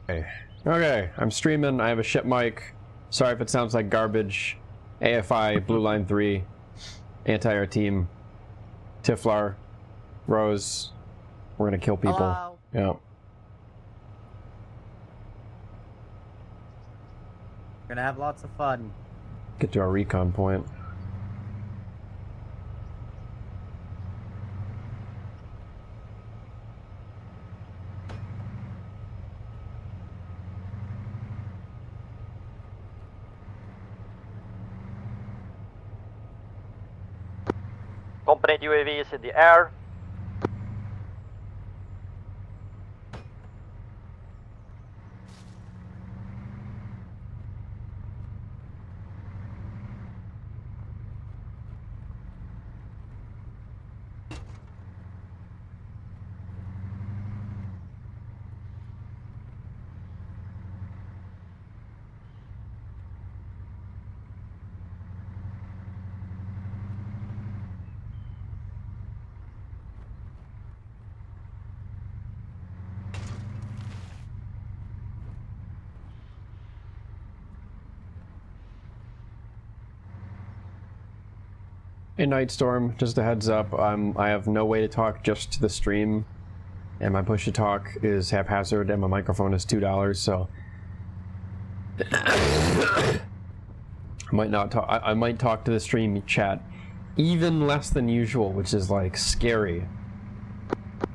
Okay, I'm streaming. I have a shit mic. Sorry if it sounds like garbage. AFI, Blueline 3, anti-air team, Tiflar, Rose. We're gonna kill people. Hello. Yeah. We're gonna have lots of fun. Get to our recon point. Company UAV is in the air. Hey Nightstorm, just a heads up, I have no way to talk just to the stream, and my push to talk is haphazard, and my microphone is $2, so I might not talk. I might talk to the stream chat even less than usual, which is like scary.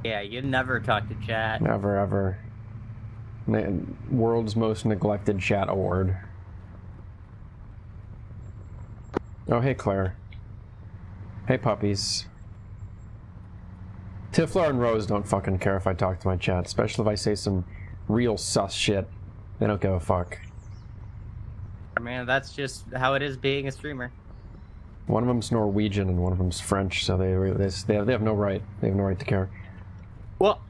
Yeah, you never talk to chat. Never ever. World's most neglected chat award. Oh hey Claire. Hey puppies. Tiflar and Rose don't fucking care if I talk to my chat, especially if I say some real sus shit. They don't give a fuck. I mean, that's just how it is being a streamer. One of them's Norwegian and one of them's French, so they have no right. They have no right to care. Well,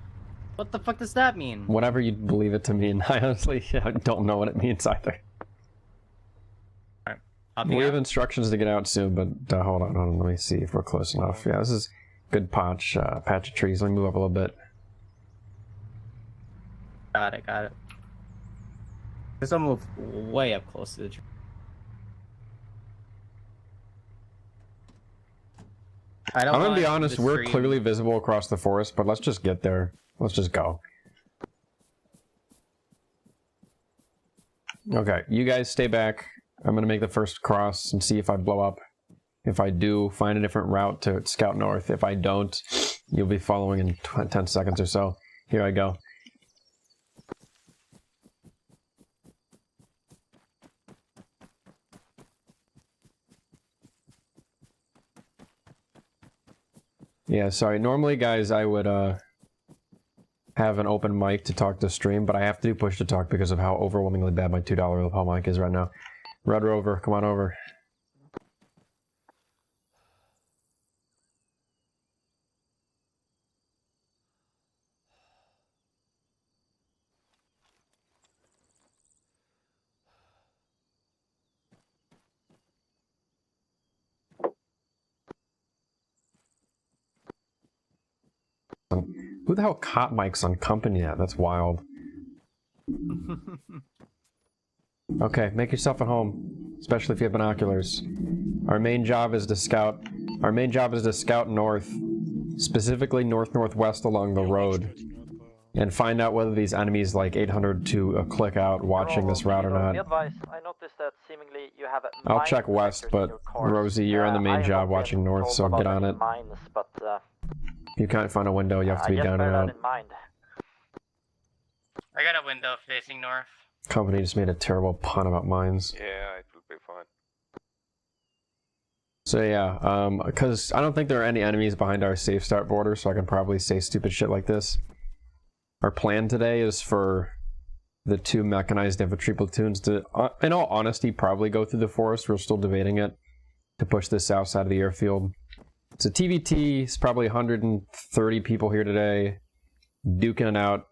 what the fuck does that mean? Whatever you believe it to mean. I honestly don't know what it means either. We have instructions to get out soon, but hold on, let me see if we're close enough. Yeah, this is good patch of trees. Let me move up a little bit. Got it. Because I'll move way up close to the tree. I'm gonna be honest, we're clearly visible across the forest, but let's just get there. Let's just go. Okay, you guys stay back. I'm gonna make the first cross and see if I blow up. If I do, find a different route to scout north. If I don't, you'll be following in 10 seconds or so. Here I go. Yeah, sorry. Normally, guys, I would have an open mic to talk to stream, but I have to do push to talk because of how overwhelmingly bad my $2 lapel mic is right now. Red Rover, come on over. Who the hell caught mics on company at? That's wild. Okay, make yourself at home, especially if you have binoculars. Our main job is to scout. Our main job is to scout north, specifically north-northwest along the road, and find out whether these enemies like 800 to click out watching this route or not. Advice. I noticed that seemingly you have I'll check west, but Rosie, you're on the main job watching north, so get on it. Mines, but, you can't find a window, you have to be down and out. I got a window facing north. Company just made a terrible pun about mines. Yeah, it will be fine. So yeah, because I don't think there are any enemies behind our safe start border, so I can probably say stupid shit like this. Our plan today is for the 2 mechanized infantry platoons to, in all honesty, probably go through the forest. We're still debating it, to push the south side of the airfield. So TVT is probably 130 people here today, duking it out.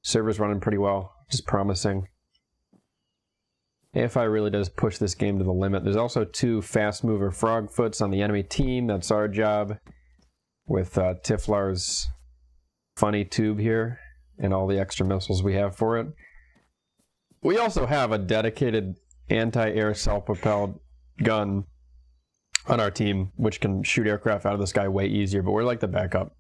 Server's running pretty well, just promising. AFI really does push this game to the limit. There's also 2 fast mover frogfoots on the enemy team. That's our job, with Tiflar's funny tube here and all the extra missiles we have for it. We also have a dedicated anti-air self-propelled gun on our team, which can shoot aircraft out of the sky way easier, but we're like the backup.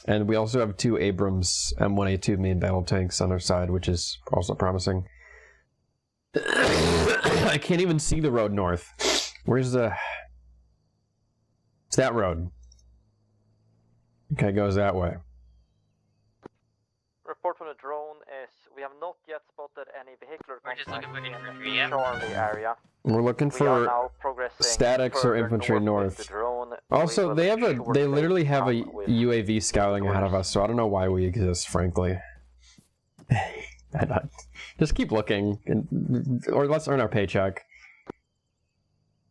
And we also have 2 Abrams M1A2 main battle tanks on our side, which is also promising. I can't even see the road north. Where's the... It's that road. Okay, it goes that way. Report from the drone is we have not yet spotted any vehicular We're just looking contact for in infantry, the yeah? Charlie area. We're looking We are for now progressing statics or further infantry with north. the drone. Also, We they will have a shortly literally have a come with UAV scouting ahead of us, so I don't know why we exist, frankly. Just keep looking, or let's earn our paycheck.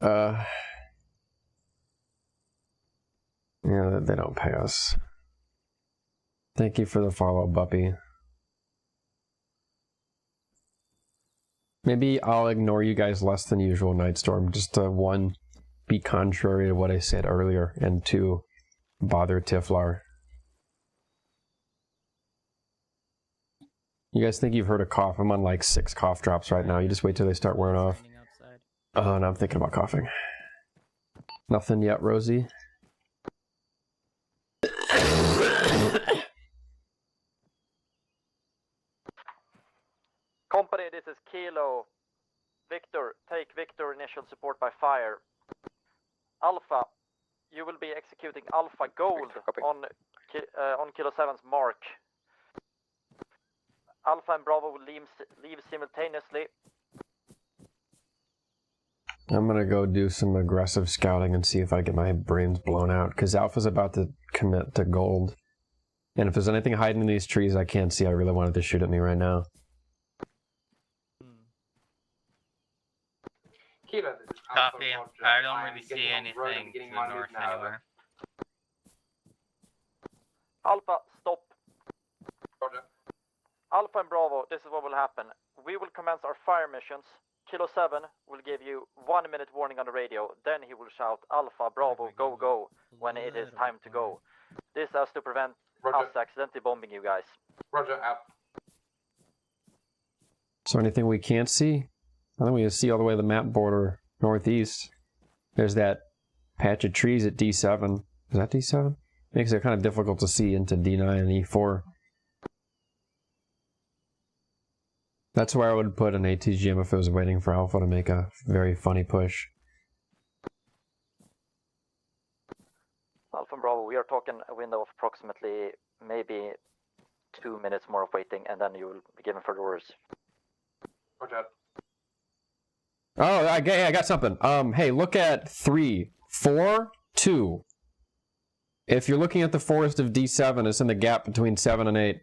Yeah, they don't pay us. Thank you for the follow, Buppy. Maybe I'll ignore you guys less than usual, Nightstorm. Just to 1, be contrary to what I said earlier, and 2, bother Tiflar. You guys think you've heard a cough? I'm on like 6 cough drops right now. You just wait till they start wearing off. Oh, now I'm thinking about coughing. Nothing yet, Rosie? Company, this is Kilo. Victor, take Victor initial support by fire. Alpha, you will be executing Alpha Gold on Kilo 7's mark. Alpha and Bravo will leave simultaneously. I'm gonna go do some aggressive scouting and see if I get my brains blown out, because Alpha's about to commit to gold. And if there's anything hiding in these trees I can't see, I really wanted to shoot at me right now. Copy. I don't really see anything to the north anywhere. Alpha, stop. Roger. Alpha and Bravo, this is what will happen. We will commence our fire missions. Kilo 7 will give you 1 minute warning on the radio. Then he will shout, Alpha, Bravo, go, go, when it is time to go. This has to prevent us accidentally bombing you guys. Roger, out. So anything we can't see? I think we can see all the way to the map border northeast. There's that patch of trees at D7. Is that D7? Makes it kind of difficult to see into D9 and E4. That's where I would put an ATGM if it was waiting for Alpha to make a very funny push. Alpha and Bravo, we are talking a window of approximately maybe 2 minutes more of waiting, and then you will be given further orders. Roger. Oh, I got something. Hey, look at 3, 4, 2. If you're looking at the forest of D7, it's in the gap between 7 and 8.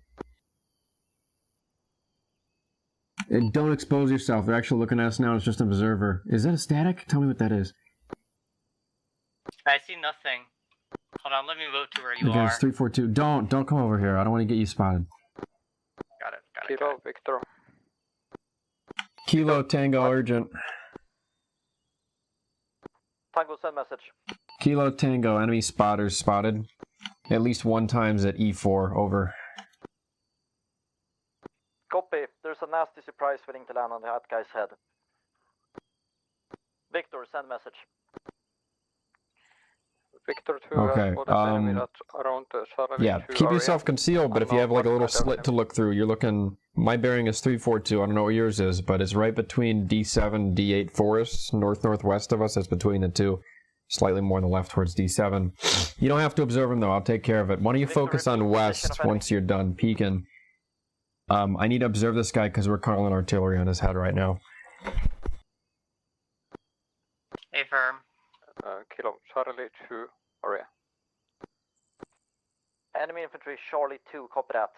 And don't expose yourself. They're actually looking at us now. It's just an observer. Is that a static? Tell me what that is. I see nothing. Hold on, let me move to where you Okay, are. it's 342. Don't come over here. I don't want to get you spotted. Got it. Kilo, Victor. Kilo Tango urgent. Tango, send message. Kilo Tango, enemy spotters spotted. At least 1 times at E4, over. Copy. There's a nasty surprise waiting to land on that guy's head. Victor, send message. Victor 2 Okay, around Charlie yeah, 2 keep area. yourself concealed, but if you have like a little slit to look through, you're looking... My bearing is 342, I don't know what yours is, but it's right between D7, D8 forests, north-northwest of us. It's between the two. Slightly more on the left towards D7. You don't have to observe him though, I'll take care of it. Why don't you focus on west once you're done peeking. I need to observe this guy because we're calling artillery on his head right now. Hey, firm. Kilo Charlie 2 area. Enemy infantry, Charlie 2, copy that.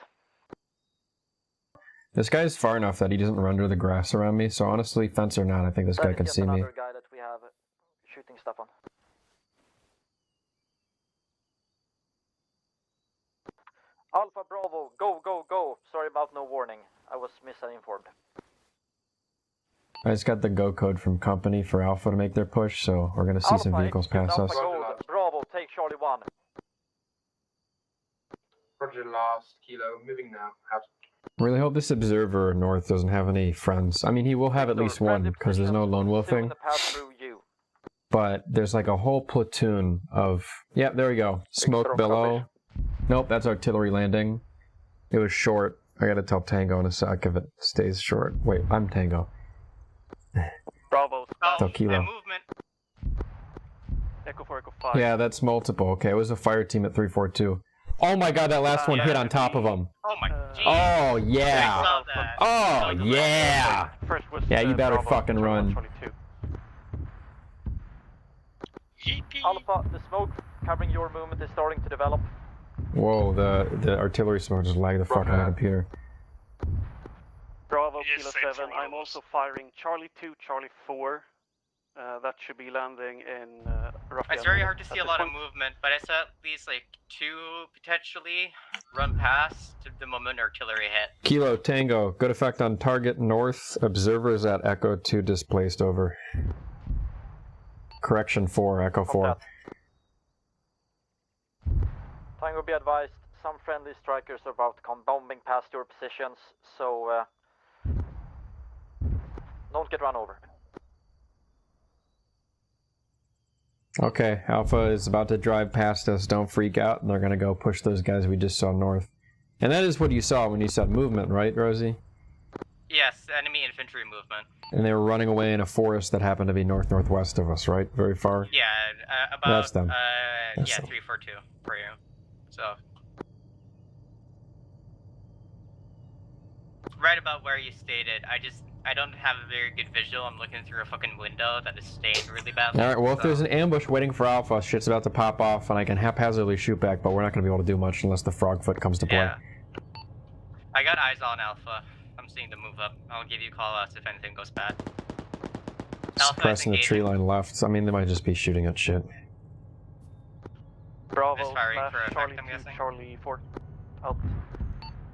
This guy's far enough that he doesn't run under the grass around me, so honestly, fence or not, I think this guy can see me. Another guy that we have shooting stuff on. Alpha Bravo, go, go, go. Sorry about no warning. I was misinformed. I just got the go code from company for Alpha to make their push, so we're gonna see some vehicles pass us. Gold. Bravo, take Charlie 1. Roger, last. Kilo, moving now. Out. Really hope this observer north doesn't have any friends. I mean, he will have at least one, because there's no lone wolfing. Soon pass through you. But there's like a whole platoon of... Yep, there we go. Smoke Victor, billow. Nope, that's artillery landing. It was short. I gotta tell Tango in a sec if it stays short. Wait, I'm Tango. Bravo. Oh, Kilo. the movement. Echo 4, Echo 5. Yeah, that's multiple. Okay, it was a fire team at 342. Oh my god, that last one hit on top of him. Oh my jeez. Oh, I yeah. saw that. Oh, yeah. First was, Yeah, you better Bravo, fucking run. 22. Yippee. Alpha, the smoke covering your movement is starting to develop. Whoa, the artillery smoke just lagged the fuck out of my computer. Bravo, Yes, Kilo same 7. for all I'm of us. also firing Charlie 2, Charlie 4. That should be landing in roughly... It's very hard to at see a this lot of point. movement, but I saw at least like 2 potentially run past the moment artillery hit. Kilo, Tango, good effect on target north. Observers at Echo 2 displaced over. Correction 4, Echo 4. Tango, be advised, some friendly strikers are about to come bombing past your positions, so don't get run over. Okay, Alpha is about to drive past us. Don't freak out, and they're gonna go push those guys we just saw north. And that is what you saw when you said movement, right, Rosie? Yes, enemy infantry movement. And they were running away in a forest that happened to be north-northwest of us, right? Very far? Yeah, about That's them. That's yeah, them. 342 for you. So right about where you stated. I don't have a very good visual. I'm looking through a fucking window that is stained really badly. Alright, well, if so- there's an ambush waiting for Alpha, shit's about to pop off, and I can haphazardly shoot back, but we're not gonna be able to do much unless the frogfoot comes to play. Yeah. I got eyes on Alpha. I'm seeing them move up. I'll give you call outs if anything goes bad. Alpha is Suppressing the tree engaging. line left. I mean, they might just be shooting at shit. Bravo, Misfiring slash for effect, Charlie I'm 2, guessing. Charlie 4. Out.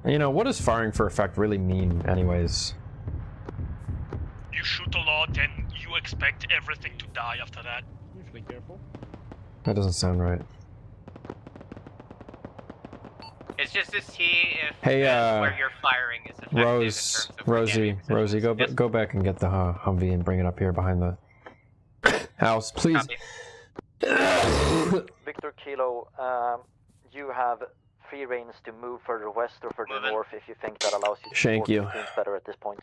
You know, what does firing for effect really mean, anyways? You shoot a lot and you expect everything to die after that. Usually careful. That doesn't sound right. It's just to see if Hey, where you're firing is effective in terms of Rosie, organic positions. Yes? go back and get the Humvee and bring it up here behind the house, please. Copy. Victor Kilo, you have free reins to move further west or further Moving. north if you think that allows you to Shank support you. the teams better at this point.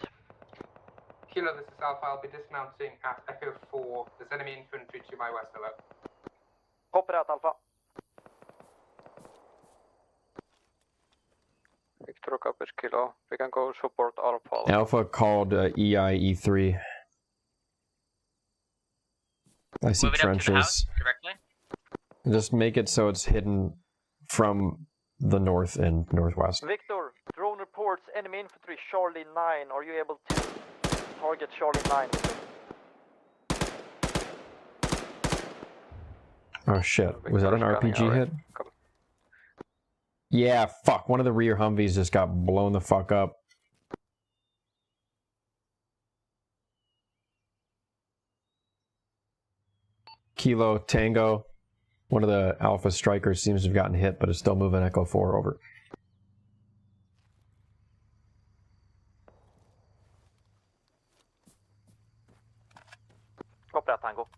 Kilo, this is Alpha. I'll be dismounting at Echo 4. There's enemy infantry to my west, over. Copy that, Alpha. Victor copies Kilo. We can go support Alpha. Alpha called EIE3. I see Move it up to the house trenches. directly. Just make it so it's hidden from the north and northwest. Victor, drone reports enemy infantry Charlie 9. Are you able to target Charlie 9? Oh shit, was that an Victor's gunning RPG hit? already. Come. Yeah, fuck, one of the rear Humvees just got blown the fuck up. Kilo Tango, one of the Alpha strikers seems to have gotten hit, but is still moving Echo 4 over. Copy that, Tango.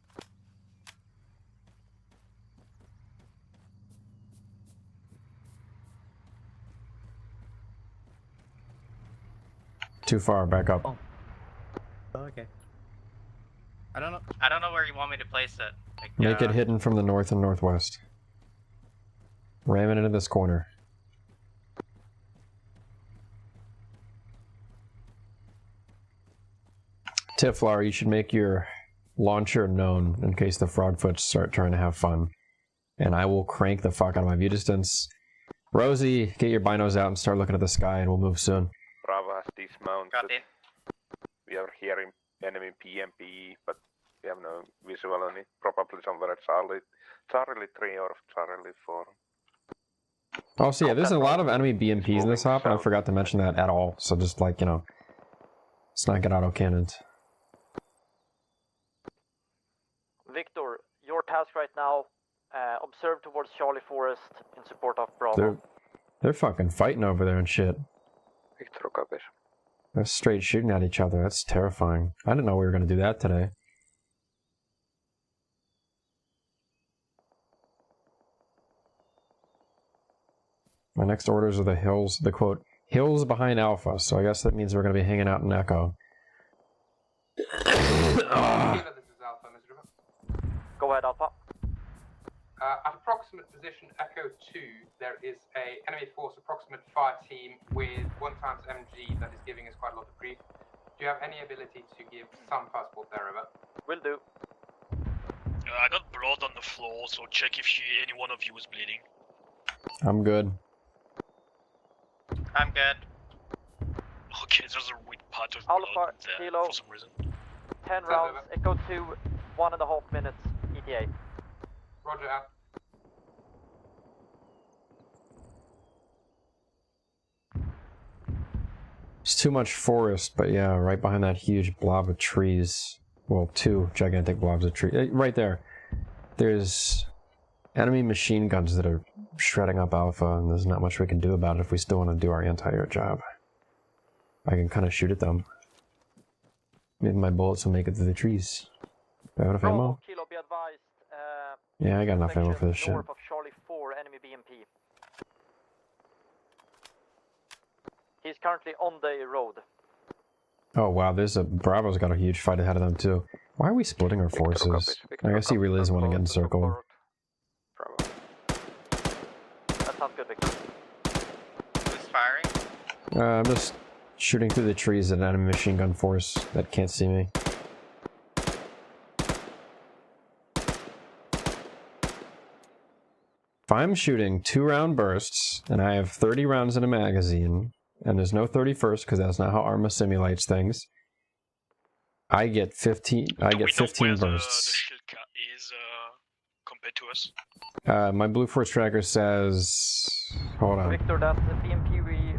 Too far, back up. Oh, okay. I don't know. I don't know where you want me to place it. Like, Make it hidden from the north and northwest. Ram it into this corner. Tiflar, you should make your launcher known in case the frogfoots start trying to have fun. And I will crank the fuck out of my view distance. Rosie, get your binos out and start looking at the sky and we'll move soon. Bravo has dismounted. Copy. We are hearing enemy PMP, but we have no visual on it. Probably somewhere at Charlie 3 or Charlie 4. Oh, so yeah, there's a lot of enemy BMPs in this hop, and I forgot to mention that at all. So just like, you know, let's not get auto-cannoned. Victor, your task right now, observe towards Charlie Forest in support of Bravo. They're fucking fighting over there and shit. Victor copies. They're straight shooting at each other. That's terrifying. I didn't know we were going to do that today. My next orders are the hills, the quote, hills behind Alpha. So I guess that means we're going to be hanging out in Echo. Kilo, this is Alpha, Mr. River. Go ahead, Alpha. At approximate position Echo 2, there is a enemy force approximate fire team with 1x MG that is giving us quite a lot of grief. Do you have any ability to give some fire support there, River? Will do. I got blood on the floor, so check if any one of you is bleeding. I'm good. I'm good. Okay, there's a weird part of Alpha, blood there Kilo. for some reason. 10 rounds, Echo 2, 1.5 minutes, ETA. Roger, out. It's too much forest, but yeah, right behind that huge blob of trees. Well, two gigantic blobs of trees. Right there. There's enemy machine guns that are shredding up Alpha, and there's not much we can do about it if we still want to do our anti-air job. I can kind of shoot at them. Maybe my bullets will make it through the trees. Do I have enough ammo? Kilo, be advised. Yeah, I got enough ammo for this shit. North of Charlie 4, enemy BMP. He's currently on the road. Oh wow, there's a Bravo's got a huge fight ahead of them too. Why are we splitting our forces? I guess he relays one against circle. Bravo. That sounds good, Victor. Who's firing? I'm just shooting through the trees at an enemy machine gun force that can't see me. If I'm shooting 2-round bursts and I have 30 rounds in a magazine, and there's no 31st because that's not how Arma simulates things, I get 15. I get 15 bursts. The shield is compared to us. My Blue Force tracker says, hold on. Victor, that BMP we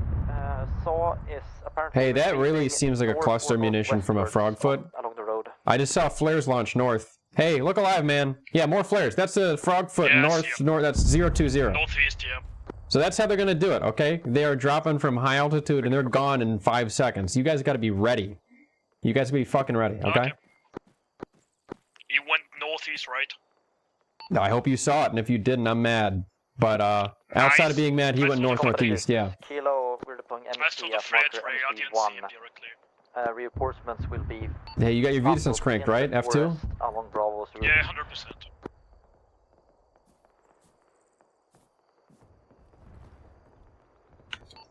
saw is apparently... Hey, that really retreating seems like a north cluster or munition from a northwestwards frogfoot. Along the road. I just saw flares launch north. Hey, look alive, man. Yeah, more flares. That's a frogfoot north, that's 020. Northeast, yeah. So that's how they're going to do it, okay? They are dropping from high altitude and they're gone in 5 seconds. You guys got to be ready. You guys be fucking ready, okay? He went northeast, right? No, I hope you saw it, and if you didn't, I'm mad. But outside of being mad, he went north-northeast, yeah. Kilo, we're deploying I saw MSC the at French marker ray, I didn't MSC1. see him directly. Reinforcements will be... Hey, you got your up distance to cranked, in right? the F2? forest Along Bravo's route. Yeah, 100%.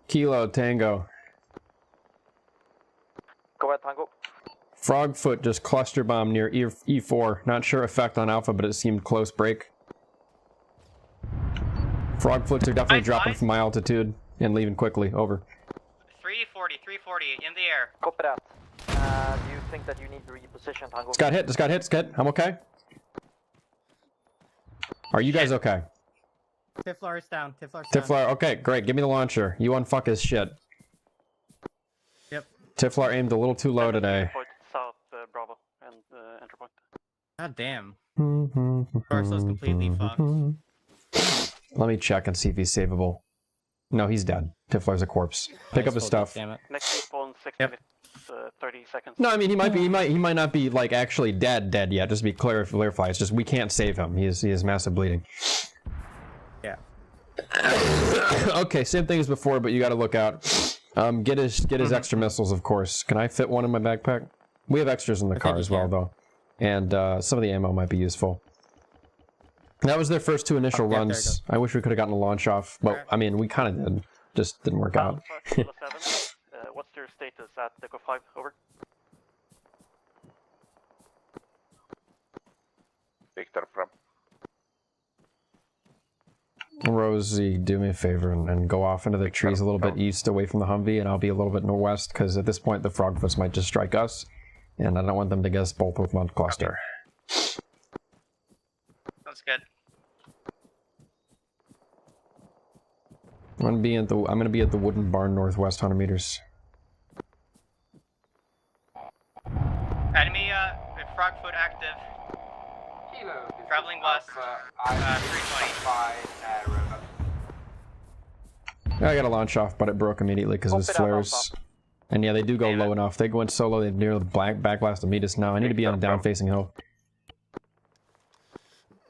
Kilo, Tango. Go ahead, Tango. Frogfoot just cluster bomb near E4. Not sure effect on Alpha, but it seemed close break. Frogfoots are definitely dropping from high altitude and leaving quickly. Over. 340 in the air. Copy that. Do you think that you need to reposition, Tango? Just got hit, just got hit, I'm okay. Are you guys okay? Tiflar is down. Tiflar's down. Tiflar, okay, great. Give me the launcher. You unfuck his shit. Yep. Tiflar aimed a little too low today. South Bravo and enter point. God damn. Torso's completely fucked. Let me check and see if he's savable. No, he's dead. Tiflar's a corpse. Pick up his stuff. Damn it. Next respawn 6 minutes, 30 seconds. No, I mean he might not be like actually dead yet. Just to be clarify, it's just we can't save him. He has massive bleeding. Yeah. Okay, same thing as before, but you got to look out. Get his extra missiles, of course. Can I fit one in my backpack? We have extras in the car as well, though, and some of the ammo might be useful. That was their first 2 initial runs. I wish we could have gotten a launch off, but I mean we kind of did. Just didn't work out. Alpha, 7, what's your status at Deco 5? Over. Victor from. Rosie, do me a favor and go off into the trees a little bit east away from the Humvee, and I'll be a little bit northwest, because at this point the Frogfoots might just strike us, and I don't want them to get us both with one cluster. Sounds good. I'm gonna be at the wooden barn northwest 100 meters. Enemy frogfoot active. Kilo, this Traveling is west. Alpha, I 320. by River. I got a launch off, but it broke immediately because of his Copy that, flares. Alpha. And yeah, they do go Damn low it. enough. They go in so low, they nearly backblast to meet us now. I need to be on a down-facing hill.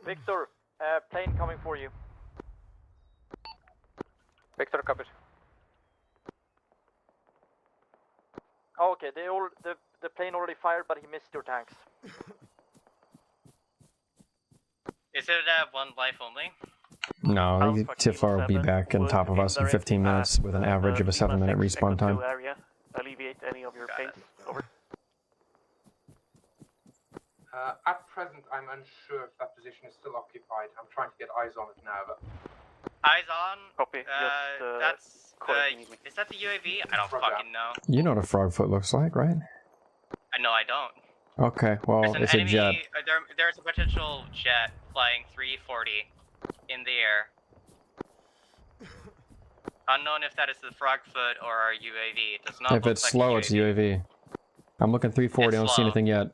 Victor, plane coming for you. Victor copies. Oh, okay, the plane already fired, but he missed your tanks. Is it one life only? No, Alpha Tifar will be Kilo 7 back on would top of us in indirect 15 minutes at, with an average of a Lima 7-minute 6 respawn Echo time. 2 area. Alleviate any of your planes. Over. At present, I'm unsure if that position is still occupied. I'm trying to get eyes on it now, but Eyes on. Copy. Just That's. call if you need me. Is that the UAV? I don't Roger. fucking know. You know what a frogfoot looks like, right? No, I don't. Okay, well, There's an it's a enemy. jet. There's a potential jet flying 340 in the air. Unknown if that is the frogfoot or our UAV. It does not If look it's like slow, a it's UAV. I'm looking 340, It's I don't see slow. anything yet.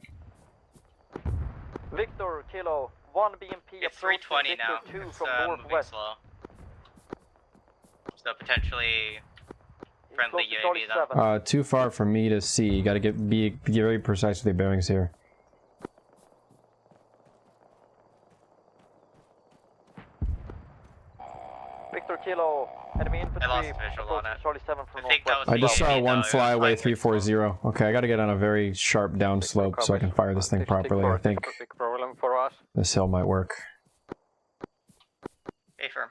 Victor, Kilo, 1 BMP It's approaching 320 Victor now. 2 It's from moving northwest. slow. So potentially He's friendly close to Charlie UAV though. 7. Too far for me to see. You gotta be very precise with your bearings here. Victor, Kilo, enemy infantry lost visual on approaching it. Charlie 7 from I think that northwest. was I just saw UAV one though, fly it was away like 340. Okay, I gotta get on a very sharp down slope so I can fire this thing properly. I think Big problem for us. this hill might work. A firm.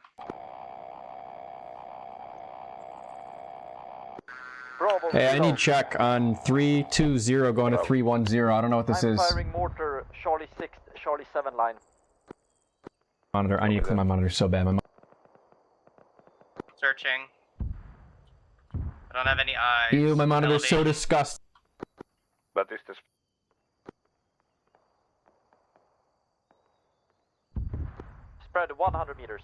Bravo, Hey, I Kilo. need check on 320 going to 310. I don't know what this I'm is. firing mortar Charlie 6, Charlie 7 line. Monitor. I need to clean my monitor so bad. Searching. I don't have any eyes. Ew, my monitor is so Elevation. disgusting. But is this Spread 100 meters.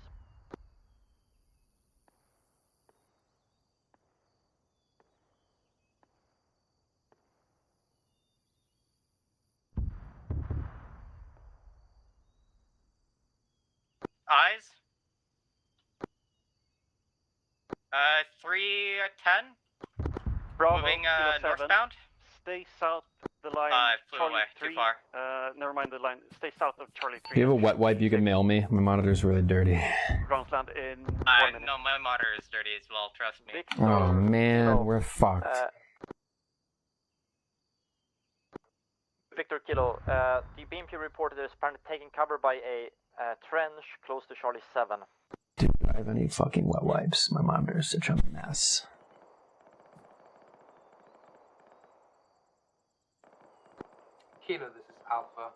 Eyes. 310. Bravo. Moving Kilo 7. northbound. Stay south the line. Flew Charlie away, 3. too far. Never mind the line. Stay south of Charlie 3. Do you have a wet wipe you can mail me? My monitor's really dirty. Ground land in 1 minute. No, my monitor is dirty as well, trust me. Victor, Oh man, Kilo, we're fucked. Victor, Kilo, the BMP reported is apparently taking cover by a trench close to Charlie 7. Dude, do I have any fucking wet wipes? My monitor is such a mess. Kilo, this is Alpha.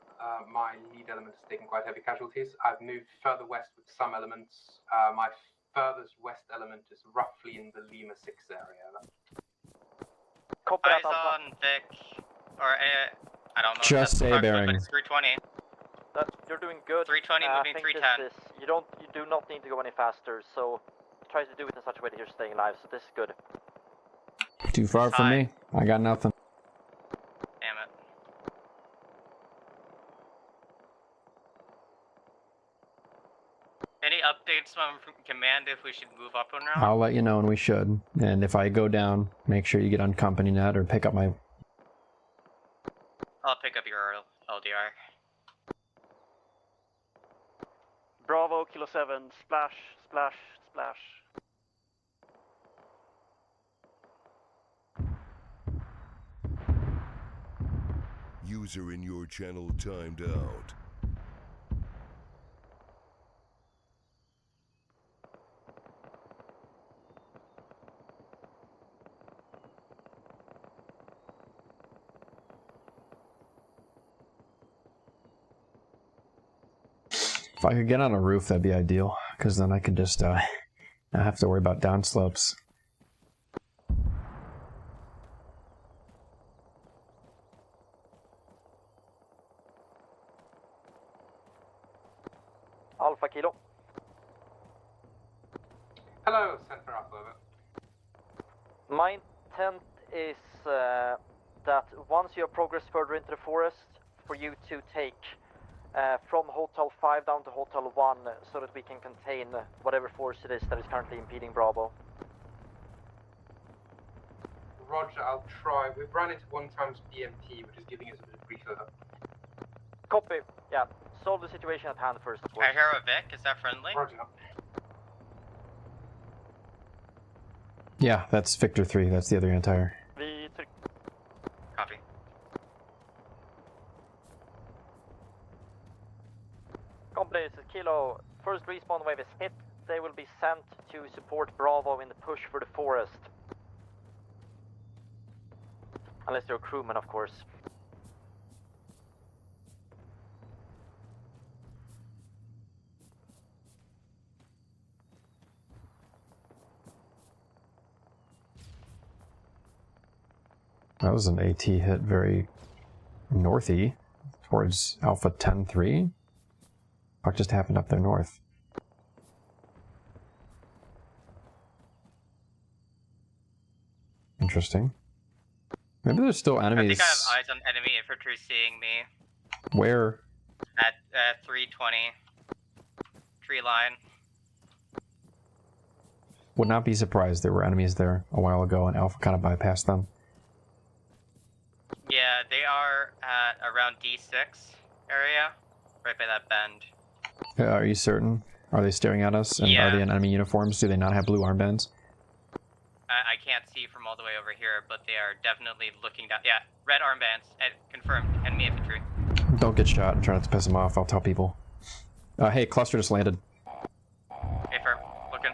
My lead element has taken quite heavy casualties. I've moved further west with some elements. My furthest west element is roughly in the Lima 6 area. Copy Eyes that, Alpha. on Vic. Or, I don't know. if Just that's say frogfoot, bearing. But it's 320. You're doing good. 320 moving I think 310. you do not need to go any faster, so try to do it in such a way that you're staying alive, so this is good. Too far from me. I got nothing. Damn it. Any updates from command if we should move up or not? I'll let you know when we should. And if I go down, make sure you get on company net or pick up my... I'll pick up your LDR. Bravo, Kilo 7. Splash, splash, splash. User in your channel timed out. If I could get on a roof, that'd be ideal. Because then I could just not have to worry about downslopes. Alpha Kilo. Hello, Center Alpha. Over. My intent is that once you have progressed further into the forest, for you to take from Hotel 5 down to Hotel 1 so that we can contain whatever force it is that is currently impeding Bravo. Roger, I'll try. We've run into 1 times BMP, which is giving us a bit of grief over. Copy. Yeah. Solve the situation at hand first, of course. I hear a Vic. Is that friendly? Roger. Yeah, that's Victor 3. That's the other anti-air. V3. Copy. Company, this is Kilo. First respawn wave is hit. They will be sent to support Bravo in the push for the forest. Unless they're crewmen, of course. That was an AT hit very northy towards Alpha 10-3. What just happened up there north? Interesting. Maybe there's still enemies. I think I have eyes on enemy infantry seeing me. Where? At 320. Tree line. Would not be surprised there were enemies there a while ago and Alpha kind of bypassed them. Yeah, they are at around D6 area. Right by that bend. Are you certain? Are they staring at us? And Yeah. are they in enemy uniforms? Do they not have blue armbands? I can't see from all the way over here, but they are definitely looking down. Yeah, red armbands. Confirmed. Enemy infantry. Don't get shot and try not to piss them off. I'll tell people. Hey, cluster just landed. Hey, firm. Looking.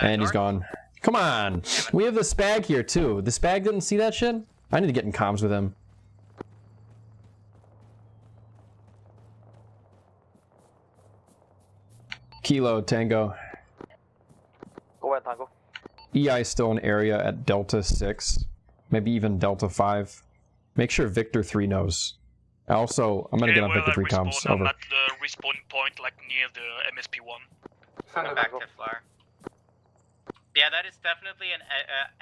And he's north? gone. Come on! We have the Spag here, too. The Spag didn't see that shit? I need to get in comms with him. Kilo, Tango. Go ahead, Tango. EI is still an area at Delta 6. Maybe even Delta 5. Make sure Victor 3 knows. Also, I'm gonna get on well, Victor 3 comms. Over. I'm at the respawn point, like near the MSP-1. Send Back to Flower. Yeah, that is definitely an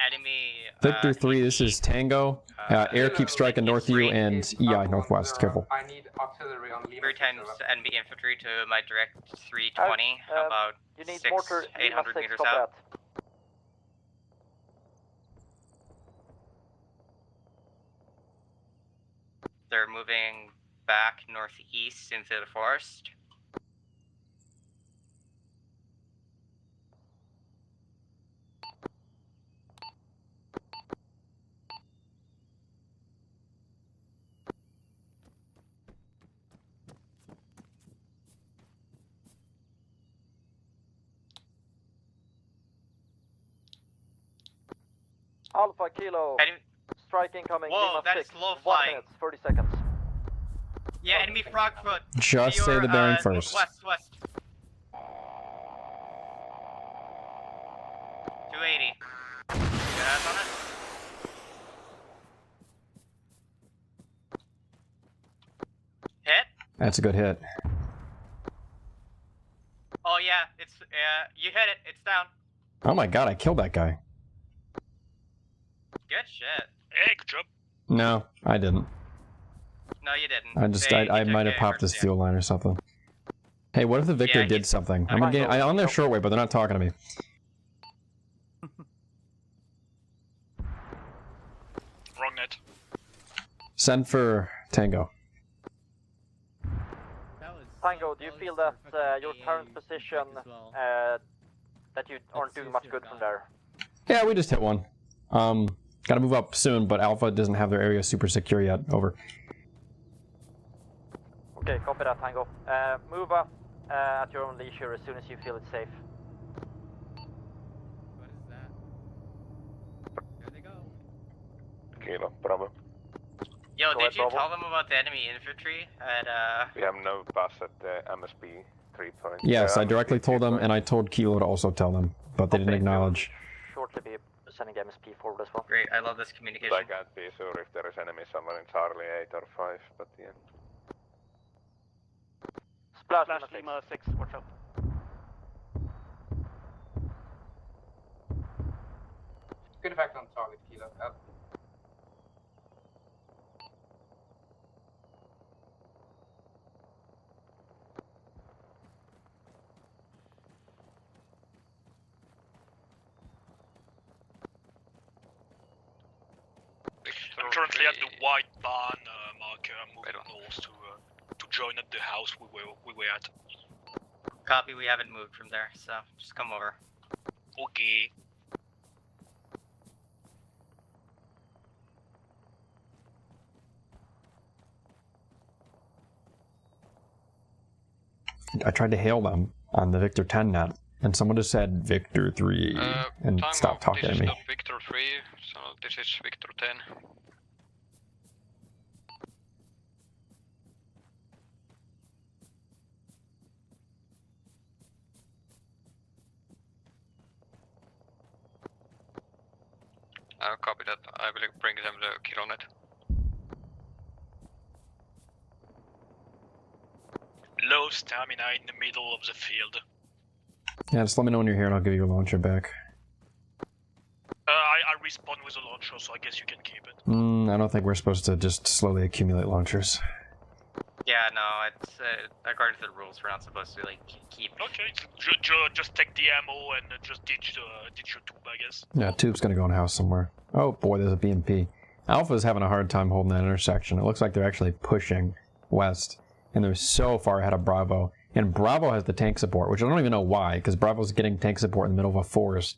enemy. Victor 3, this is Tango. Air keeps striking north of you and EI northwest. Careful. I need artillery on Lima. 3 times enemy infantry to my direct 320, about You need 600 mortar, Lima 6, meters copy out. that. They're moving back northeast into the forest. Alpha Kilo. Strike incoming. Whoa, Lima that 6. is low 1 flying. minute, 30 seconds. Yeah, enemy frogfoot. Just say the bearing first. West. 280. Get eyes on it. Hit? That's a good hit. Oh yeah, it's you hit it. It's down. Oh my god, I killed that guy. Good shit. Hey, good job. No, I didn't. No, you didn't. I might have popped this fuel line or something. Hey, what if the Victor did something? I'm on their shortwave, but they're not talking to me. Wrong net. Send for Tango. Tango, do you feel that your current position, that you aren't doing much good from there? Yeah, we just hit one. Gotta move up soon, but Alpha doesn't have their area super secure yet. Over. Okay, copy that, Tango. Move up at your own leisure as soon as you feel it's safe. What is that? There they go. Kilo, Bravo. Yo, Go did ahead, you Bravo. tell them about the enemy infantry at We have no bus at the MSP 3 point. Yes, I MSP directly told them, 3 and I told Kilo to also tell them, but they didn't Okay, acknowledge. Shortly be sending MSP forward as well. Great, I love this communication. I can't be sure if there is enemy somewhere in Charlie 8 or 5, but yeah. Splash, Flash Lima 6. Lima 6, watch out. Good effect on target, Kilo. currently at the white barn marker. I'm moving north to join at the house we were at. Copy, we haven't moved from there, so just come over. Okay. I tried to hail them on the Victor 10 net, and someone just said Victor 3 and stopped talking to me. This is not Victor 3, so this is Victor 10. Copy that. I will bring them the kilonet. Low stamina in the middle of the field. Yeah, just let me know when you're here and I'll give you your launcher back. I respawn with a launcher, so I guess you can keep it. I don't think we're supposed to just slowly accumulate launchers. Yeah, no, it's according to the rules, we're not supposed to like keep. Okay, just take the ammo and just ditch your tube, I guess. Yeah, tube's gonna go in a house somewhere. Oh boy, there's a BMP. Alpha's having a hard time holding that intersection. It looks like they're actually pushing west, and they're so far ahead of Bravo. And Bravo has the tank support, which I don't even know why, because Bravo's getting tank support in the middle of a forest.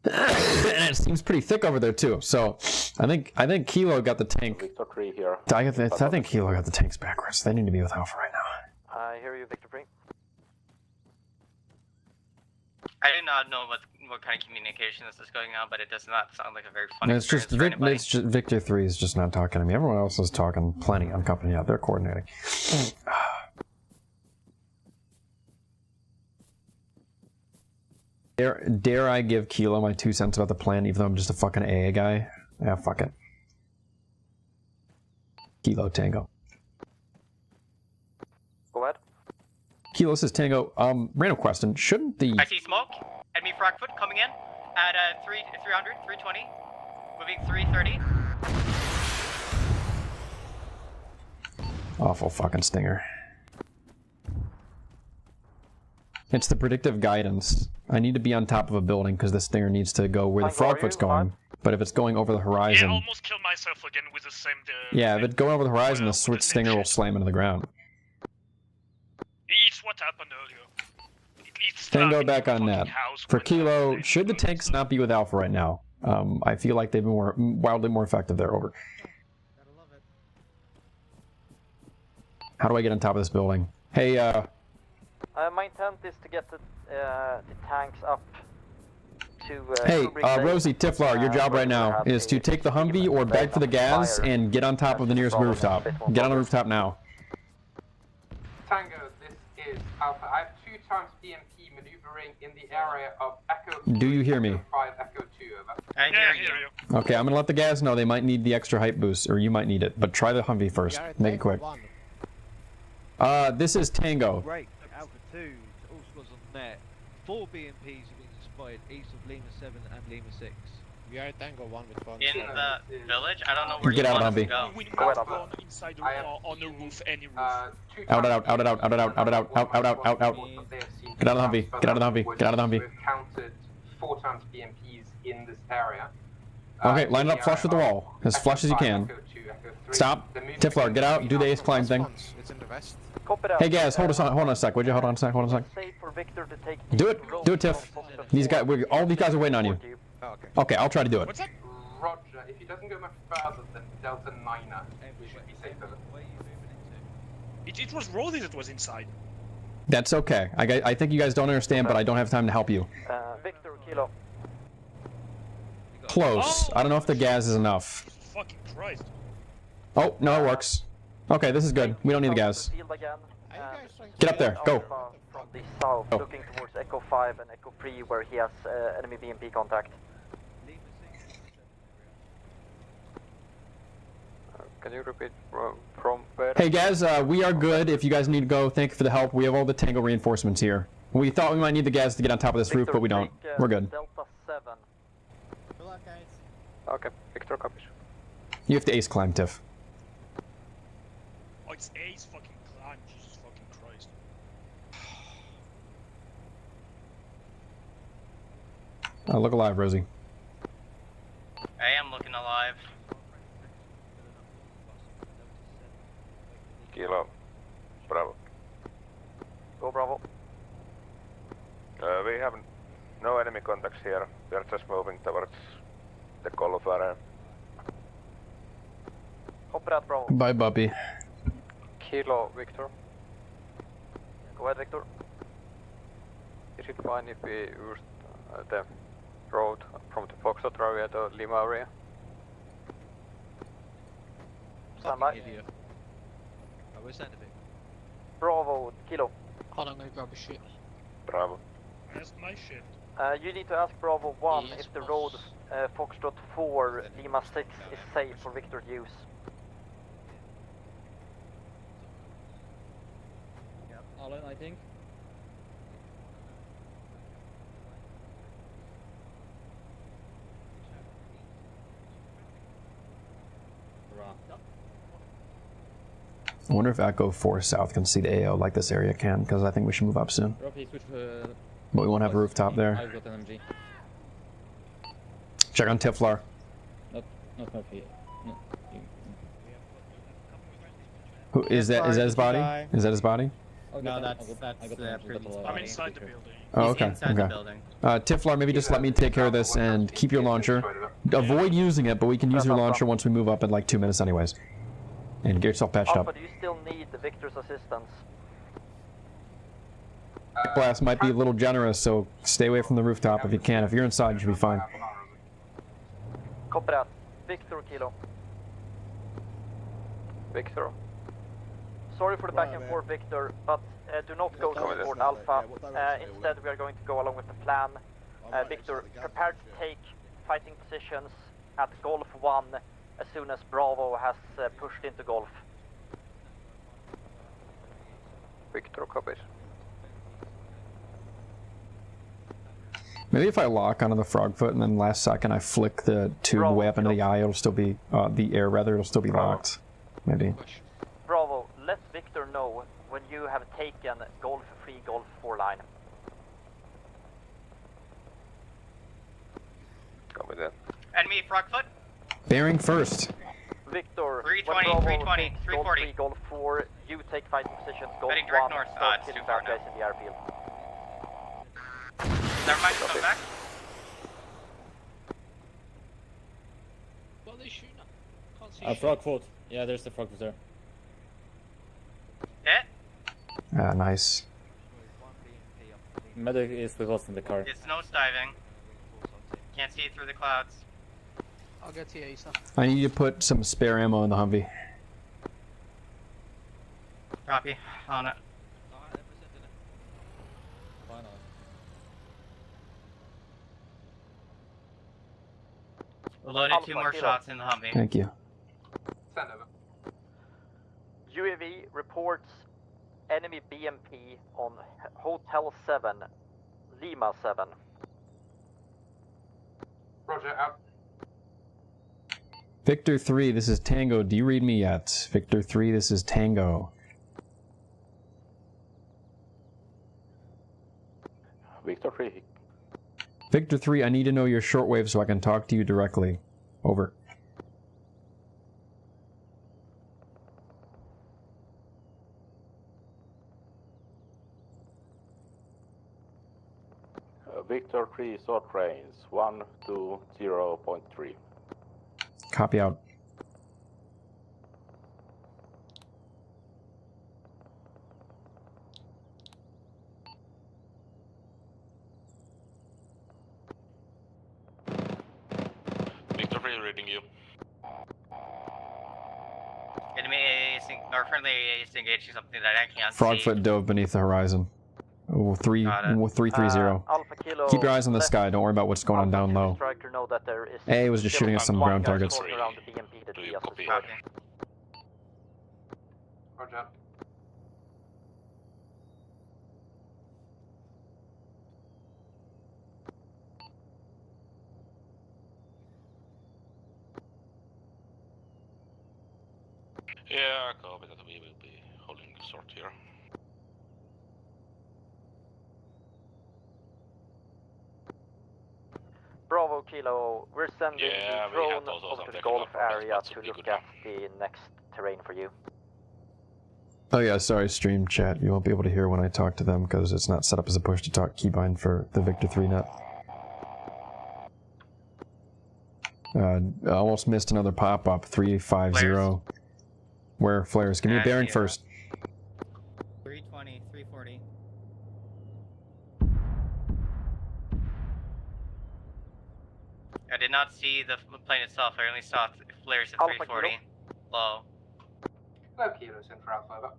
And it seems pretty thick over there too. So I think Kilo got the tank. Victor 3 here. I think Kilo got the tanks backwards. They need to be with Alpha right now. I hear you, Victor 3. I do not know what kind of communication this is going on, but it does not sound like a very funny It's just Victor 3 is just not talking to me. Everyone else is talking plenty. I'm company out. They're coordinating. Dare I give Kilo my 2 cents about the plan, even though I'm just a fucking AA guy? Yeah, fuck it. Kilo Tango. Go ahead. Kilo, this is Tango. Random question. Shouldn't the... I see smoke. Enemy frogfoot coming in at 300, 320. Moving 330. Awful fucking stinger. It's the predictive guidance. I need to be on top of a building because the stinger needs to go where the frogfoot's going. But if it's going over the horizon... Yeah, I almost killed myself again with the same... yeah, if it's going over the horizon, the switch stinger will slam into the ground. It's what happened earlier. Tango back on net. For Kilo, should the tanks not be with Alpha right now? I feel like they've been wildly more effective there. Over. How do I get on top of this building? Hey, my intent is to get the tanks up to... hey, Rosie Tiflar, your job right now is to take the Humvee or beg for the gas and get on top of the nearest rooftop. Get on the rooftop now. Tango, this is Alpha. I have 2 times BMP maneuvering in the area of Echo 2, Do you hear me? Echo 5, Echo 2, over. I hear you. Okay, I'm gonna let the guys know they might need the extra height boost, or you might need it, but try the Humvee first. Make it quick. This is Tango. Great. Alpha 2 to all squads on net. 4 BMPs have been spotted east of Lima 7 and Lima 6. We are Tango 1 with 1. In the village? I don't know where Get you out want of us to go. We not gone inside the wall, on the roof, any roof. Out it out, out it out, out it out, out it out, out, out, out, out, out. Get out of the Humvee, get out of the Humvee, get out of the Humvee. We've counted 4 times BMPs in this area. Okay, line it up flush with the wall, as flush as you can. Stop. Tiflar, get out, do the ace climb thing. It's in the west. Hey guys, hold on a sec, would you? Hold on a sec, hold on a sec. Do it, Tiff. These guys, all these guys are waiting on you. Oh, okay. Okay, I'll try to do it. What's that? Roger, if he doesn't go much further than Delta 9er, we should be safer. Where are you moving into? It was Roddy that was inside. That's okay. I think you guys don't understand, but I don't have time to help you. Victor, Kilo. Close. I don't know if the gas is enough. Fucking Christ. Oh, no, it works. Okay, this is good. We don't need the gas. Get up there, go. From the south, looking towards Echo 5 and Echo 3, where he has enemy BMP contact. Can you repeat from where? Hey guys, we are good. If you guys need to go, thank you for the help. We have all the Tango reinforcements here. We thought we might need the gas to get on top of this roof, but we don't. We're good. Delta 7. Good luck, guys. Okay, Victor copies. You have to ace climb, Tiff. Oh, it's Ace fucking climb, Jesus fucking Christ. Look alive, Rosie. I am looking looking alive. Kilo. Bravo. Go Bravo. We have no enemy contacts here. We are just moving towards the Golf area. Copy that, Bravo. Bye, Bubby. Kilo, Victor. Go ahead, Victor. Is it fine if we use the road from the Foxtrot area to Lima area? Stand by. Idiot. Oh, we're sending it. Bravo, Kilo. Hold on, I'm gonna grab a shit. Bravo. That's my shit. You need to ask Bravo 1 Yes, if the boss. road Foxtrot 4, Lima 6 is safe for Victor to use. Alan, I think. I wonder if Echo 4 South can see the AO like this area can, because I think we should move up soon. Rocky, switch But we won't have a rooftop there. I've got an MG. Check on Tiflar. Not Murphy. No. Who is that? Is that his body? Is that his body? No, that's pretty. I'm inside the building. Oh, okay. Inside the Okay. building. Tiflar, maybe just let me take care of this and keep your launcher. Avoid using it, but we can use your launcher once we move up in like 2 minutes, anyways. And get yourself patched Alpha, up. do you still need the Victor's assistance? Blast might be a little generous, so stay away from the rooftop if you can. If you're inside, you should be fine. Copy that. Victor, Kilo. Victor? Sorry for the back and forth, Victor, but do not go to support Alpha. Instead, we are going to go along with the plan. Victor, prepare to take fighting positions at Golf 1 as soon as Bravo has pushed into Golf. Victor copies. Maybe if I lock onto the frogfoot and then last second I flick the tube way up into the eye, it'll still be, the air rather, it'll still be locked. Maybe. Bravo, let Victor know when you have taken Golf 3, Golf 4 line. Copy that. Enemy frogfoot. Bearing first. Victor, 320, when Bravo 320, takes 340. Golf 3, Golf 4, you take fighting positions, Golf Heading 1, direct north. start It's killing too far bad guys in the airfield. Never mind, come back. What are they shooting at? Can't see shit. Frogfoot. Yeah, there's the Frogfoot there. Hit. Ah, nice. Medic is with us in the car. It's nose diving. Can't see it through the clouds. I'll get to you, Issa. I need to put some spare ammo in the Humvee. Copy. On it. Loaded Alpha, 2 more Kilo. shots in the Humvee. Thank you. Send over. UAV reports enemy BMP on Hotel 7, Lima 7. Roger, out. Victor 3, this is Tango. Do you read me yet? Victor 3, this is Tango. Victor 3. Victor 3, I need to know your shortwave so I can talk to you directly. Over. Victor 3 short range 120.3. Copy out. Victor 3 reading you. Enemy AA is or friendly AA is engaging something that I can't see. Frogfoot dove beneath the horizon. Oh, 330. Alpha Kilo, Keep your eyes on the let sky, don't worry about what's going on down low. Striker know that there is A was just shooting at some one ground guy targets. floating around the BMP that he has Copy. destroyed. Roger. Yeah, copy that we will be holding short here. Bravo, Bravo Kilo, we're sending the drone over to the Gulf area to look at the next terrain for you. Oh yeah, sorry, stream chat. You won't be able to hear when I talk to them because it's not set up as a push-to-talk keybind for the Victor 3 net. I almost missed another pop-up, 350. Flares. Where flares? Give me a bearing first. 320, 340. I did not see the plane itself. I only saw flares at 340. Low. Hello, Kilo, send for Alpha, over.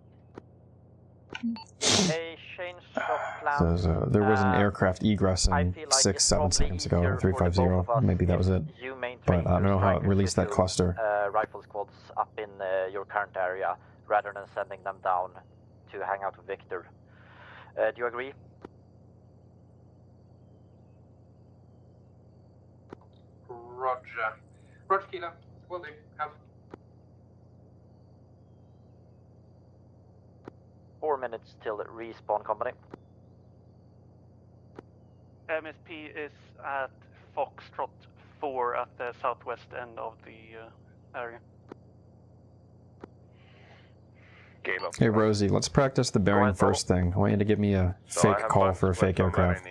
A change of plans. There was an aircraft egress in 6-7 seconds ago, 350. Maybe that was it. But I don't know how it released that cluster. Rifle squads up in your current area, rather than sending them down to hang out with Victor. Do you agree? Roger. Roger, Kilo. Will do. Have. 4 minutes till respawn, company. MSP is at Foxtrot 4 at the southwest end of the area. Hey Rosie, let's practice the bearing first thing. I want you to give me a fake call for a fake aircraft.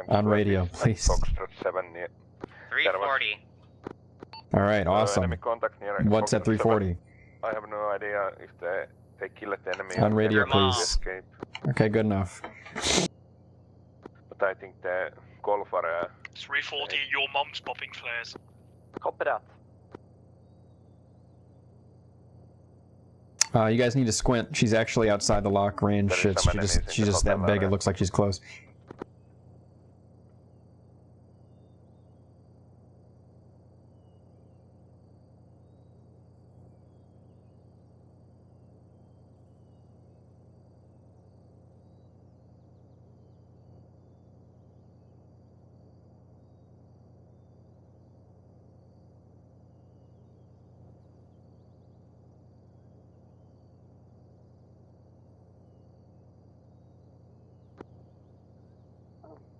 On radio, please. 340. Alright, awesome. What's at 340? I have no idea if they killed the enemy. On radio, please. Okay, good enough. But I think the Golf are... 340, your mom's popping flares. Copy that. You guys need to squint. She's actually outside the lock range. She's just that big. It looks like she's close.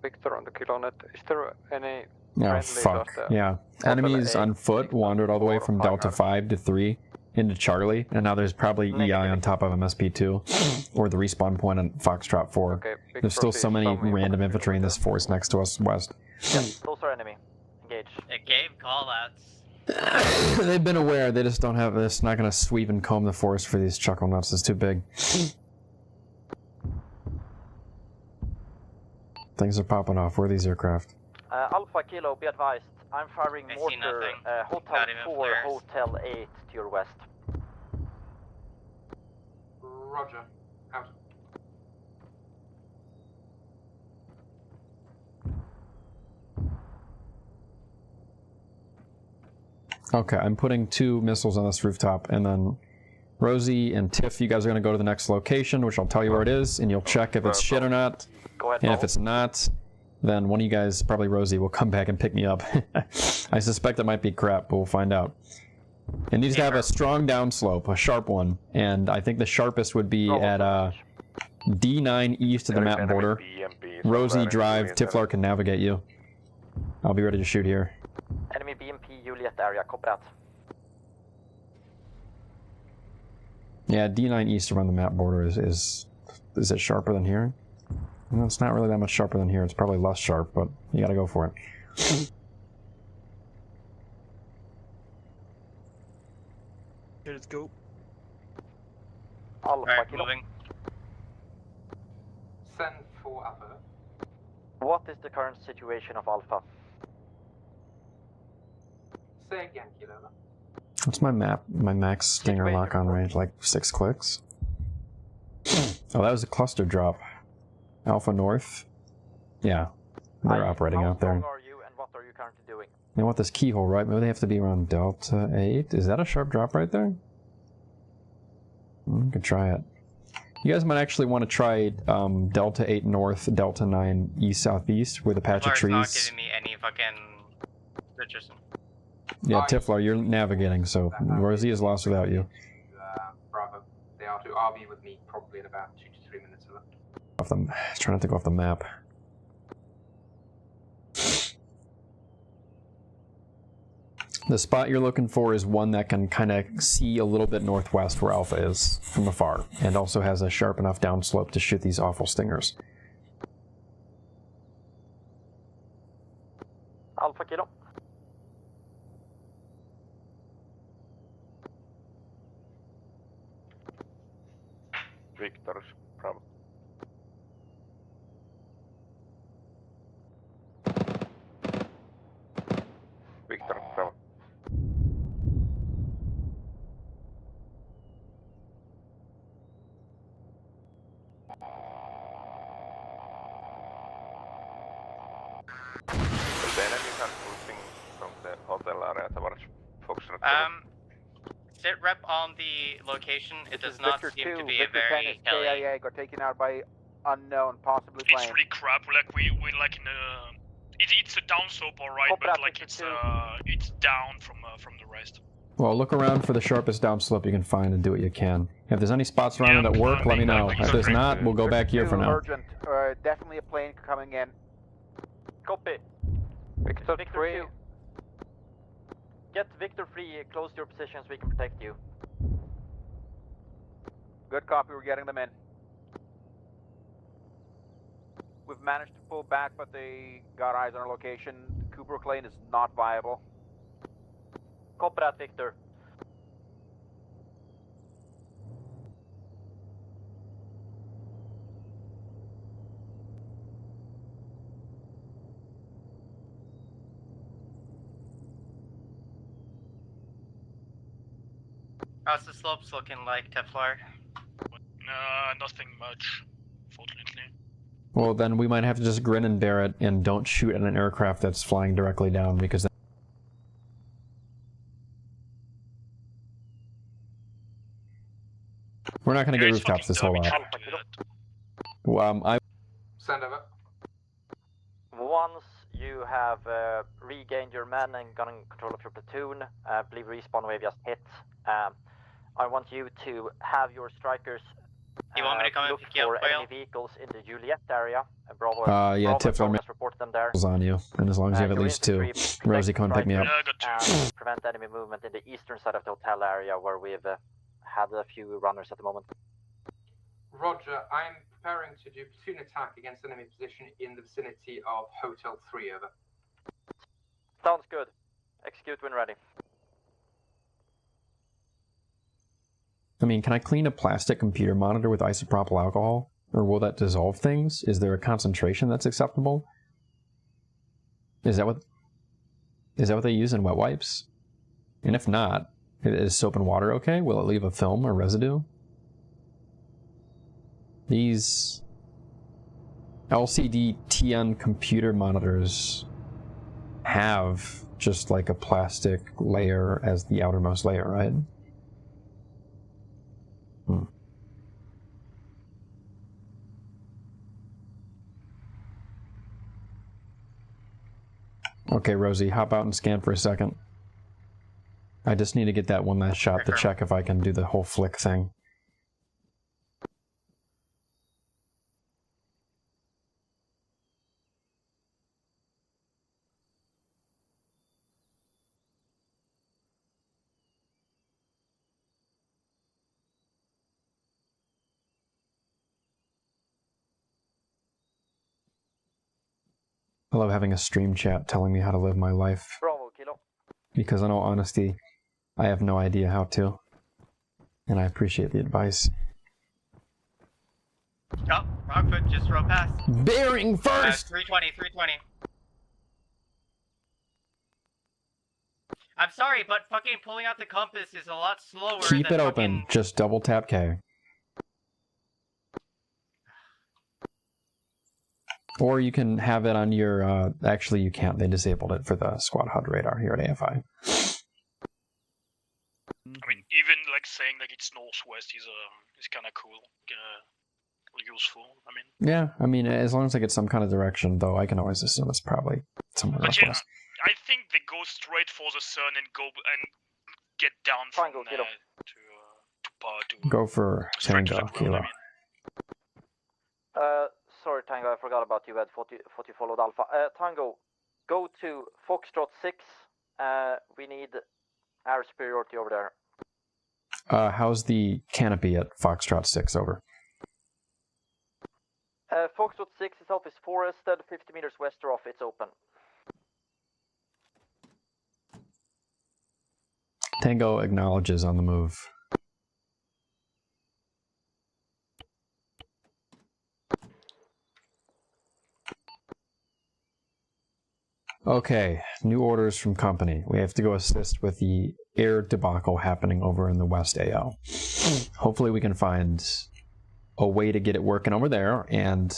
Victor on the Kilonet, is there any Oh, fuck. Yeah. Enemies on foot wandered all the way from Delta 5 to 3 into Charlie, and now there's probably EI on top of MSP2, or the respawn point on Foxtrot 4. Okay, There's still so many random infantry in this force next to us west. Yes, those are enemy. Engage. It gave callouts. They've been aware, they just don't have this. Not gonna sweep and comb the forest for these chuckle nuts, it's too big. Things are popping off. Where are these aircraft? Alpha Kilo, be advised. I'm firing mortar, Hotel 4, Hotel 8 to your west. Roger. Out. Okay, I'm putting 2 missiles on this rooftop, and then Rosie and Tiff, you guys are going to go to the next location, which I'll tell you where it is, and you'll check if it's shit or not. Go ahead, and if it's not, then one of you guys, probably Rosie, will come back and pick me up. I suspect it might be crap, but we'll find out. It needs to have a strong downslope, a sharp one, and I think the sharpest would be at D9 east of the map border. Rosie, drive, Tiflar can navigate you. I'll be ready to shoot here. Enemy BMP Juliet area, copy that. Yeah, D9 east around the map border is it sharper than here? No, it's not really that much sharper than here. It's probably less sharp, but you gotta go for it. Okay, let's go. Alpha Kilo. Moving. Send for Alpha. What is the current situation of Alpha? Say again, Kilo. What's my max stinger lock-on range? Like 6 clicks? Oh, that was a cluster drop. Alpha North? Yeah, they're operating out there. How strong are you and what are you currently doing? They want this keyhole, right? Maybe they have to be around Delta 8? Is that a sharp drop right there? We could try it. You guys might actually want to try Delta 8 North, Delta 9 East Southeast with a patch of trees. Not giving me any fucking pictures. Yeah, Tiflar, you're navigating, so Rosie is lost without you. Bravo. They are to RV with me probably in about 2 to 3 minutes of it. Try not to go off the map. The spot you're looking for is one that can kind of see a little bit northwest where Alpha is from afar, and also has a sharp enough downslope to shoot these awful stingers. Alpha Kilo. Victor's Bravo. Victor Bravo. The enemies are pushing from the hotel area towards Foxtrot. Sit rep on the location. It does not Victor seem 2, to be Victor a 10 very is heli. KIA, got taken out by unknown, possibly It's plane. really crap. We're like in a. It's a downslope, alright, but like it's down from the rest. Well, look around for the sharpest downslope you can find and do what you can. If there's any spots around it that work, let me know. If there's not, we'll go back here for now. Urgent, definitely a plane coming in. Copy. Victor 3. 2. Get Victor 3 close to your position so we can protect you. Good copy, we're getting them in. We've managed to pull back, but they got eyes on our location. Kubrick Lane is not viable. Copy that, Victor. How's the slopes looking like, Teflar? Nothing much, fortunately. Well, then we might have to just grin and bear it and don't shoot at an aircraft that's flying directly down, because we're not going to get rooftops this whole lot. Send over. Once you have regained your men and gotten control of your platoon, I believe respawn wave just hit. I want you to have your strikers You want me to come and look pick you up, for enemy Whale? vehicles in the Juliet area. Bravo, Yeah, Bravo Tiffler has reported them there. on you, and as long as you have at your least 2. infantry Rosie, come and pick me up. and prevent enemy movement in the eastern side of the hotel area where we've had a few runners at the moment. Roger, I'm preparing to do platoon attack against enemy position in the vicinity of Hotel 3, over. Sounds good. Execute when ready. I mean, can I clean a plastic computer monitor with isopropyl alcohol? Or will that dissolve things? Is there a concentration that's acceptable? Is that what they use in wet wipes? And if not, is soap and water okay? Will it leave a film or residue? These LCD TN computer monitors have just like a plastic layer as the outermost layer, right? Okay, Rosie, hop out and scan for a second. I just need to get that one last shot to check if I can do the whole flick thing. I love having a stream chat telling me how to live my life. Bravo, Kilo. Because in all honesty, I have no idea how to. And I appreciate the advice. Oh, Frogfoot just rode past. Bearing first! 320, 320. I'm sorry, but fucking pulling out the compass is a lot slower Keep than it open. Just double tap K. Or you can have it on your, actually you can't, they disabled it for the squad HUD radar here at AFI. I mean, even like saying like it's northwest is kind of cool, useful. I mean. Yeah, I mean, as long as I get some kind of direction, though, I can always assume it's probably somewhere northwest. I think they go straight for the sun and go and get down from there to Go for Tango, Kilo. Sorry, Tango, I forgot about you. Had 40 followed Alpha. Tango, go to Foxtrot 6 We need air superiority over there. How's the canopy at Foxtrot 6 over? Foxtrot 6 itself is forested, 50 meters west off, it's open. Tango acknowledges on the move. Okay, new orders from company. We have to go assist with the air debacle happening over in the West AO. Hopefully we can find a way to get it working over there, and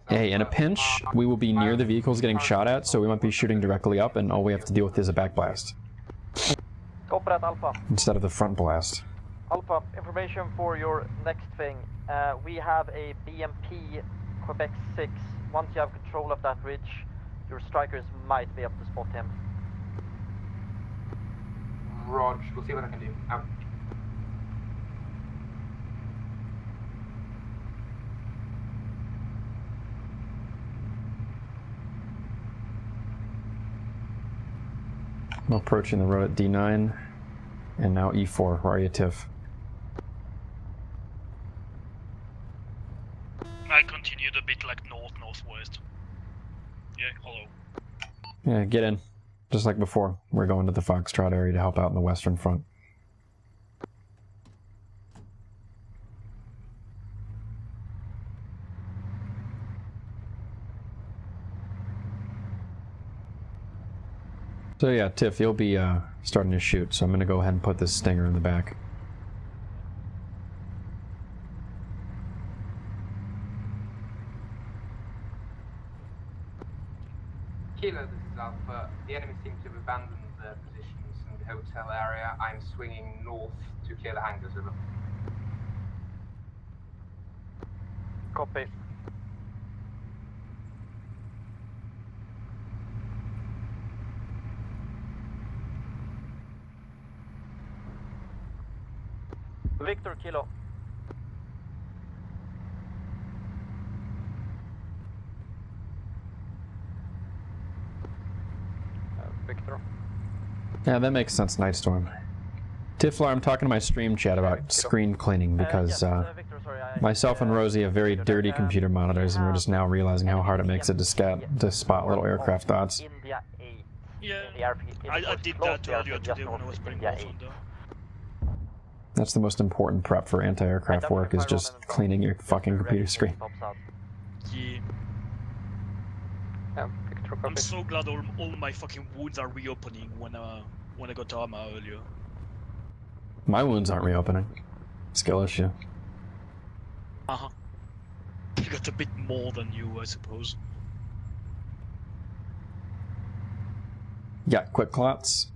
hey, in a pinch, we will be near the vehicles getting shot at, so we might be shooting directly up, and all we have to deal with is a back blast. Copy that, Alpha. Instead of the front blast. Alpha, information for your next thing. We have a BMP Quebec 6. Once you have control of that ridge, your strikers might be able to spot him. Rog, we'll see what I can do. Out. I'm approaching the road at D9, and now E4. Where are you, Tiff? I continued a bit like northwest. Yeah, hello. Yeah, get in. Just like before. We're going to the Foxtrot area to help out in the western front. So yeah, Tiff, you'll be starting to shoot, so I'm going to go ahead and put this stinger in the back. Kilo, this is Alpha. The enemy seems to have abandoned their positions in the hotel area. I'm swinging north to clear the hangars, over. Copy. Victor, Kilo. Victor. Yeah, that makes sense, Nightstorm. Tiflar, I'm talking to my stream chat about screen cleaning because Victor, sorry, myself and Rosie have very dirty computer monitors, and we're just now realizing how hard it makes it to spot little aircraft dots. India 8. Yeah, I did that earlier today when I was playing War Thunder. That's the most important prep for anti-aircraft work, is just cleaning your fucking computer screen. Yeah. Victor, I'm so glad all my fucking wounds are reopening when I got Arma earlier. My wounds aren't reopening. Skill issue. Uh-huh. I got a bit more than you, I suppose. Yeah, quick clots?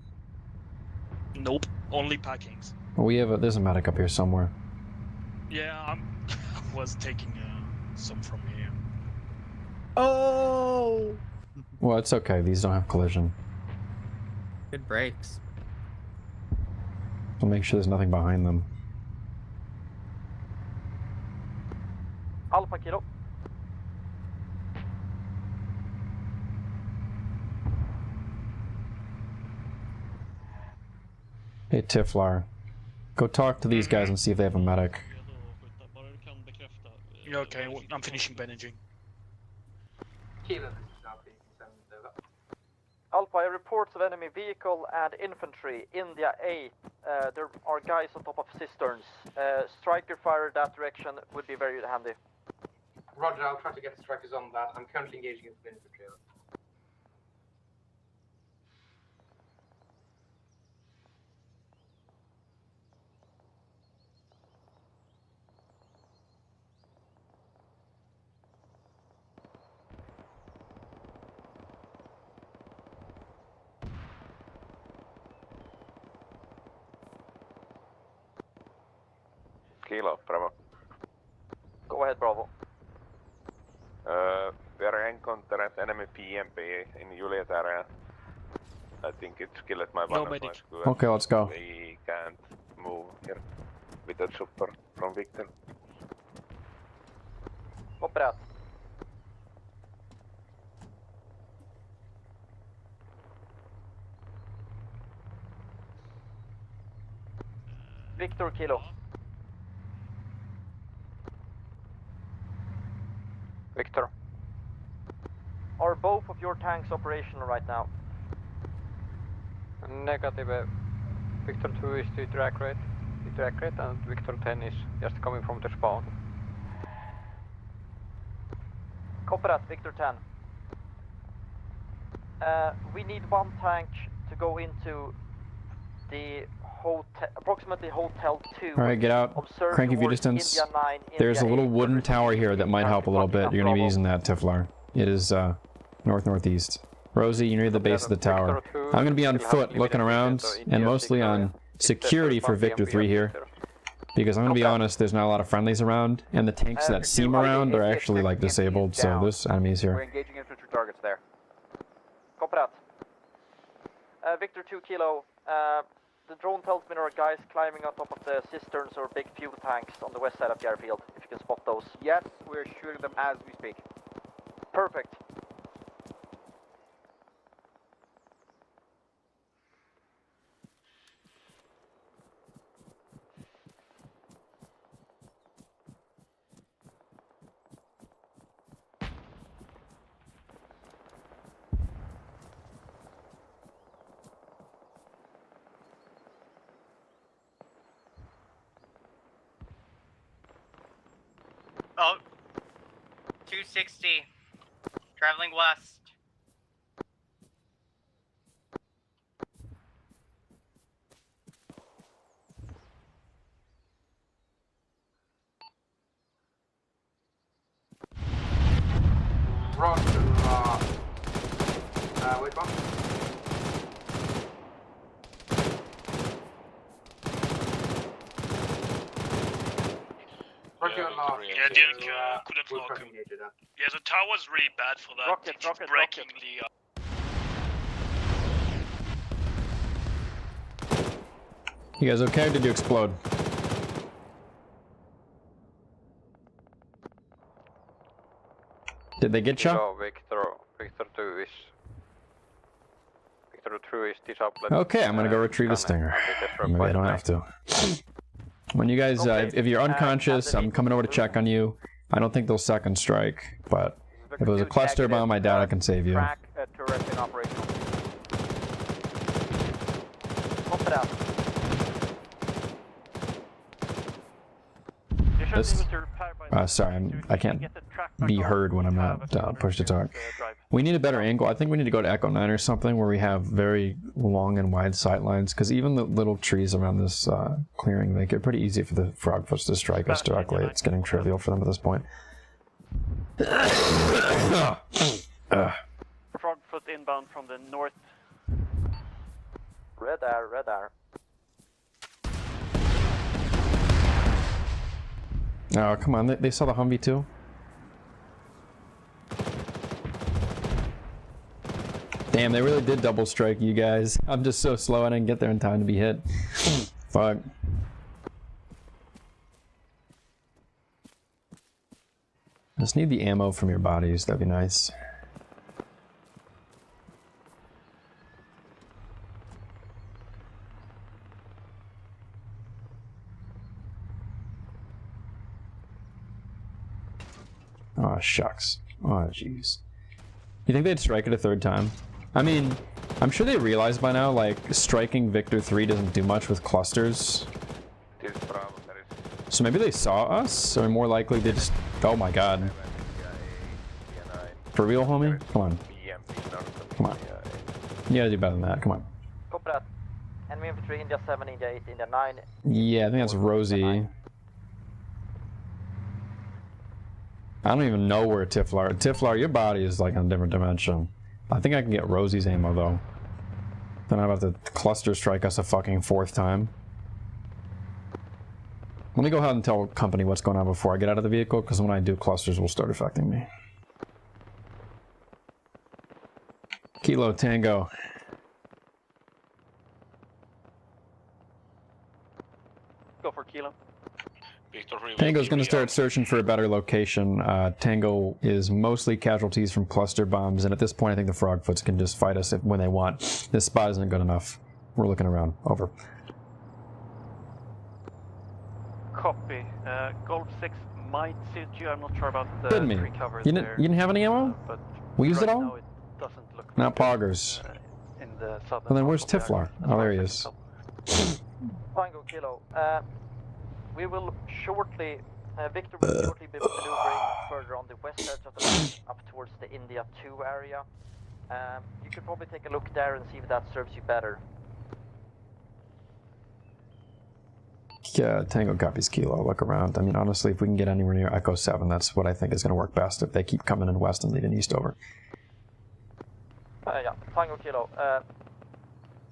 Nope, only packings. We have there's a medic up here somewhere. Yeah, I was taking some from here. Oh! Well, it's okay. These don't have collision. Good brakes. So make sure there's nothing behind them. Alpha, Kilo. Hey, Tiflar. Go talk to these guys and see if they have a medic. Yeah, okay, I'm finishing bandaging. Kilo, this is Alpha. You can send it over. Alpha, reports of enemy vehicle and infantry. India 8. There are guys on top of cisterns. Striker fire that direction would be very handy. Roger, I'll try to get strikers on that. I'm currently engaging with infantry. Over. Kilo, Bravo. Go ahead, Bravo. We are encountered enemy PMP in Juliet area. I think it's killed my one of my squad. Okay, let's go. We can't move here without support from Victor. Copy that. Victor Kilo. Victor. Are both of your tanks operational right now? Negative. Victor 2 is the track rate. And Victor 10 is just coming from the spawn. Copy that, Victor 10. We need one tank to go into the hotel, approximately Hotel 2. Alright, get out. Cranky view distance. There's a little wooden tower here that might help a little bit. You're going to be using that, Tiflar. It is north-northeast. Rosie, you're near the base of the tower. I'm going to be on foot looking around, and mostly on security for Victor 3 here. Because I'm going to be honest, there's not a lot of friendlies around, and the tanks that seem around are actually like disabled, so there's enemies here. We're engaging infantry targets there. Copy that. Victor 2 Kilo, the drone tells me there are guys climbing on top of the cisterns or big fuel tanks on the west side of the airfield, if you can spot those. Yes, we're shooting them as we speak. Perfect. Oh, 260, traveling west. Roger, wait one. Yeah, couldn't lock him. Yeah, the tower's really bad for that. It's breaking the... You guys okay, or did you explode? Did they get you? No, Victor 2 is... Victor 2 is disabled. Okay, I'm gonna go retrieve the stinger. Maybe I don't have to. When you guys, if you're unconscious, I'm coming over to check on you. I don't think they'll second strike, but if it was a cluster bomb, I doubt I can save you. This, sorry, I can't be heard when I'm not pushed to talk. We need a better angle. I think we need to go to Echo 9 or something where we have very long and wide sight lines, because even the little trees around this clearing make it pretty easy for the frogfoots to strike us directly. It's getting trivial for them at this point. Frogfoot inbound from the north. Radar, radar. Oh, come on, they saw the Humvee too? Damn, they really did double strike you guys. I'm just so slow I didn't get there in time to be hit. Fuck. Just need the ammo from your bodies, that'd be nice. Oh, shucks. Oh, jeez. You think they'd strike it a third time? I mean, I'm sure they realize by now, like, striking Victor 3 doesn't do much with clusters. So maybe they saw us? Or more likely they just... Oh my god. For real, homie? Come on. Come on. You gotta do better than that. Come on. Copy that. Enemy infantry, India 7, India 8, India 9. Yeah, I think that's Rosie. I don't even know where Tiflar. Tiflar, your body is like on a different dimension. I think I can get Rosie's ammo though. Then I'm about to cluster strike us a fucking fourth time. Let me go ahead and tell company what's going on before I get out of the vehicle, because when I do, clusters will start affecting me. Kilo Tango. Go for Kilo. Tango's going to start searching for a better location. Tango is mostly casualties from cluster bombs, and at this point I think the Frogfoots can just fight us when they want. This spot isn't good enough. We're looking around. Over. Copy. Golf 6 might suit you. I'm not sure about the Kidding me. tree covers You there. didn't have any ammo? But We used right it all? now it doesn't look Not good, poggers. in the southern Well, then half where's of the Tiflar? area, as Oh, far there as he I is. can tell. Tango Kilo. We will shortly, Victor will shortly be maneuvering further on the west edge of the map, up towards the India 2 area. You could probably take a look there and see if that serves you better. Yeah, Tango copies Kilo. Look around. I mean, honestly, if we can get anywhere near Echo 7, that's what I think is going to work best if they keep coming in west and leaving east over. Yeah, Tango Kilo.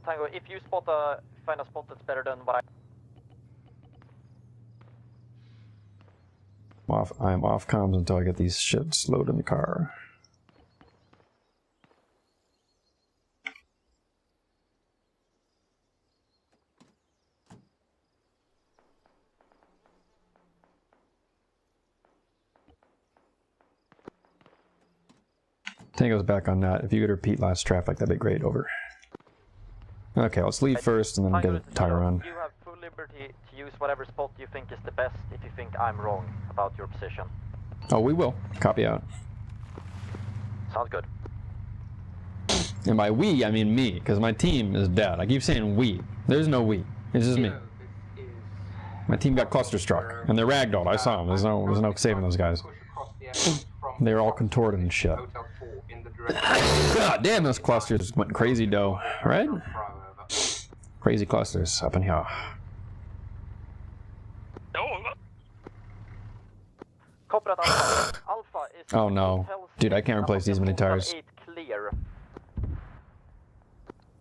Tango, if you find a spot that's better than what I'm off comms until I get these shits loaded in the car. Tango's back on that. If you could repeat last traffic, that'd be great. Over. Okay, let's leave first and then get a tire on. You have full liberty to use whatever spot you think is the best if you think I'm wrong about your position. Oh, we will. Copy out. Sounds good. And by we, I mean me, because my team is dead. I keep saying we. There's no we. It's just me. My team got cluster struck, and they're ragdolled. I saw them. There's no saving those guys. They're all contorted and shit. God damn, those clusters went crazy, though. Right? Crazy clusters up in here. Alpha is Oh no, dude, I can't replace these many tires. Clear.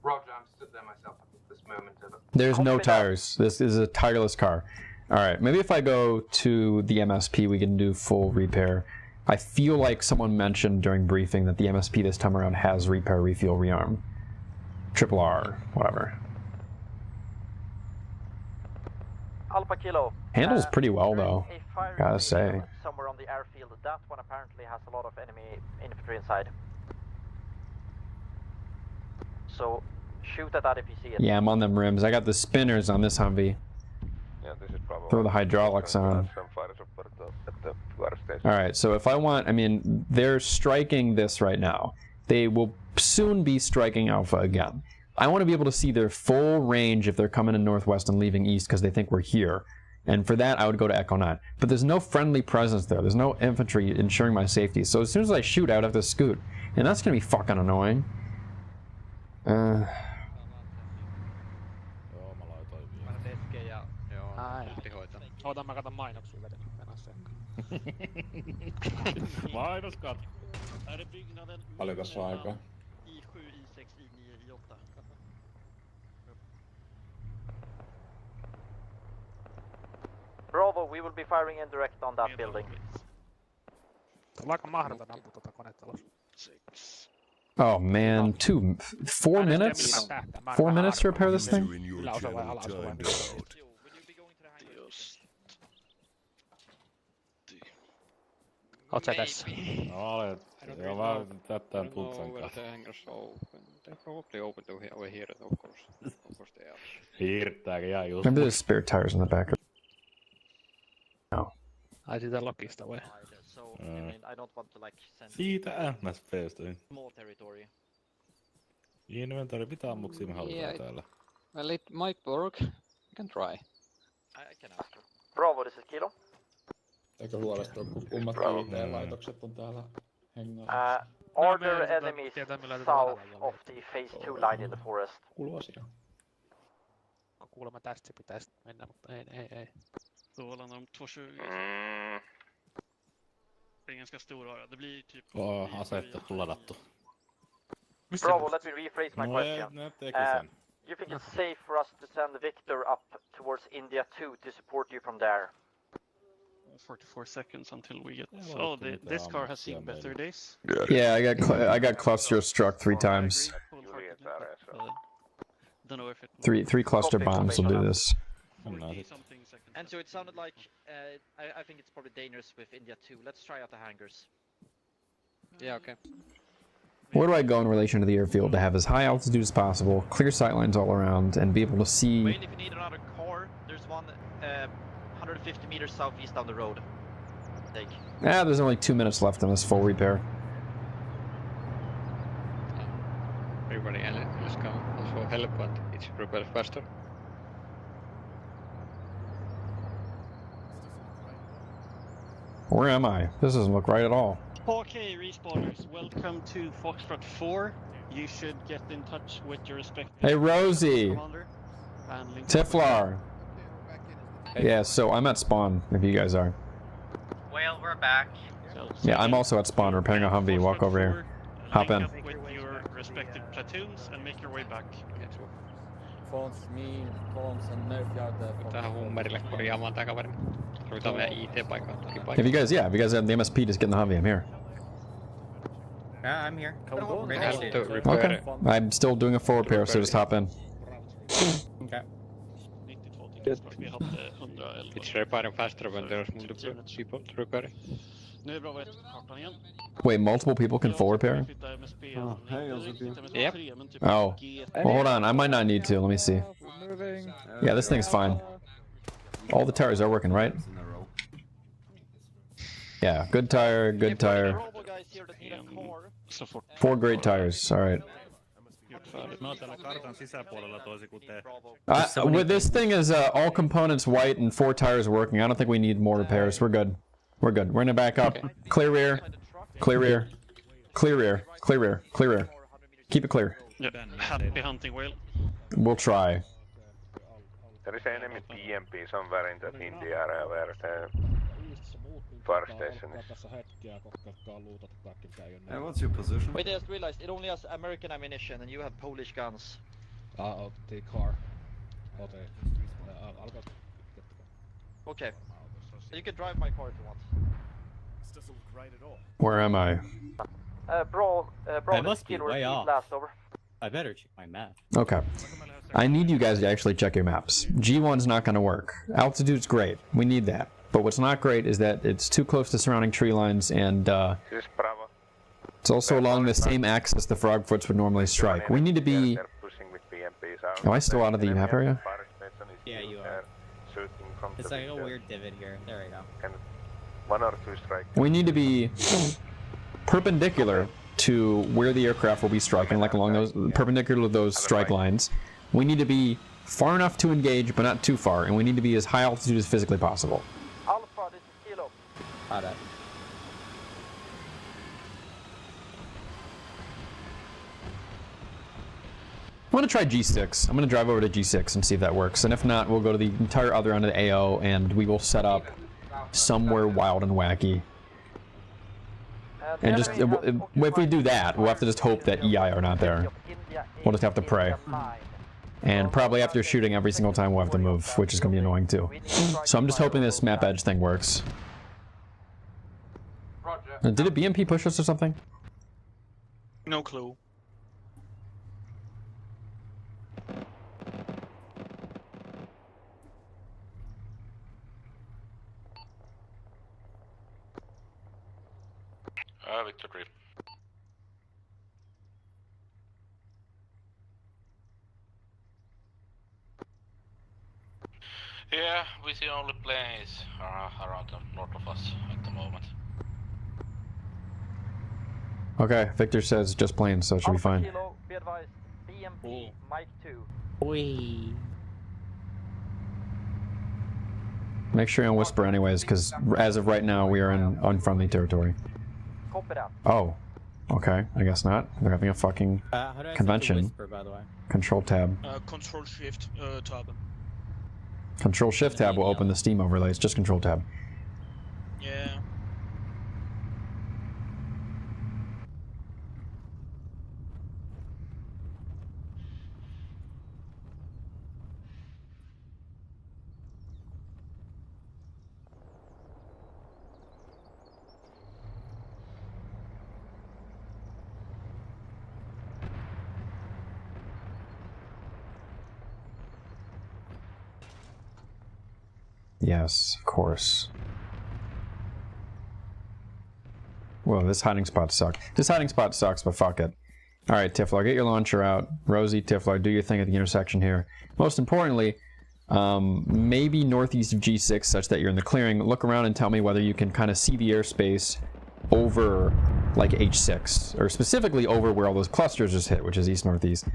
Roger, I'm stood there myself at this moment. There's no tires. This is a tireless car. All right, maybe if I go to the MSP, we can do full repair. I feel like someone mentioned during briefing that the MSP this time around has repair, refuel, rearm. Triple R, whatever. Alpha Kilo. Handles pretty well though, gotta say. Somewhere on the airfield. That one apparently has a lot of enemy infantry inside. So shoot at that if you see it. Yeah, I'm on them rims. I got the spinners on this Humvee. Yeah, this is probably Throw the hydraulics on. Alright, so if I want, I mean, they're striking this right now. They will soon be striking Alpha again. I want to be able to see their full range if they're coming in northwest and leaving east because they think we're here. And for that, I would go to Echo 9. But there's no friendly presence there. There's no infantry ensuring my safety. So as soon as I shoot, I would have to scoot. And that's going to be fucking annoying. Oota, mä katon mainoksia vedän. Mainoskat. Paljonko se on aikaa? I7, I6, I9, I8. Bravo, we will be firing indirect on that building. Tullaanko mahdoton ampua tuota konetta alas? Oh man, 4 minutes? 4 minutes to repair this thing? Yläosa vai alaosa vai mitä? Oot sä tässä? No olet. Joo, mä tättään putsan kanssa. Hiirtääkin ihan just. Maybe there's spare tires in the back. No. Ai sitä lokista vai? Siitä MSPstä. Inventory, mitä ammuksia me halutaan täällä? Well, it might work. You can try. I can ask you. Bravo, this is Kilo. Eikö huolestua, kun kummat IT-laitokset on täällä hengällä? Are there enemies south of the phase 2 line in the forest? Kuuluasia. Kuulemma tästä pitäisi mennä, mutta ei. Tuolla on 220. Det är ganska stor area. Det blir typ... asetta ladattu. Bravo, let me rephrase my question. You think it's safe for us to send Victor up towards India 2 to support you from there? 44 seconds until we get... Oh, this car has seen better days. Yeah, I got cluster struck 3 times. Don't know if it... Three cluster bombs will do this. And so it sounded like I think it's probably dangerous with India 2. Let's try out the hangars. Yeah, okay. Where do I go in relation to the airfield to have as high altitude as possible, clear sightlines all around, and be able to see... Wayne, if you need another car, there's one 150 meters southeast down the road. Take. Yeah, there's only 2 minutes left in this full repair. Everybody else come also help, but it's repair faster. Where am I? This doesn't look right at all. Okay, respawners, welcome to Foxtrot 4. You should get in touch with your respective Hey, Rosie! commander and link Tiflar! Yeah, so I'm at spawn, if you guys are. Well, we're back. Yeah, I'm also at spawn, repairing a Humvee. Walk over here. Hop in. up with your respective platoons and make your way back. Tähän hummerille korjaamaan tää kaveri. Tarvitaan meidän IT-paikkaa, tukipaikkaa. If you guys have the MSP, just get in the Humvee. I'm here. I'm here. Right next to you. Okay. I'm still doing a full repair, so just hop in. Okay. It's repairing faster when there's multiple people to repair it. Nu är bra att kartan igen. Wait, multiple people can full repair? Yep. Oh. Well, hold on. I might not need to. Let me see. Yeah, this thing's fine. All the tires are working, right? Yeah, good tire, good tire. 4 great tires. All right. With this thing is all components white and 4 tires working. I don't think we need more repairs. We're good. We're good. We're gonna back up. Clear rear. Clear rear. Clear rear. Clear rear. Clear rear. Keep it clear. Yep. Happy hunting whale. We'll try. There is an enemy PMP somewhere in the area where the fire station is. And what's your position? Wait, I just realized it only has American ammunition and you have Polish guns. The car. Okay. You can drive my car if you want. This doesn't look right at all. Where am I? Bro, I must be way off. Last over. I better check my map. Okay. I need you guys to actually check your maps. G1's not going to work. Altitude's great. We need that. But what's not great is that it's too close to surrounding tree lines, and it's also along the same axis the frogfoots would normally strike. We need to be... Am I still out of the map area? Yeah, you are. It's like a weird divot here. There we go. 1 or 2 strikes. We need to be perpendicular to where the aircraft will be striking, like along those, perpendicular to those strike lines. We need to be far enough to engage, but not too far, and we need to be as high altitude as physically possible. Alpha, this is Kilo. Alright. I'm going to try G6. I'm going to drive over to G6 and see if that works. And if not, we'll go to the entire other end of the AO and we will set up somewhere wild and wacky. And just, if we do that, we'll have to just hope that EI are not there. We'll just have to pray. And probably after shooting every single time we'll have to move, which is going to be annoying too. So I'm just hoping this map edge thing works. Did a BMP push us or something? No clue. Victory. Yeah, we see only planes around the north of us at the moment. Okay, Victor says just planes, so it should be fine. Kilo, be advised. BMP, Mike 2. Wee. Make sure you don't whisper anyways, because as of right now we are in unfriendly territory. Copy that. Oh, okay, I guess not. They're having a fucking How do I convention. whisper, by the way? Control tab. Control Shift tab. Control Shift tab will open the Steam overlays, just Control tab. Yeah. Yes, of course. Well, this hiding spot sucks. This hiding spot sucks, but fuck it. Alright, Tiflar, get your launcher out. Rosie, Tiflar, do your thing at the intersection here. Most importantly, maybe northeast of G6 such that you're in the clearing. Look around and tell me whether you can kind of see the airspace over like H6, or specifically over where all those clusters just hit, which is east-northeast.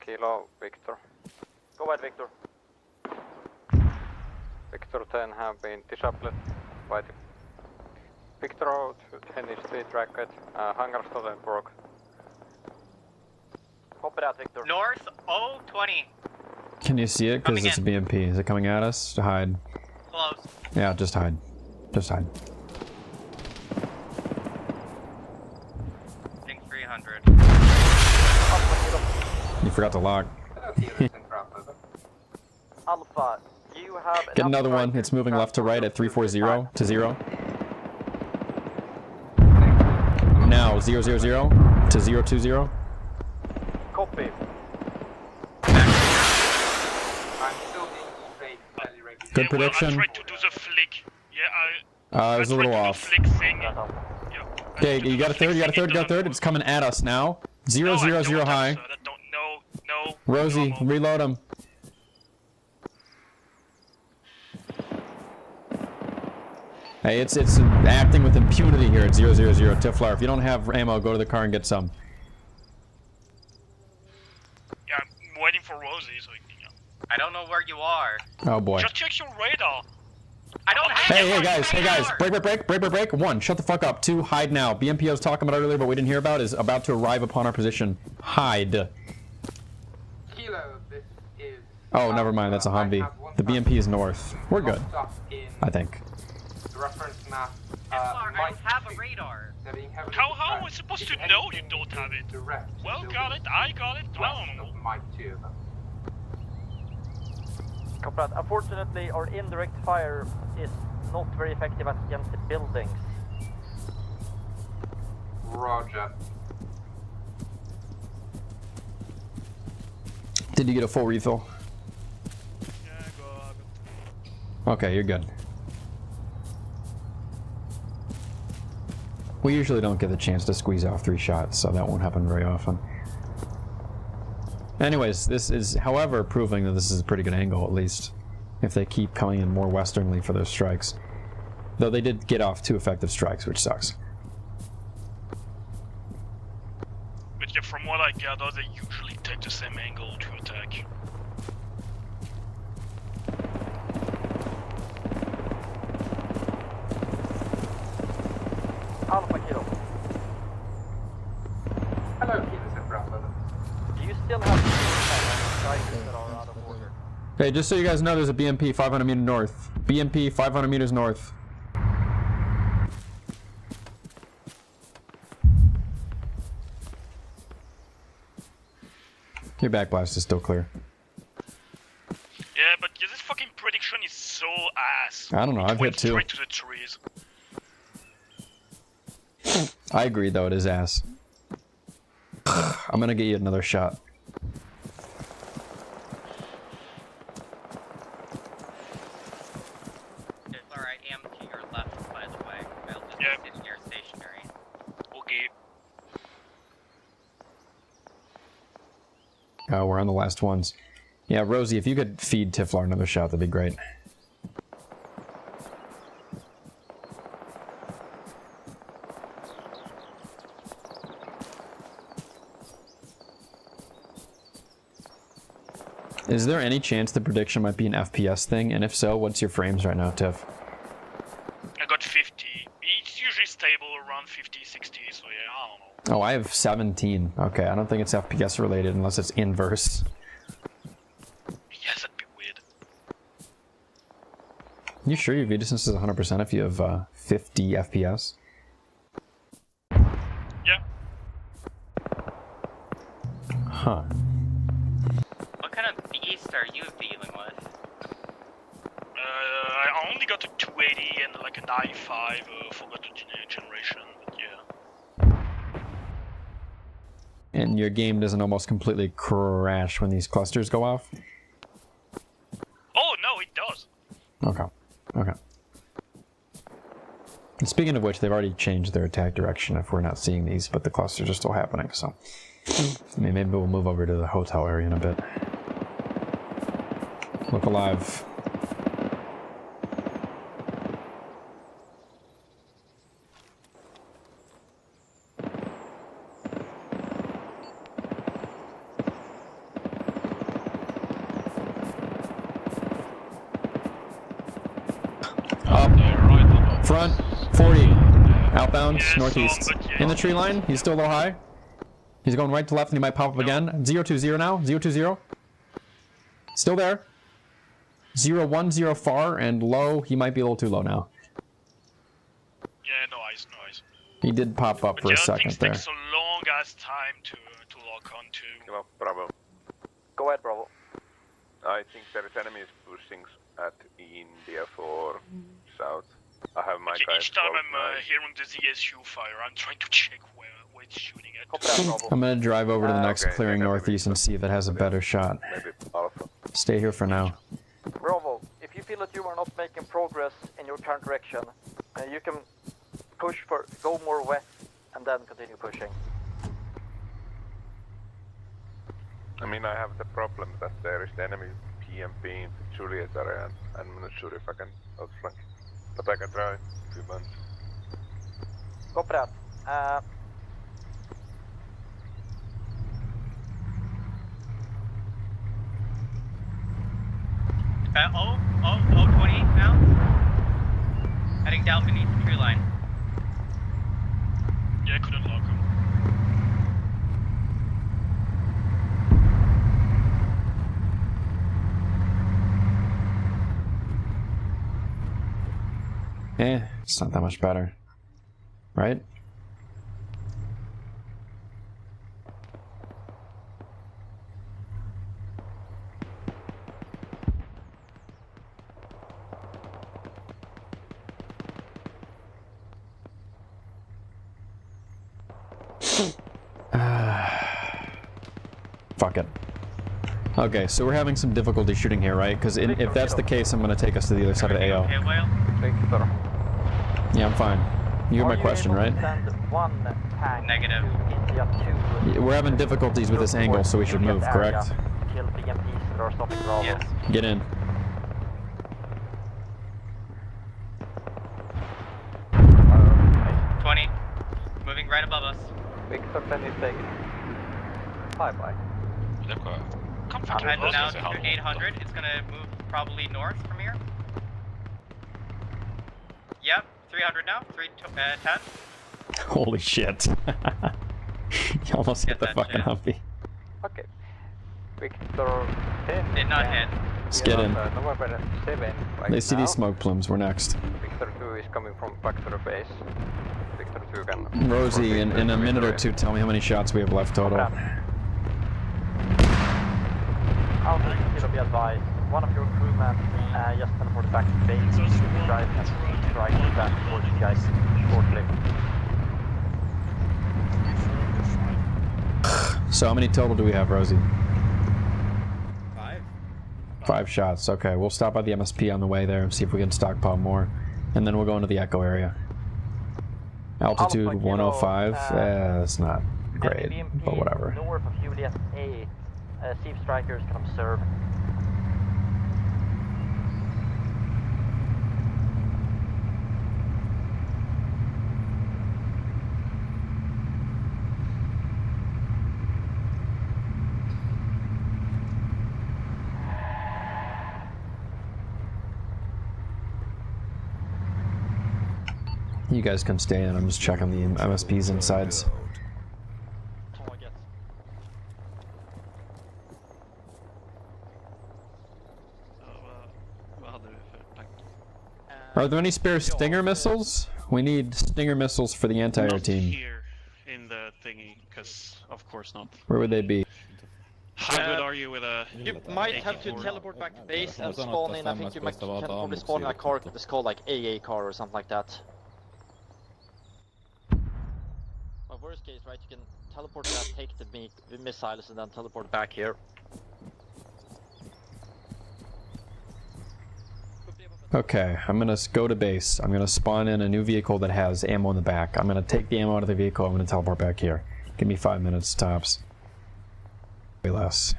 Kilo, Victor. Go ahead, Victor. Victor 10 have been disabled by the Victor 10 is the tracked, Hangarstadenburg. Copy that, Victor. North 020. Can you see it? Because it's a BMP. Is it coming at us? To hide. Close. Yeah, just hide. Just hide. I think 300. You forgot to lock. Alpha, you have... Get another one. It's moving left to right at 340 to 0. Now 000 to 020. Copy. Good prediction. I tried to do the flick. Yeah, it was a little off. Flick thing. Okay, you got a third, you got a third, you got a third. It's coming at us now. 000 high. No. Rosie, reload him. Hey, it's acting with impunity here at 000 Tiflar. If you don't have ammo, go to the car and get some. Yeah, I'm waiting for Rosie, so I don't know where you are. Oh boy. Just check your radar. I don't have Hey guys, break. 1, shut the fuck up. 2, hide now. BMP I was talking about earlier, but we didn't hear about, is about to arrive upon our position. Hide. Kilo, this is... Oh, never mind, that's a Humvee. The BMP is north. We're good. I think. The reference map, I don't have a radar. How am I supposed to know you don't have it? Well, got it, I got it, I don't know. Copy that. Unfortunately, our indirect fire is not very effective against the buildings. Roger. Did you get a full refill? Okay, you're good. We usually don't get the chance to squeeze off 3 shots, so that won't happen very often. Anyways, this is, however, proving that this is a pretty good angle, at least, if they keep coming in more westernly for those strikes. Though they did get off 2 effective strikes, which sucks. But yeah, from what I gather, they usually take the same angle to attack. Alpha Kilo. Hello, Kilo, said Bravo. Do you still have strikers that are out of order? Okay, just so you guys know, there's a BMP 500 meters north. BMP 500 meters north. Your back blast is still clear. Yeah, but yeah, this fucking prediction is so ass. I don't know, I've hit 2. Straight to the trees. I agree, though, it is ass. I'm gonna get you another shot. It's alright, I am to your left, by the way. I'll just be sitting here stationary. Okay. Oh, we're on the last ones. Yeah, Rosie, if you could feed Tiflar another shot, that'd be great. Is there any chance the prediction might be an FPS thing? And if so, what's your frames right now, Tiff? I got 50. It's usually stable around 50, 60, so yeah, I don't know. Oh, I have 17. Okay, I don't think it's FPS related unless it's inverse. Yes, that'd be weird. You sure your view distance is 100% if you have 50 FPS? Yeah. Huh. What kind of beast are you dealing with? I only got a 280 and like an i5 forgot the generation, but yeah. and your game doesn't almost completely crash when these clusters go off? Oh no, it does. Okay. Okay. And speaking of which, they've already changed their attack direction if we're not seeing these, but the clusters are still happening, so... I mean, maybe we'll move over to the hotel area in a bit. Look alive. Front, 40, outbound, northeast. In the tree line, he's still a little high. He's going right to left and he might pop up again. 020 now, 020. Still there. 010 far and low, he might be a little too low now. Yeah, no eyes, no eyes. He did pop up for a second there. It takes so long as time to lock on to. Well, Bravo. Go ahead, Bravo. I think there is enemies pushing at India for south. I have my guys. Each time I'm hearing the ZSU fire, I'm trying to check where it's shooting at. I'm gonna drive over to the next clearing northeast and see if it has a better shot. Stay here for now. Bravo, if you feel that you are not making progress in your current direction, you can push for go more west and then continue pushing. I mean, I have the problem that there is the enemy PMP in the Juliet area, and I'm not sure if I can outflank. But I can try in a few months. Copy that. Oh, 20 now. Heading down beneath the tree line. Yeah, I couldn't lock him. It's not that much better. Right? Fuck it. Okay, so we're having some difficulty shooting here, right? Because if that's the case, I'm going to take us to the other side of the AO. Okay, Whale? Yeah, I'm fine. You heard my question, right? Negative. We're having difficulties with this angle, so we should move, correct? Yes. Get in. Uh, 20. Moving right above us. Victor 10 is taken. Bye-bye. And now to 800, it's gonna move probably north from here. Yep, 300 now, 10. Holy shit. You almost hit the fucking Humpy. Okay. Victor 10. Did not hit. Let's get in. November 7 right They see now. these smoke plumes, we're next. Victor 2 is coming from back to the base. Victor 2 can... Rosie, in a minute or two, tell me how many shots we have left total. I'll still be advised. One of your crewmen just teleported back to base. Drive and try to get back towards you guys shortly. So how many total do we have, Rosie? 5. 5 shots. Okay, we'll stop by the MSP on the way there and see if we can stockpile more. And then we'll go into the Echo area. Altitude 105. That's not great, but whatever. North of Juliet A. Steve Strikers can observe. You guys can stay in. I'm just checking the MSP's insides. Are there any spare Stinger missiles? We need Stinger missiles for the anti-air team. Here in the thingy, because of course not. Where would they be? How good are you with a? You might have to teleport back to base and spawn in. I think you might can probably spawn in a car that's called like AA car or something like that. But worst case, right? You can teleport there, take the missiles, and then teleport back here. Okay, I'm gonna go to base. I'm gonna spawn in a new vehicle that has ammo in the back. I'm gonna take the ammo out of the vehicle. I'm gonna teleport back here. Give me 5 minutes tops. Way less.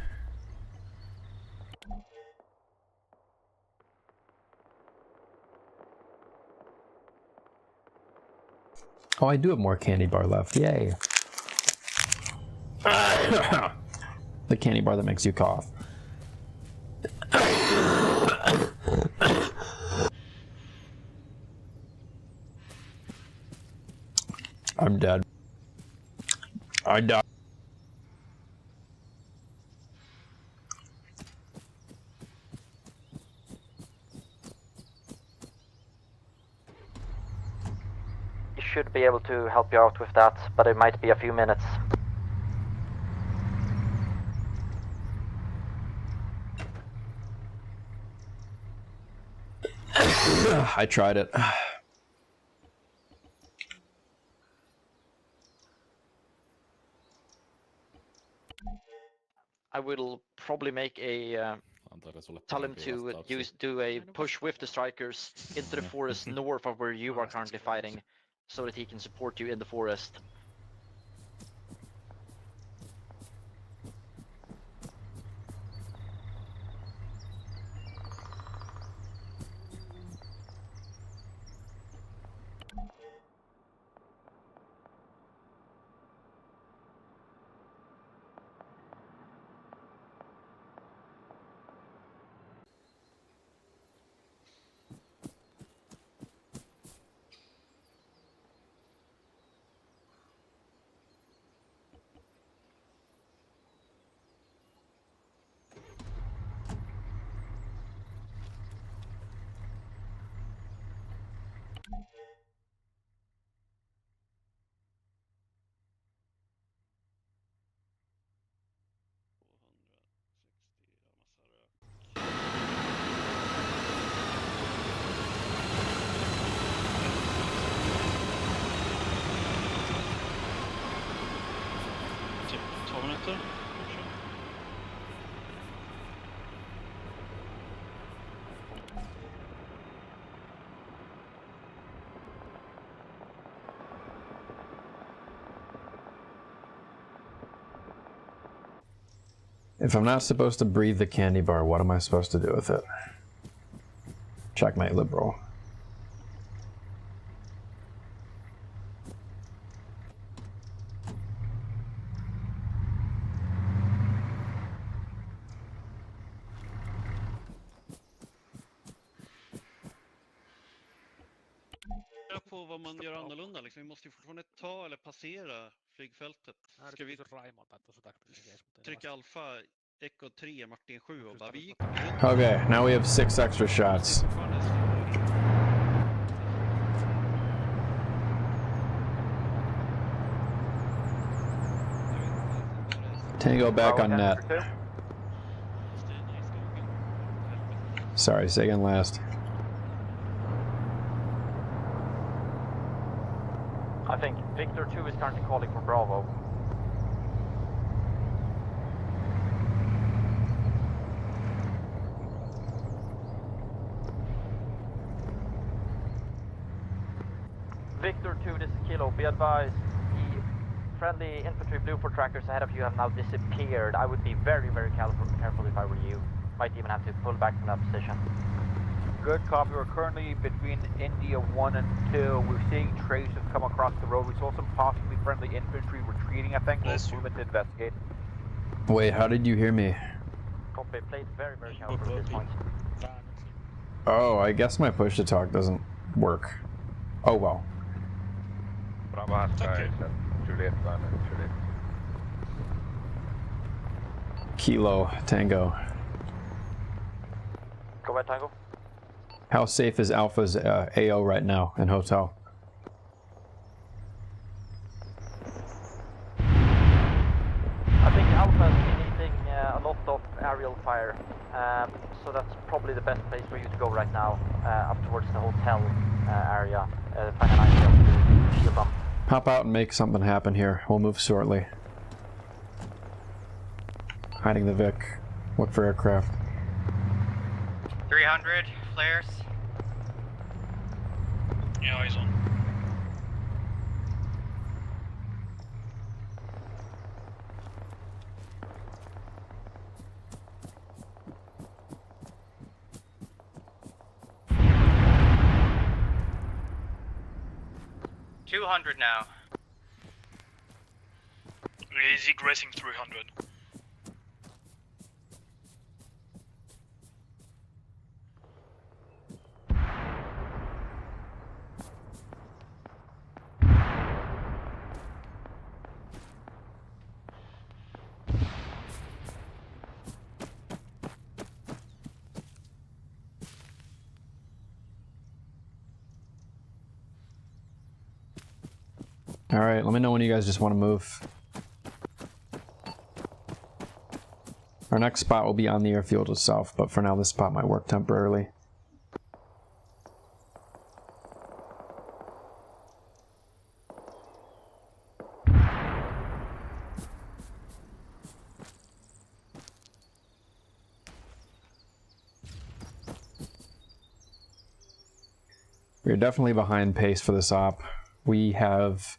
Oh, I do have more candy bar left. Yay. The candy bar that makes you cough. I'm dead. I died. He should be able to help you out with that, but it might be a few minutes. I tried it. I will probably make a tell him to do a push with the strikers into the forest north of where you are currently fighting, so that he can support you in the forest. If I'm not supposed to breathe the candy bar, what am I supposed to do with it? Checkmate, liberal. På vad man gör annorlunda liksom. Vi måste ju fortfarande ta eller passera flygfältet. Ska vi trycka alfa, Echo 3, Martin 7 och bara vi... Okay, now we have 6 extra shots. Tango back on net. Sorry, say again last. I think Victor 2 is currently calling for Bravo. Victor 2, this is Kilo. Be advised, the friendly infantry Blueford trackers ahead of you have now disappeared. I would be very, very careful if I were you. Might even have to pull back from that position. Good copy. We're currently between India 1 and 2. We're seeing traces come across the road. We saw some possibly friendly infantry retreating, I think. We'll movement to investigate. Wait, how did you hear me? Copy. Played very, very careful at this point. Oh, I guess my push to talk doesn't work. Oh well. Bravo Sky, Juliet 1 and Juliet. Kilo, Tango. Go ahead, Tango. How safe is Alpha's AO right now in hotel? I think Alpha has been needing a lot of aerial fire, so that's probably the best place for you to go right now, up towards the hotel area. Find an idea to shield them. Hop out and make something happen here. We'll move shortly. hiding the Vic. Look for aircraft. 300 flares. Yeah, eyes on. $200 now. Easy grazing 300. Alright, let me know when you guys just want to move. Our next spot will be on the airfield itself, but for now this spot might work temporarily. We're definitely behind pace for this op. We have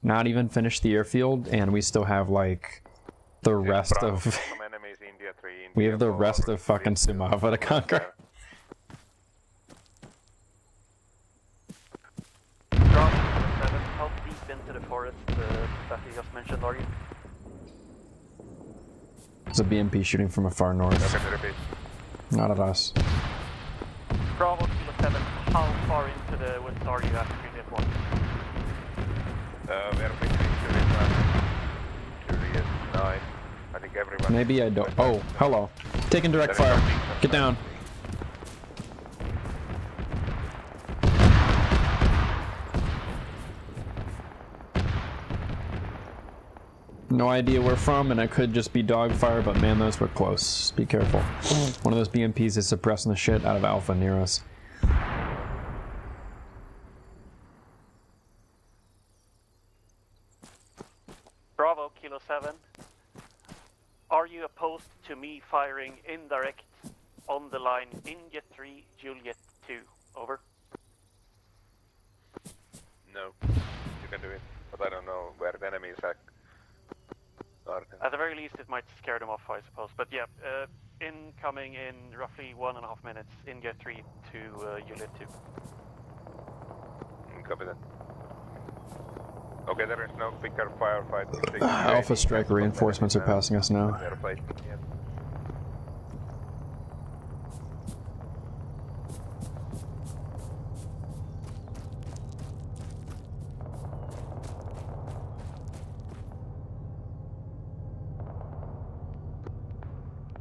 not even finished the airfield, and we still have like the rest of... we have the rest of fucking Sumava to conquer. How deep into the forest that you just mentioned are you? There's a BMP shooting from a far north. Not at us. Bravo Kilo 7, how far into the woods are you after Juliet 1? We're between Juliet 9. I think everyone... Maybe I don't... Oh, hello. Taking direct fire. Get down. No idea where from, and I could just be dogfire, but man, those were close. Be careful. One of those BMPs is suppressing the shit out of Alpha near us. Bravo Kilo 7, are you opposed to me firing indirect on the line India 3, Juliet 2? Over. No, you can do it, but I don't know where the enemy is at. At the very least, it might scare them off, I suppose. But yeah, incoming in roughly 1.5 minutes, India 3 to Juliet 2. Copy that. Okay, there is no bigger firefight. Alpha strike reinforcements are passing us now.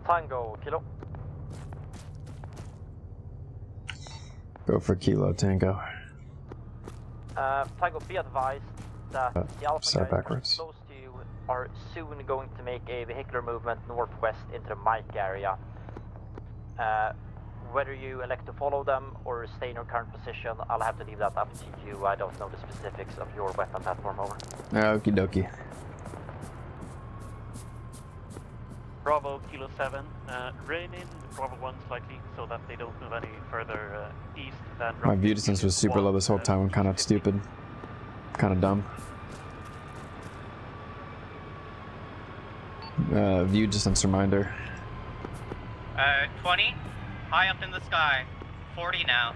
Tango, Kilo. Go for Kilo, Tango. Tango, be advised that the Alpha guys backwards. close to you are soon going to make a vehicular movement northwest into the Mike area. Whether you elect to follow them or stay in your current position, I'll have to leave that up to you. I don't know the specifics of your weapon platform, over. Okie dokie. Bravo Kilo 7, rein in Bravo 1 slightly so that they don't move any further east than... My view distance was super low this whole time. I'm kind of stupid. Kind of dumb. View distance reminder. 20, high up in the sky. 40 now.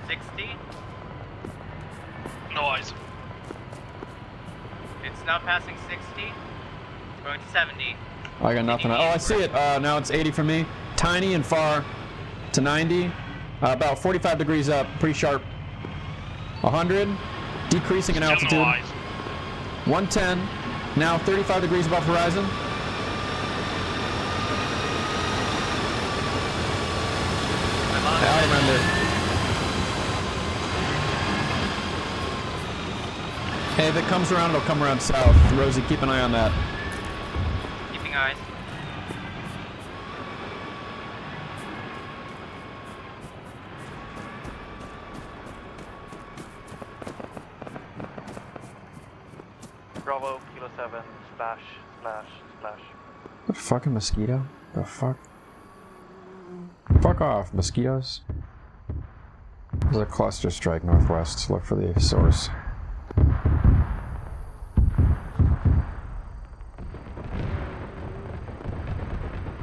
60. No eyes. It's now passing 60. Going to 70. I got nothing. Oh, I see it. Now it's 80 for me. Tiny and far to 90. About 45 degrees up. Pretty sharp. 100. Decreasing in altitude. 110. Now 35 degrees above horizon. I remember. Hey, if it comes around, it'll come around south. Rosie, keep an eye on that. Keeping eyes. Bravo Kilo 7, splash, splash, splash. The fucking mosquito? The fuck? Fuck off, mosquitoes. There's a cluster strike northwest. Look for the source.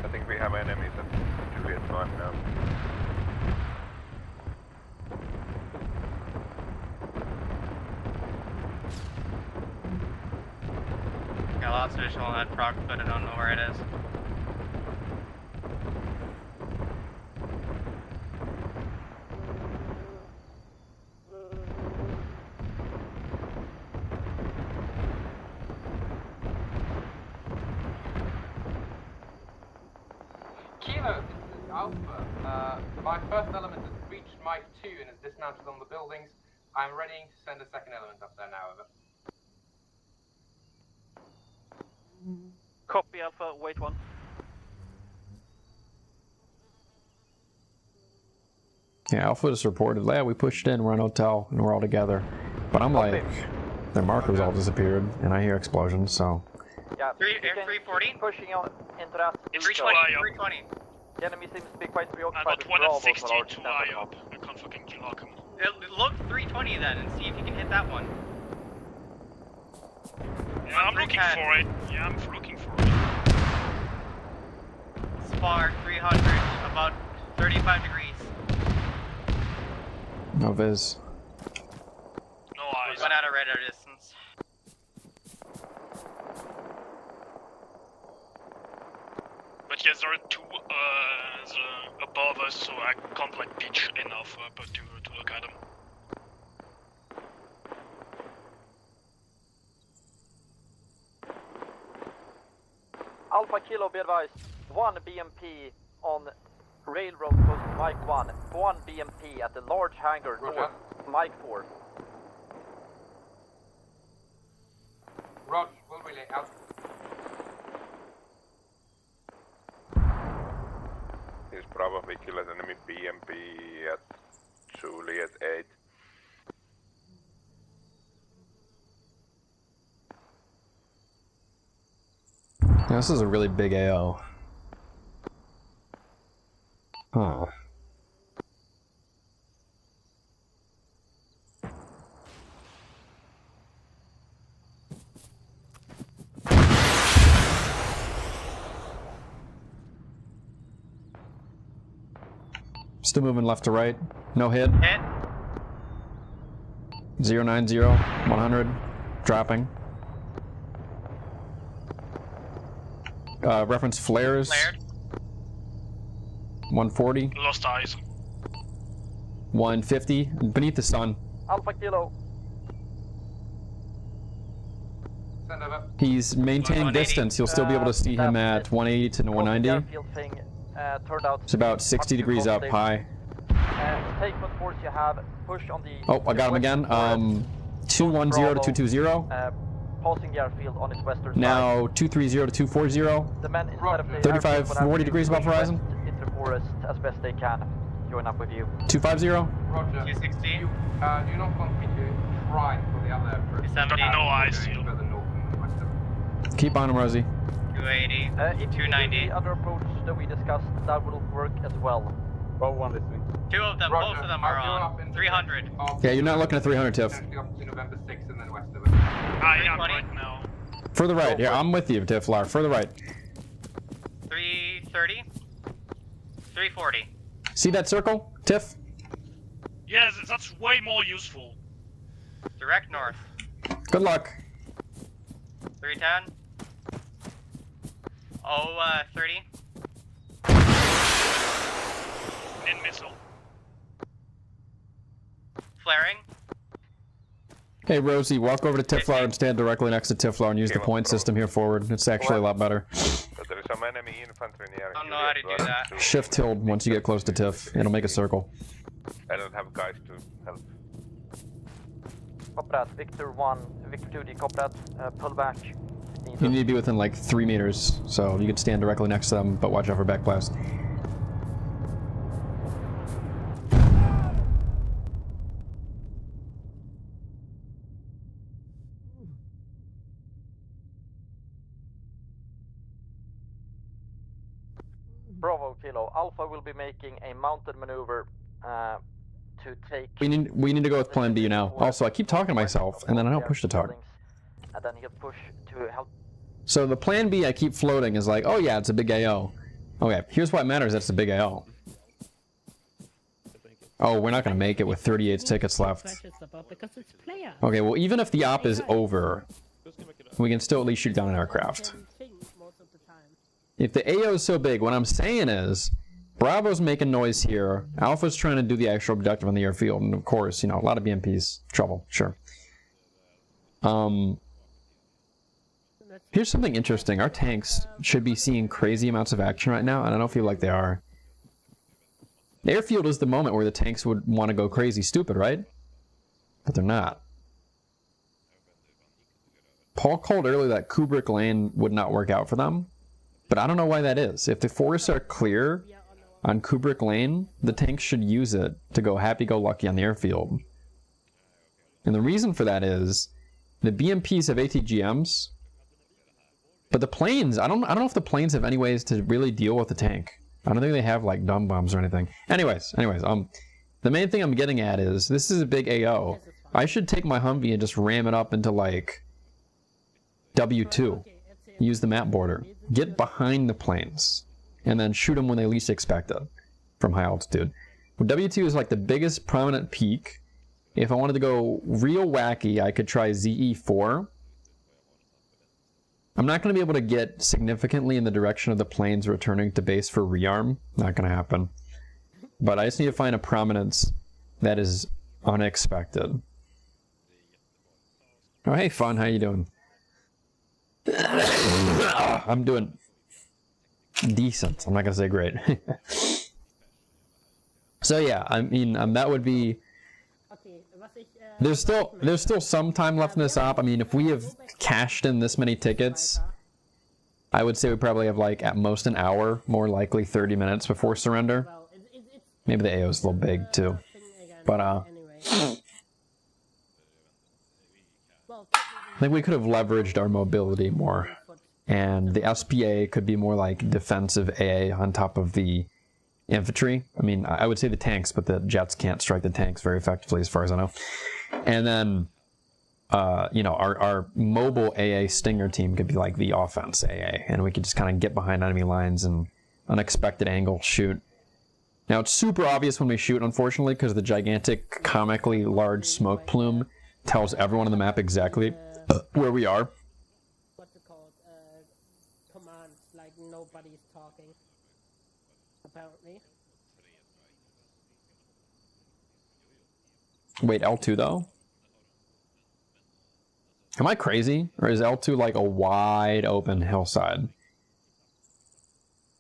I think we have enemies at Juliet 1 now. Got lots of visual on that proc, but I don't know where it is. Kilo, this is Alpha. My first element has reached Mike 2 and is dismounted on the buildings. I'm ready to send a second element up there now, over. Copy Alpha, wait 1. Yeah, Alpha just reported, yeah, we pushed in, we're in hotel, and we're all together. But I'm like, their markers all disappeared, and I hear explosions, so... Yeah, 340? Pushing on into that. It's 320, 320. The enemy seems to be quite I preoccupied got with Bravo, 160 to eye up. I can't fucking lock him. Look 320 then and see if you can hit that one. Yeah, I'm looking for it. Yeah, I'm looking for it. Spar 300, about 35 degrees. No viz. No eyes. Went out of radar distance. But yes, there are two above us, so I can't like pitch enough to look at them. Alpha Kilo, be advised. 1 BMP on Railroad Post Mike 1. 1 BMP at the large hangar north, Mike 4. Rog, we'll relay out. He's probably killed an enemy BMP at Juliet 8. Yeah, this is a really big AO. Huh. Still moving left to right. No hit. Hit. 090, 100. Dropping. Reference flares. Flared. 140. Lost eyes. 150. Beneath the sun. Alpha Kilo. Send over. He's maintaining distance. You'll still be able to see him at 180 to 190. Turned out It's about 60 degrees up high. take what force you have, push on the... Oh, I got him again. 210 to 220. Passing the airfield on its western Now 230 to 240. The men inside of the 35, 40 degrees above horizon. Into the forest as best they can. Join up with you. 250. Roger. 260. You do not want me to try for the other approach. 270. No eyes. Further north and west of it. Keep on him, Rosie. 280. If 290. the other approach that we discussed, that will work as well. Well, one listening. Two of them, Roger. both of them are I'll on. 300. Yeah, you're not looking at 300, Tiff. Potentially up to November 6th and then west of it. I am right now. Further right. Yeah, I'm with you, Tiff. Lar. Further right. 330. 340. See that circle, Tiff? Yes, that's way more useful. Direct north. Good luck. 310. 30. In missile. Flaring. Hey, Rosie, walk over to Tiflar and stand directly next to Tiflar and use the point system here forward. It's actually a lot better. But there is some enemy infantry near. I don't know how to do that. Shift tilt once you get close to Tiff. It'll make a circle. I don't have guys to help. Copy that. Victor 1, Victor 2D, copy that. Pull back. You need to be within like 3 meters, so you can stand directly next to them, but watch out for backblast. Kilo. Alpha will be making a mounted maneuver to take... We need to go with plan B now. Also, I keep talking to myself, and then I don't push to talk. And then he'll push to help. So the plan B I keep floating is like, oh yeah, it's a big AO. Okay, here's why it matters, that's a big AO. Oh, we're not going to make it with 38 tickets left. Okay, well even if the op is over, we can still at least shoot down an aircraft. If the AO is so big, what I'm saying is, Bravo's making noise here, Alpha's trying to do the actual objective on the airfield, and of course, you know, a lot of BMPs, trouble, sure. Here's something interesting. Our tanks should be seeing crazy amounts of action right now, and I don't feel like they are. The airfield is the moment where the tanks would want to go crazy stupid, right? But they're not. Paul called earlier that Kubrick Lane would not work out for them, but I don't know why that is. If the forests are clear on Kubrick Lane, the tanks should use it to go happy-go-lucky on the airfield. And the reason for that is the BMPs have ATGMs, but the planes, I don't know if the planes have any ways to really deal with the tank. I don't think they have like dumb bombs or anything. Anyways, the main thing I'm getting at is this is a big AO. I should take my Humvee and just ram it up into like W2. Use the map border. Get behind the planes and then shoot them when they least expect it from high altitude. W2 is like the biggest prominent peak. If I wanted to go real wacky, I could try ZE4. I'm not going to be able to get significantly in the direction of the planes returning to base for rearm. Not going to happen. But I just need to find a prominence that is unexpected. Oh, hey, Fun, how you doing? I'm doing decent. I'm not going to say great. So yeah, I mean, that would be... There's still some time left in this op. I mean, if we have cashed in this many tickets, I would say we probably have like at most an hour, more likely 30 minutes before surrender. Maybe the AO is a little big too, but I think we could have leveraged our mobility more, and the SPA could be more like defensive AA on top of the infantry. I mean, I would say the tanks, but the jets can't strike the tanks very effectively as far as I know. And then, you know, our mobile AA Stinger team could be like the offense AA, and we could just kind of get behind enemy lines and unexpected angle shoot. Now, it's super obvious when we shoot, unfortunately, because the gigantic, comically large smoke plume tells everyone on the map exactly where we are. What's it called? Commands, like nobody's talking. Apparently. Wait, L2 though? Am I crazy? Or is L2 like a wide open hillside?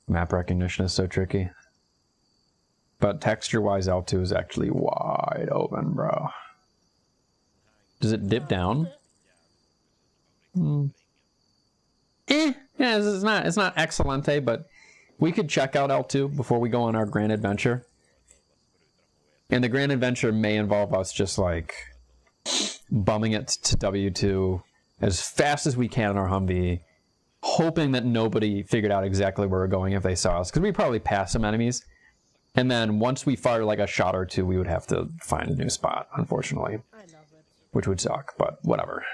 Map recognition is so tricky. But texture-wise, L2 is actually wide open, bro. Does it dip down? Yeah, it's not excelente, but we could check out L2 before we go on our grand adventure. And the grand adventure may involve us just like bumming it to W2 as fast as we can on our Humvee, hoping that nobody figured out exactly where we're going if they saw us, because we probably passed some enemies. And then once we fire like a shot or two, we would have to find a new spot, unfortunately, which would suck, but whatever.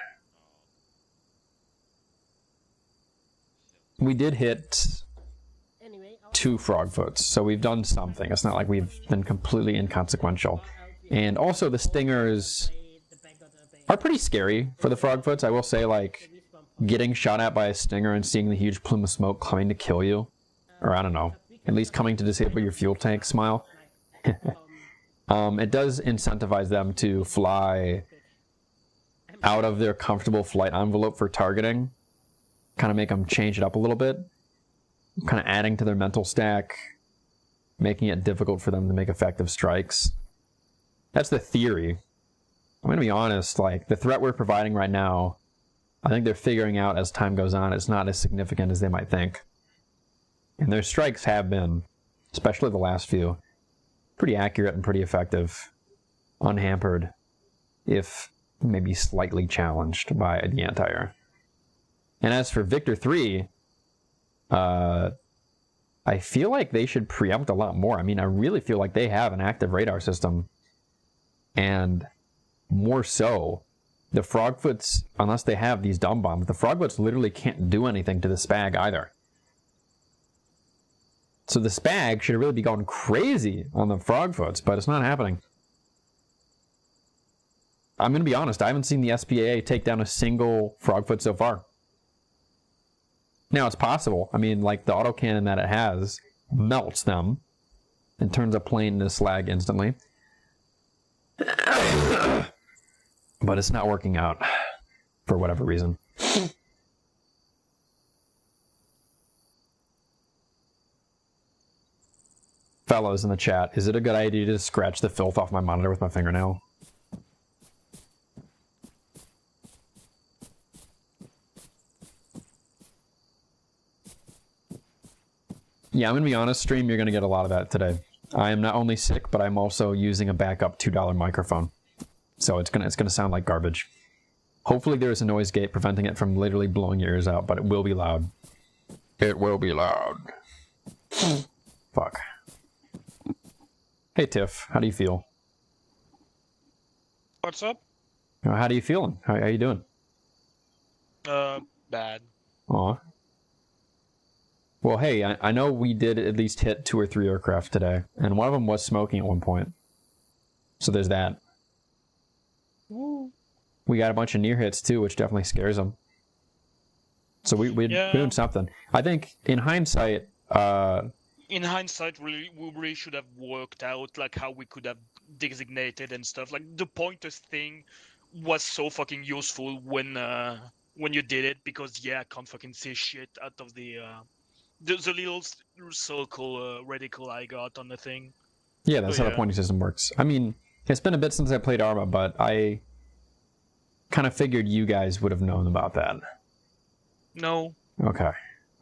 We did hit 2 frogfoots, so we've done something. It's not like we've been completely inconsequential. And also the stingers are pretty scary for the frogfoots. I will say, like, getting shot at by a stinger and seeing the huge plume of smoke coming to kill you, or I don't know, at least coming to disable your fuel tank, smile. It does incentivize them to fly out of their comfortable flight envelope for targeting, kind of make them change it up a little bit. Kind of adding to their mental stack, making it difficult for them to make effective strikes. That's the theory. I'm going to be honest, like, the threat we're providing right now, I think they're figuring out as time goes on it's not as significant as they might think. And their strikes have been, especially the last few, pretty accurate and pretty effective, unhampered, if maybe slightly challenged by the anti-air. And as for Victor 3, I feel like they should preempt a lot more. I mean, I really feel like they have an active radar system. And more so, the frogfoots, unless they have these dumb bombs, the frogfoots literally can't do anything to the spag either. So the spag should really be going crazy on the frogfoots, but it's not happening. I'm going to be honest, I haven't seen the SPAA take down a single frogfoot so far. Now, it's possible. I mean, like, the autocannon that it has melts them and turns a plane into slag instantly. But it's not working out for whatever reason. Fellows in the chat, is it a good idea to scratch the filth off my monitor with my fingernail? Yeah, I'm going to be honest, stream, you're going to get a lot of that today. I am not only sick, but I'm also using a backup $2 microphone. So it's going to sound like garbage. Hopefully there is a noise gate preventing it from literally blowing your ears out, but it will be loud. It will be loud. Fuck. Hey, Tiff, how do you feel? What's up? How do you feeling? How you doing? Bad. Aw. Well, hey, I know we did at least hit 2 or 3 aircraft today, and one of them was smoking at one point. So there's that. Woo. We got a bunch of near hits too, which definitely scares them. So we're doing something. I think in hindsight, we really should have worked out like how we could have designated and stuff. Like the pointers thing was so fucking useful when you did it, because I can't fucking see shit out of the little circle reticle I got on the thing. Yeah, that's how the pointing system works. I mean, it's been a bit since I played Arma, but I kind of figured you guys would have known about that. No. Okay,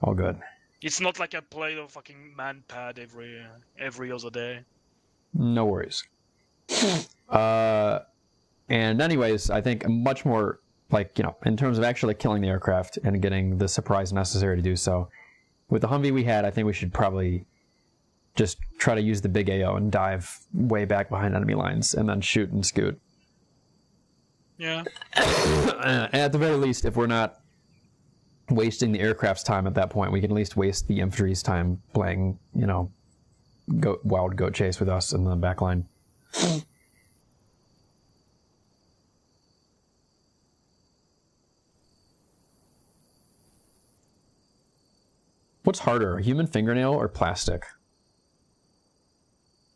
all good. It's not like I play a fucking manpad every other day. No worries. And anyways, I think much more, like, in terms of actually killing the aircraft and getting the surprise necessary to do so, with the Humvee we had, I think we should probably just try to use the big AO and dive way back behind enemy lines and then shoot and scoot. Yeah. At the very least, if we're not wasting the aircraft's time at that point, we can at least waste the infantry's time playing, wild goat chase with us in the back line. What's harder, a human fingernail or plastic?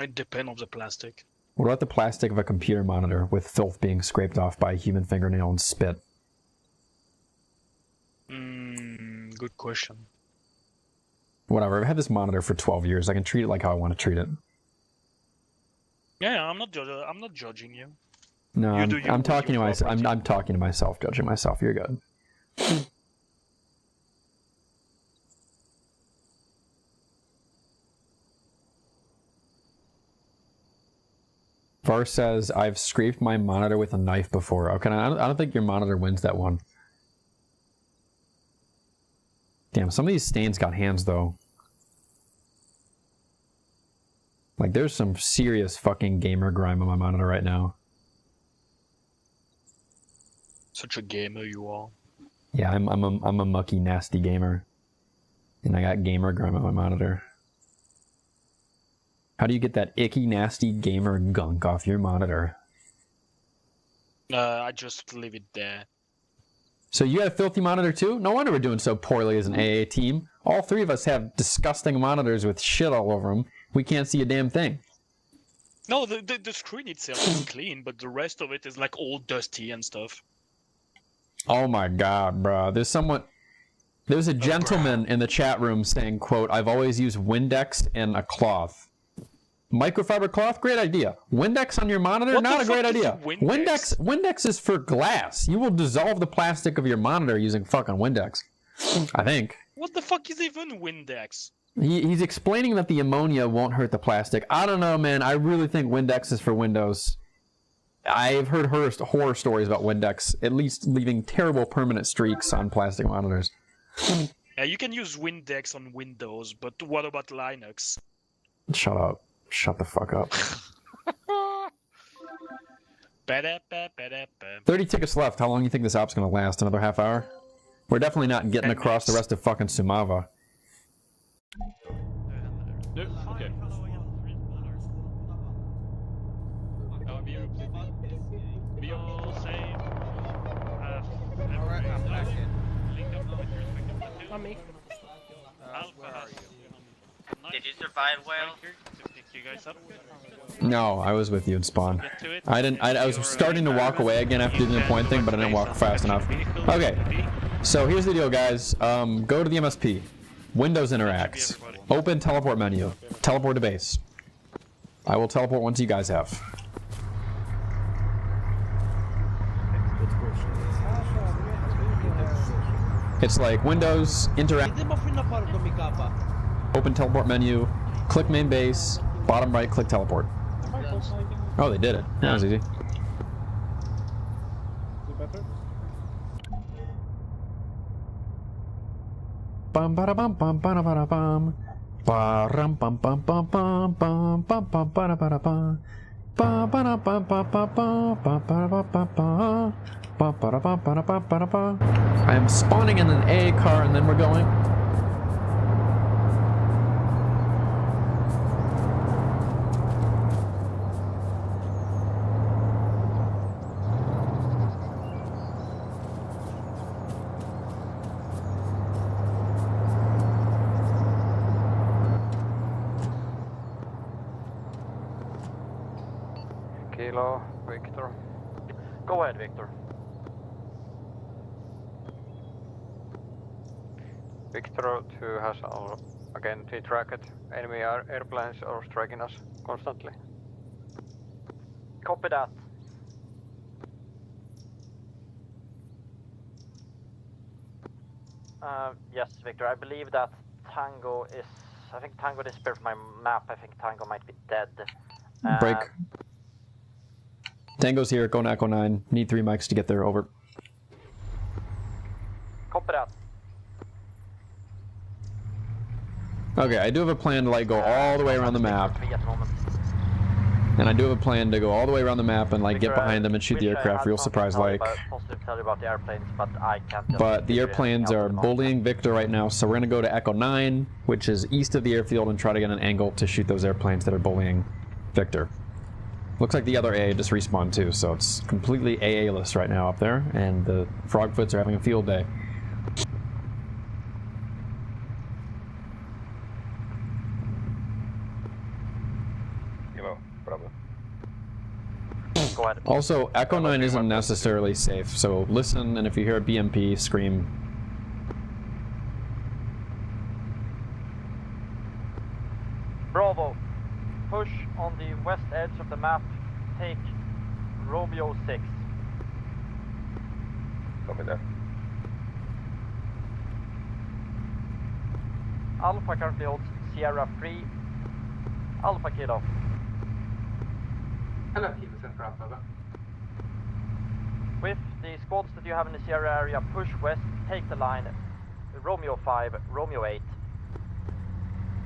It depends on the plastic. What about the plastic of a computer monitor with filth being scraped off by a human fingernail and spit? Good question. Whatever, I've had this monitor for 12 years. I can treat it like how I want to treat it. Yeah, I'm not judging you. No, I'm talking to myself. I'm talking to myself, judging myself. You're good. Var says, I've scraped my monitor with a knife before. Okay, I don't think your monitor wins that one. Damn, some of these stains got hands, though. Like, there's some serious fucking gamer grime on my monitor right now. Such a gamer you are. Yeah, I'm a mucky, nasty gamer. And I got gamer grime on my monitor. How do you get that icky, nasty gamer gunk off your monitor? I just leave it there. So you had a filthy monitor too? No wonder we're doing so poorly as an AA team. All three of us have disgusting monitors with shit all over them. We can't see a damn thing. No, the screen itself is clean, but the rest of it is like all dusty and stuff. Oh my god, bro. There's a gentleman in the chat room saying, quote, I've always used Windex and a cloth. Microfiber cloth, great idea. Windex on your monitor, not a great idea. Windex is for glass. You will dissolve the plastic of your monitor using fucking Windex. I think. What the fuck is even Windex? He's explaining that the ammonia won't hurt the plastic. I don't know, man. I really think Windex is for Windows. I've heard horror stories about Windex, at least leaving terrible permanent streaks on plastic monitors. Yeah, you can use Windex on Windows, but what about Linux? Shut up. Shut the fuck up. 30 tickets left. How long do you think this op's gonna last? Another half hour? We're definitely not getting across the rest of fucking Sumava. Nope, okay. Be all safe. Alright, I'm back in. Link up with your respective platoon. On me. Alpha has Did you survive, Whale? to pick you guys up. No, I was with you in spawn. I didn't. I was starting to walk away again after doing the point thing, but I didn't walk fast enough. Okay, so here's the deal, guys. Go to the MSP. Windows interacts. Open teleport menu. Teleport to base. I will teleport once you guys have. It's like Windows, interact. Open teleport menu. Click main base. Bottom right, click teleport. Oh, they did it. That was easy. Bum ba da bum bum ba da ba da bum. Ba rum bum bum bum bum bum bum bum ba da ba da bum. Ba ba da bum bum bum bum ba ba da ba ba ba. Ba ba da ba ba da ba ba da ba. I am spawning in an A car and then we're going. Kilo, Victor. Go ahead, Victor. Victor 2 has again T-tracked. Enemy airplanes are striking us constantly. Copy that. Yes, Victor, I believe that Tango is... I think Tango disappeared from my map. I think Tango might be dead. Break. Tango's here, go to Echo 9. Need 3 mics to get there, over. Copy that. Okay, I do have a plan to like go all the way around the map. And I do have a plan to go all the way around the map and like get behind them and shoot the aircraft real surprise like. Tell you about the airplanes, but I can't. But the airplanes are bullying Victor right now, so we're gonna go to Echo 9, which is east of the airfield, and try to get an angle to shoot those airplanes that are bullying Victor. Looks like the other AA just respawned too, so it's completely AA-less right now up there, and the frogfoots are having a field day. Go ahead. Also, Echo 9 isn't necessarily safe, so listen, and if you hear a BMP, scream. Bravo. Push on the west edge of the map. Take Romeo 6. Copy that. Alpha currently holds Sierra 3. Alpha Kilo. Hello, Kilo Center Alpha. Over. With the squads that you have in the Sierra area, push west, take the line. Romeo 5, Romeo 8.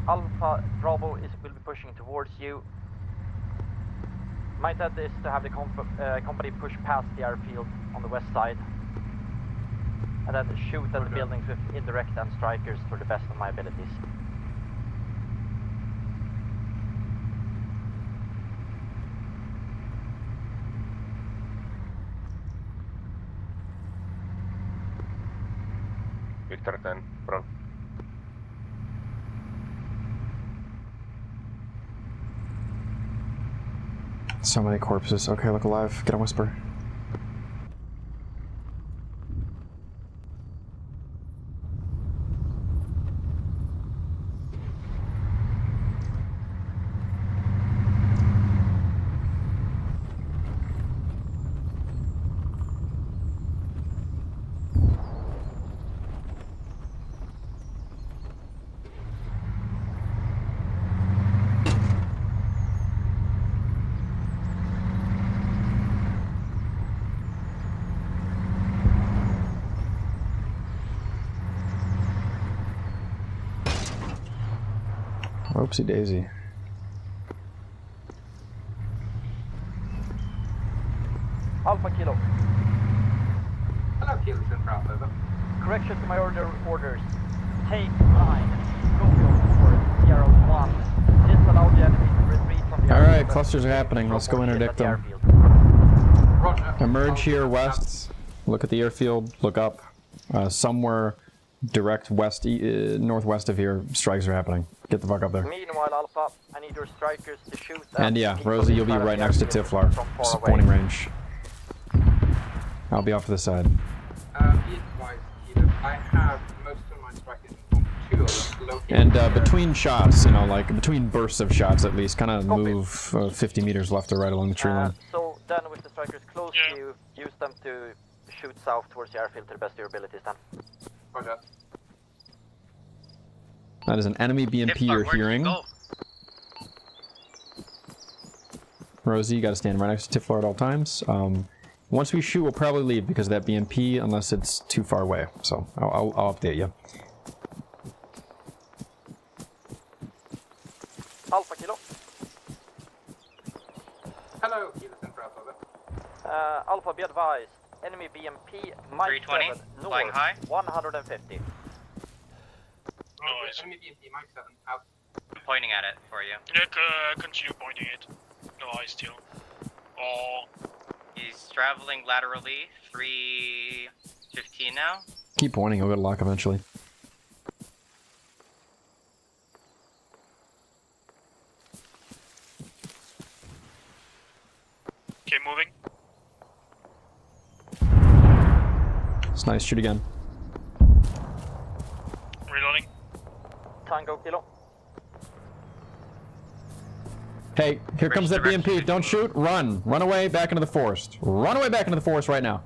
Alpha Bravo will be pushing towards you. My intent is to have the company push past the airfield on the west side. And then shoot at the buildings with indirect and strikers to the best of my abilities. Victor 10, front. So many corpses. Okay, look alive. Get a whisper. Whoopsie daisy. Alpha Kilo. Hello, Kilo Central, over. Correction to my orders. Take line. Romeo 4, Sierra 1. Disallow the enemy to retreat from the Alright, clusters are happening. Let's go interdict them. Roger. Emerge here west. Look at the airfield. Look up. Somewhere direct west, northwest of here, strikes are happening. Get the fuck up there. Meanwhile, Alpha, I need your strikers to shoot And yeah, Rosie, you'll be right next to Tiflar. Just pointing range. I'll be off to the side. Be advised, Kilo, I have most of my strikers on 2 of them located. And between shots, you know, like between bursts of shots at least, kind of move 50 meters left or right along the tree line. So then with the strikers close to you, use them to shoot south towards the airfield to the best of your abilities then. Roger. That is an enemy BMP you're hearing. Rosie, you gotta stand right next to Tiflar at all times. Once we shoot, we'll probably leave because of that BMP, unless it's too far away. So I'll update you. Alpha Kilo. Hello, Kilo Central, over. Alpha, be advised. Enemy BMP, Mike 320, 7, north, flying high. 150. Nice. Enemy BMP, Mike 7, out. I'm pointing at it for you. Yeah, continue pointing it. No eye still. Oh. He's traveling laterally, 315 now. Keep pointing, he'll go to lock eventually. Okay, moving. It's nice, shoot again. Reloading. Tango Kilo. Hey, here comes that BMP. Don't shoot. Run. Run away back into the forest. Run away back into the forest right now.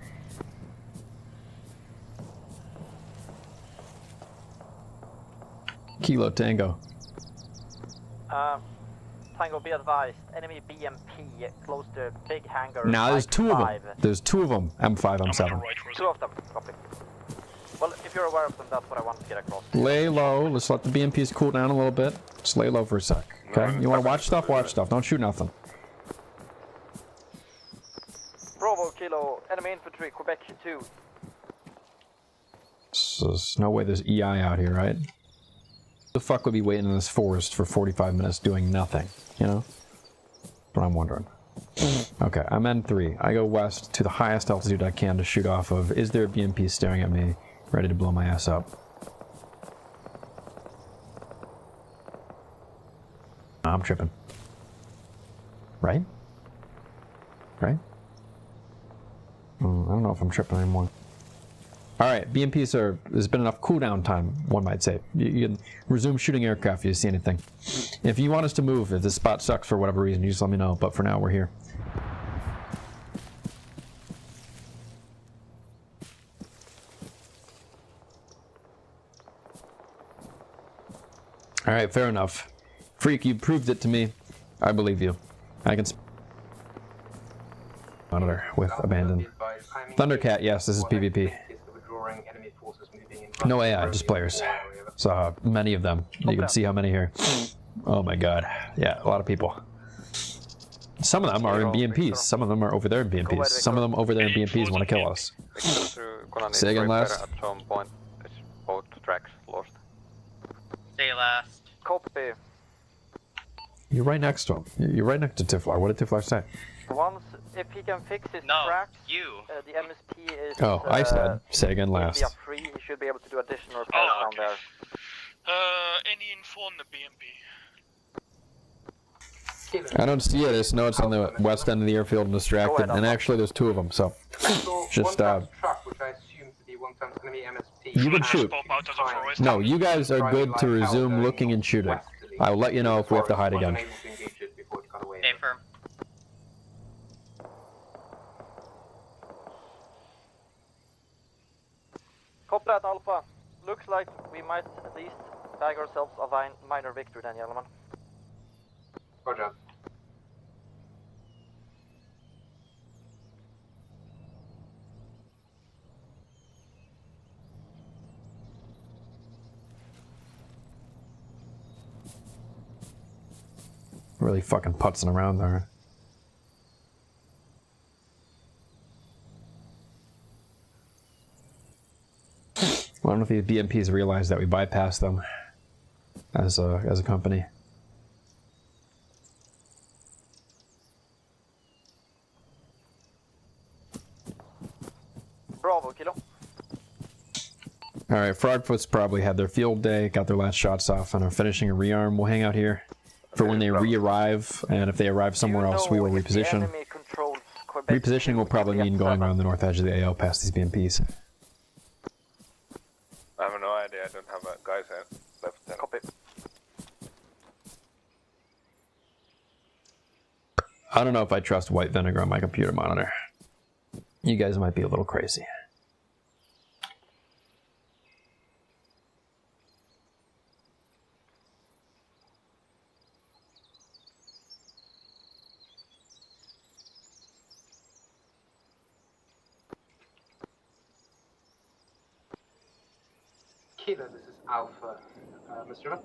Kilo Tango. Tango, be advised. Enemy BMP close to big hangar. Now there's Mike 2 of them. 5. There's 2 of them. M5, M7. 2 of them. Copy. Well, if you're aware of them, that's what I want to get across. Lay low. Let's let the BMPs cool down a little bit. Just lay low for a sec. Okay? You want to watch stuff? Watch stuff. Don't shoot nothing. Bravo Kilo. Enemy infantry, Quebec 2. So there's no way there's EI out here, right? The fuck would be waiting in this forest for 45 minutes doing nothing, you know? That's what I'm wondering. Okay, I'm N3. I go west to the highest altitude I can to shoot off of. Is there a BMP staring at me, ready to blow my ass up? I'm tripping. Right? Right? I don't know if I'm tripping anymore. Alright, BMPs are... There's been enough cooldown time, one might say. You can resume shooting aircraft if you see anything. If you want us to move, if this spot sucks for whatever reason, you just let me know. But for now, we're here. Alright, fair enough. Freak, you proved it to me. I believe you. I can... Monitor with abandon. Thundercat, yes, this is PvP. No AI, just players. So many of them. You can see how many here. Oh my god. Yeah, a lot of people. Some of them are in BMPs. Some of them are over there in BMPs. Some of them over there in BMPs want to kill us. Say again last. At some point, both tracks lost. Say last. Copy. You're right next to him. You're right next to Tiflar. What did Tiflar say? Once, if he can fix his tracks, the MSP is... Oh, I said. Say again last. Free, he should be able to do additional repairs down there. Any info on the BMP? I don't see it. I just know it's on the west end of the airfield and distracted. And actually, there's 2 of them, so... Just, truck, which I assume to be one times enemy MSP. You can shoot. No, you guys are good to resume looking and shooting. I will let you know if we have to hide again. Stay firm. Copy that, Alpha. Looks like we might at least bag ourselves a minor victory then, gentlemen. Roger. Really fucking putzing around there. Well, I don't know if these BMPs realize that we bypassed them as a company. Bravo, Kilo. Alright, Frogfoots probably had their field day, got their last shots off, and are finishing a rearm. We'll hang out here for when they re-arrive, and if they arrive somewhere else, we will reposition. Repositioning will probably mean going around the north edge of the AO past these BMPs. I have no idea, I don't have a guys left then. Copy. I don't know if I trust white vinegar on my computer monitor. You guys might be a little crazy. Kilo, this is Alpha. Mr. River?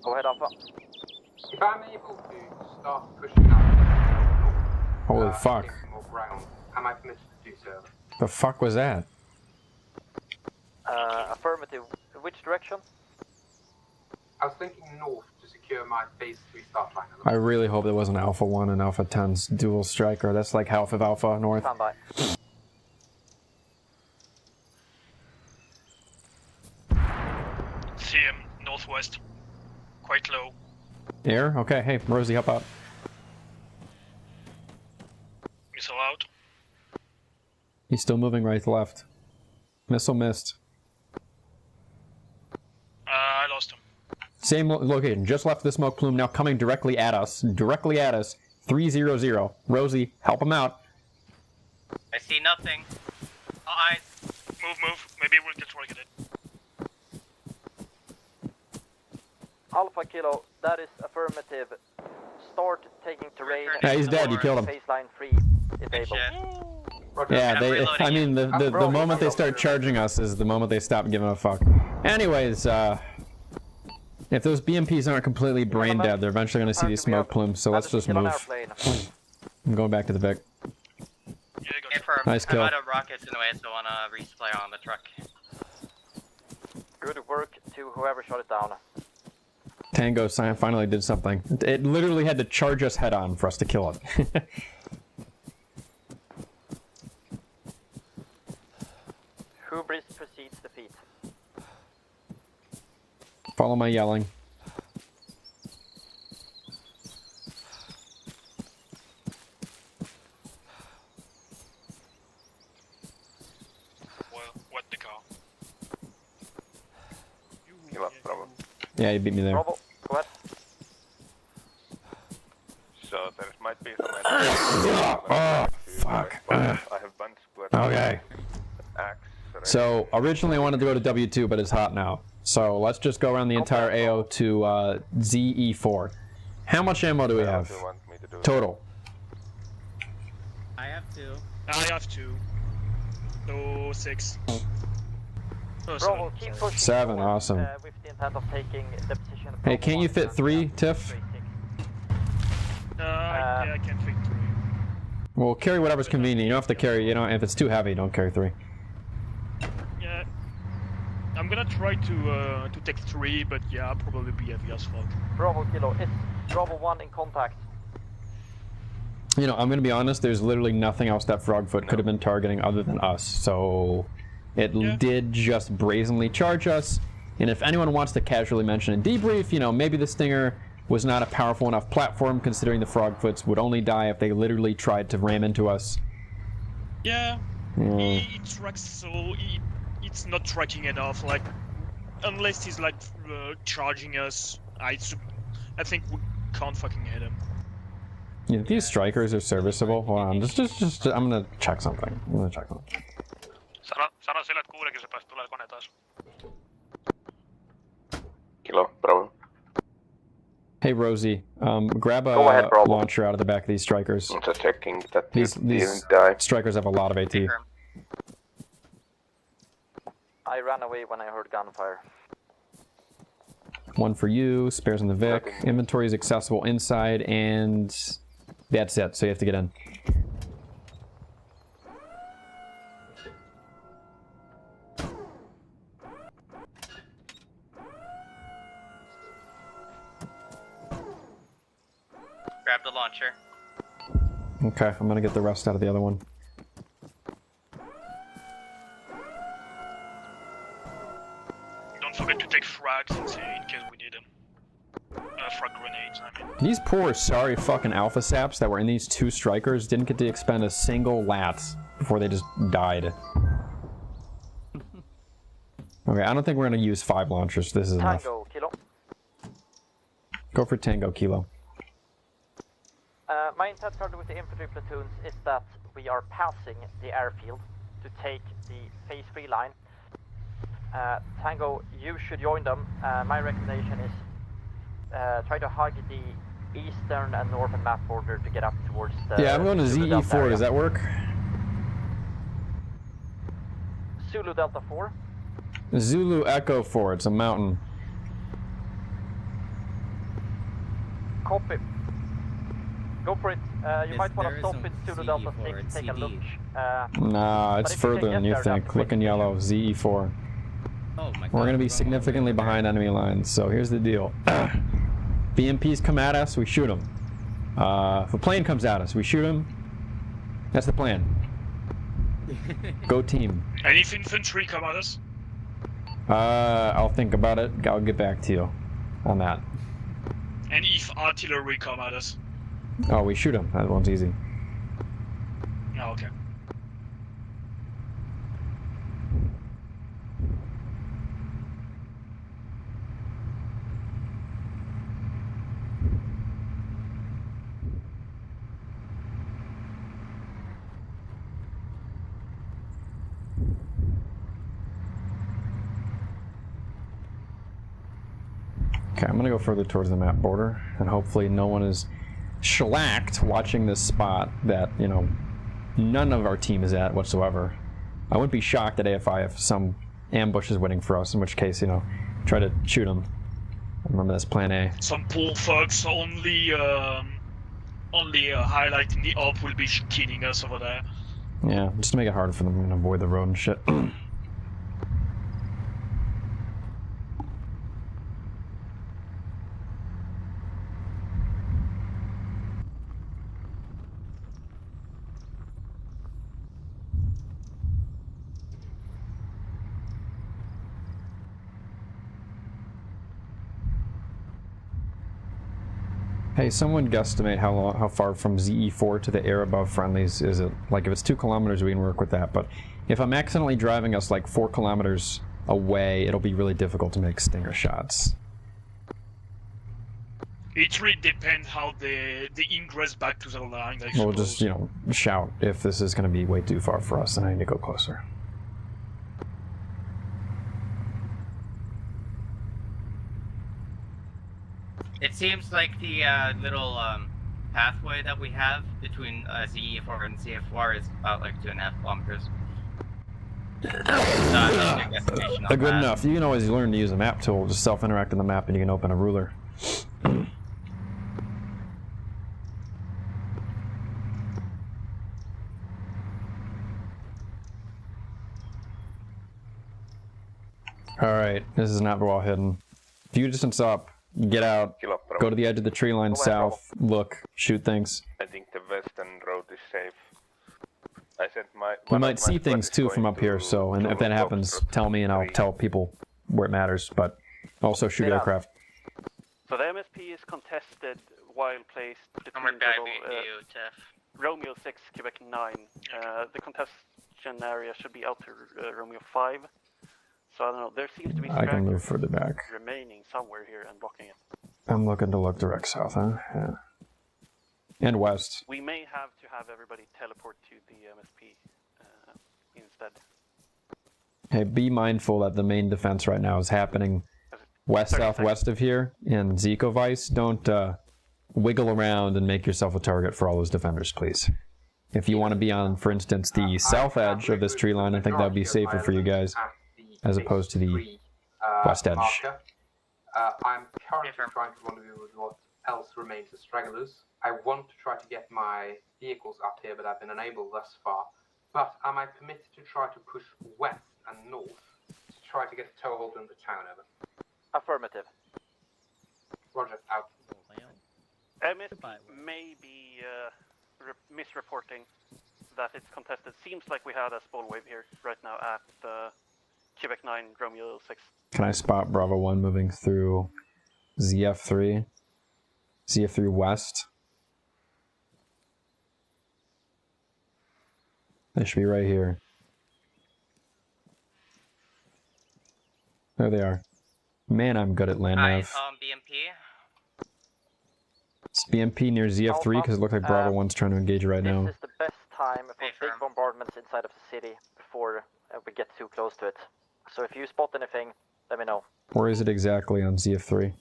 Go ahead, Alpha. If I'm able to start pushing out Holy fuck. take some more ground, am I permitted to do so? The fuck was that? Affirmative. Which direction? I was thinking north to secure my phase 3 start line. I really hope it wasn't Alpha 1 and Alpha 10's dual striker. That's like half of Alpha North. Stand by. See him northwest. Quite low. Air? Okay, hey, Rosie, help out. Missile out. He's still moving right to left. Missile missed. I lost him. Same location, just left the smoke plume, now coming directly at us. 300. Rosie, help him out. I see nothing. All eyes. Move. Maybe we'll get targeted. Alpha Kilo, that is affirmative. Start taking terrain. Yeah, he's dead, you killed him. Baseline 3, if able. Yeah, I mean, the moment they start charging us is the moment they stop giving a fuck. Anyways, if those BMPs aren't completely brain dead, they're eventually going to see these smoke plumes, so let's just move. I'm going back to the Vic. Nice kill. I'm out of rockets in the way, so I want to resupply on the truck. Good work to whoever shot it down. Tango finally did something. It literally had to charge us head on for us to kill it. Hubris precedes defeat. Follow my yelling. What the car? Give up, Bravo. Yeah, you beat me there. Bravo, go ahead. So there might be some Oh, fuck. I have bunch squad. Okay. Axe. So, originally I wanted to go to W2, but it's hot now. So, let's just go around the entire AO to ZE4. How much ammo do we have? Total. I have 2. I have 2. So 6. Oh, Bravo, keep pushing 7, forward, awesome. with the intent of taking the position. Hey, can't you fit 3, Tiff? Yeah, I can't fit 3. Well, carry whatever's convenient. You don't have to carry, if it's too heavy, don't carry 3. Yeah. I'm gonna try to take 3, but yeah, I'll probably be heavy as fuck. Bravo Kilo, it's Bravo 1 in contact. I'm gonna be honest, there's literally nothing else that Frogfoot could have been targeting other than us, so it did just brazenly charge us, and if anyone wants to casually mention in debrief, maybe the Stinger was not a powerful enough platform considering the Frogfoots would only die if they literally tried to ram into us. Yeah, he tracks, so it's not tracking enough, like, unless he's like charging us, I think we can't fucking hit him. Yeah, these strikers are serviceable. Hold on, just I'm gonna check something. Sano sille, että 60 päästä tulee kone taas. Kilo, Bravo. Hey Rosie, grab a launcher out of the back of these strikers. I'm just checking that these didn't die. strikers have a lot of AT. I ran away when I heard gunfire. one for you, spares on the Vic. Inventory is accessible inside, and that's it, so you have to get in. Grab the launcher. Okay, I'm gonna get the rest out of the other one. Don't forget to take frags in case we need them. Frag grenades, I mean. These poor, sorry fucking alpha saps that were in these two strikers didn't get to expend a single lat before they just died. Okay, I don't think we're gonna use 5 launchers. This is enough. Tango, Kilo. Go for Tango, Kilo. My intent currently with the infantry platoons is that we are passing the airfield to take the phase 3 line. Tango, you should join them. My recommendation is try to hug the eastern and northern map border to get up towards the... Yeah, I'm going to ZE4. Does that work? Zulu Delta 4. Zulu Echo 4. It's a mountain. Copy. Go for it. You might want to stop it Zulu Delta 6, take a look. Nah, it's further than you think. Look in yellow, ZE4. Oh my God, we're going to be significantly behind enemy lines, so here's the deal. BMPs come at us, we shoot them. If a plane comes at us, we shoot them. That's the plan. Go team. And if infantry come at us? I'll think about it. I'll get back to you on that. And if artillery come at us? Oh, we shoot them. That one's easy. Oh, okay. Okay, I'm gonna go further towards the map border, and hopefully no one is shellacked watching this spot that, you know, none of our team is at whatsoever. I wouldn't be shocked at AFI if some ambush is waiting for us, in which case, you know, try to shoot them. Remember, that's plan A. Some poor folks only highlighting the up will be killing us over there. Yeah, just to make it hard for them to avoid the road and shit. Hey, someone guesstimate how far from ZE4 to the air above friendlies is it? Like, if it's 2 kilometers, we can work with that, but if I'm accidentally driving us like 4 kilometers away, it'll be really difficult to make stinger shots. It really depends how the ingress back to the line, I We'll suppose. just, you know, shout if this is going to be way too far for us and I need to go closer. It seems like the little pathway that we have between ZE4 and CF4 is about like 2.5 kilometers. Good enough. You can always learn to use a map tool. Just self-interact on the map and you can open a ruler. Alright, this is not well hidden. View distance up, get out, go to the edge of the tree line south, look, shoot things. I think the western road is safe. I sent my... We might see things too from up here, so, and if that happens, tell me and I'll tell people where it matters, but also shoot aircraft. So the MSP is contested while placed between Romeo 6, Quebec 9. The contestation area should be out to Romeo 5. So I don't know, there seems to be I can move further back. remaining somewhere here and blocking it. I'm looking to look direct south, huh? Yeah. And west. We may have to have everybody teleport to the MSP instead. Hey, be mindful that the main defense right now is happening west-southwest of here in Zico Vice. Don't wiggle around and make yourself a target for all those defenders, please. If you want to be on, for instance, the south edge of this tree line, I think that would be safer for you guys, as opposed to the west edge. I'm currently trying to rendezvous with what else remains of stragglers. I want to try to get my vehicles up here, but I've been unable thus far. But am I permitted to try to push west and north to try to get a toehold in the town, over? Affirmative. Roger, out. MSP may be misreporting that it's contested. Seems like we had a spawn wave here right now at Quebec 9, Romeo 6. Can I spot Bravo 1 moving through ZF3? ZF3 west? They should be right here. There they are. Man, I'm good at land nav. BMP. It's BMP near ZF3 because it looks like Bravo 1's trying to engage right now. This is the best time for big bombardments inside of the city before we get too close to it. So if you spot anything, let me know. Where is it exactly on ZF3?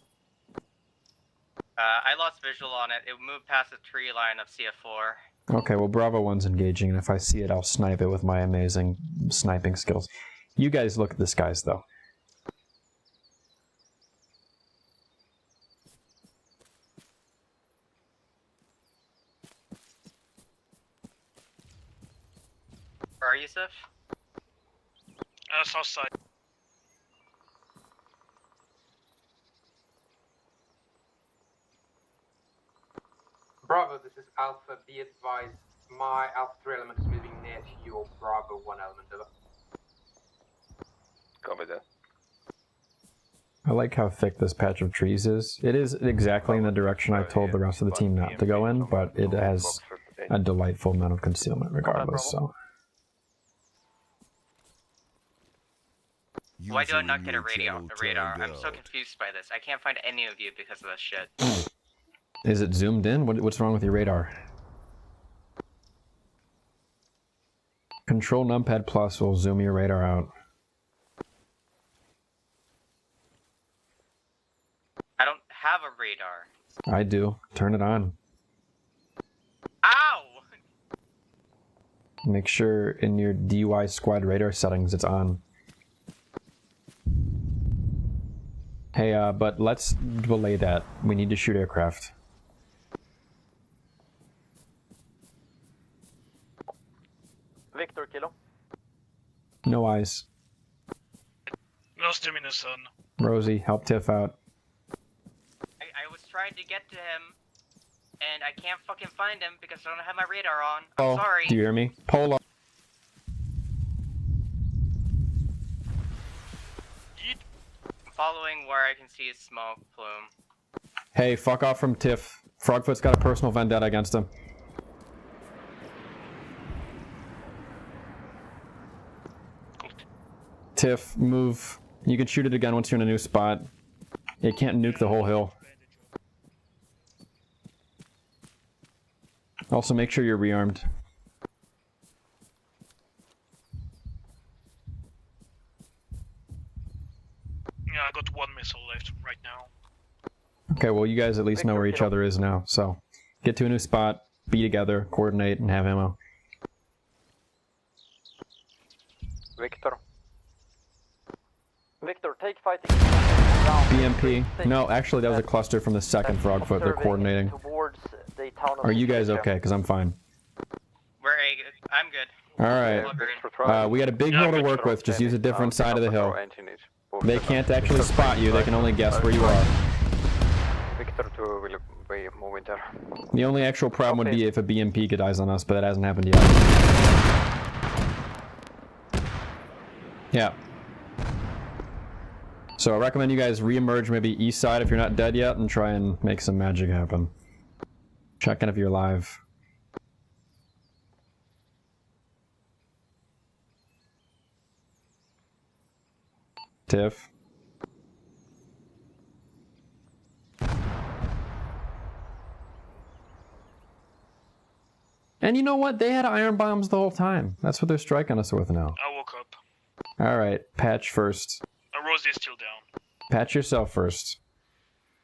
I lost visual on it. It moved past the tree line of CF4. Okay, well Bravo 1's engaging, and if I see it, I'll snipe it with my amazing sniping skills. You guys look at the skies, though. Where are you, Sif? South side. Bravo, this is Alpha. Be advised, my Alpha 3 element is moving near to your Bravo 1 element, over. Copy that. I like how thick this patch of trees is. It is exactly in the direction I told the rest of the team not to go in, but it has a delightful amount of concealment regardless, so... Why do I not get a radar? I'm so confused by this. I can't find any of you because of this shit. Is it zoomed in? What's wrong with your radar? Control numpad plus will zoom your radar out. I don't have a radar. I do. Turn it on. Ow! Make sure in your DUI squad radar settings it's on. Hey, but let's delay that. We need to shoot aircraft. Victor, Kilo. No eyes. Lost him in the sun. Rosie, help Tiff out. I was trying to get to him, and I can't fucking find him because I don't have my radar on. Oh, I'm sorry. do you hear me? Polo. Following where I can see his smoke plume. Hey, fuck off from Tiff. Frogfoot's got a personal vendetta against him. Tiff, move. You can shoot it again once you're in a new spot. It can't nuke the whole hill. Also, make sure you're rearmed. Yeah, I got one missile left right now. Okay, well, you guys at least know where each other is now, so get to a new spot, be together, coordinate, and have ammo. Victor. Victor, take fighting. BMP. No, actually, that was a cluster from the second Frogfoot. They're coordinating. Are you guys okay? Because I'm fine. I'm good. Alright. We got a big hill to work with. Just use a different side of the hill. They can't actually spot you. They can only guess where you are. Victor 2 will be moving there. The only actual problem would be if a BMP could eyes on us, but that hasn't happened yet. Yeah. So I recommend you guys re-emerge maybe east side if you're not dead yet and try and make some magic happen. Check in if you're alive. Tiff. And you know what? They had iron bombs the whole time. That's what they're striking us with now. I woke up. Alright, patch first. Rosie is still down. Patch yourself first.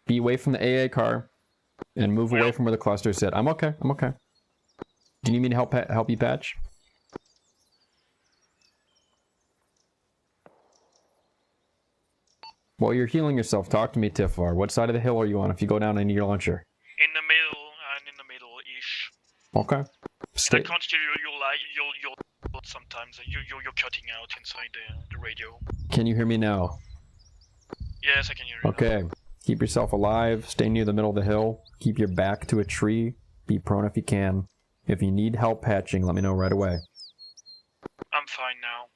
Be away from the AA car. And move away from where the clusters sit. I'm okay, I'm okay. Do you need me to help you patch? While you're healing yourself, talk to me, Tiflar. What side of the hill are you on if you go down I need your launcher? In the middle, and in the middle-ish. Okay. I can't hear your sometimes. You're cutting out inside the radio. Can you hear me now? Yes, I can hear you. Okay. Keep yourself alive. Stay near the middle of the hill. Keep your back to a tree. Be prone if you can. If you need help patching, let me know right away. I'm fine now.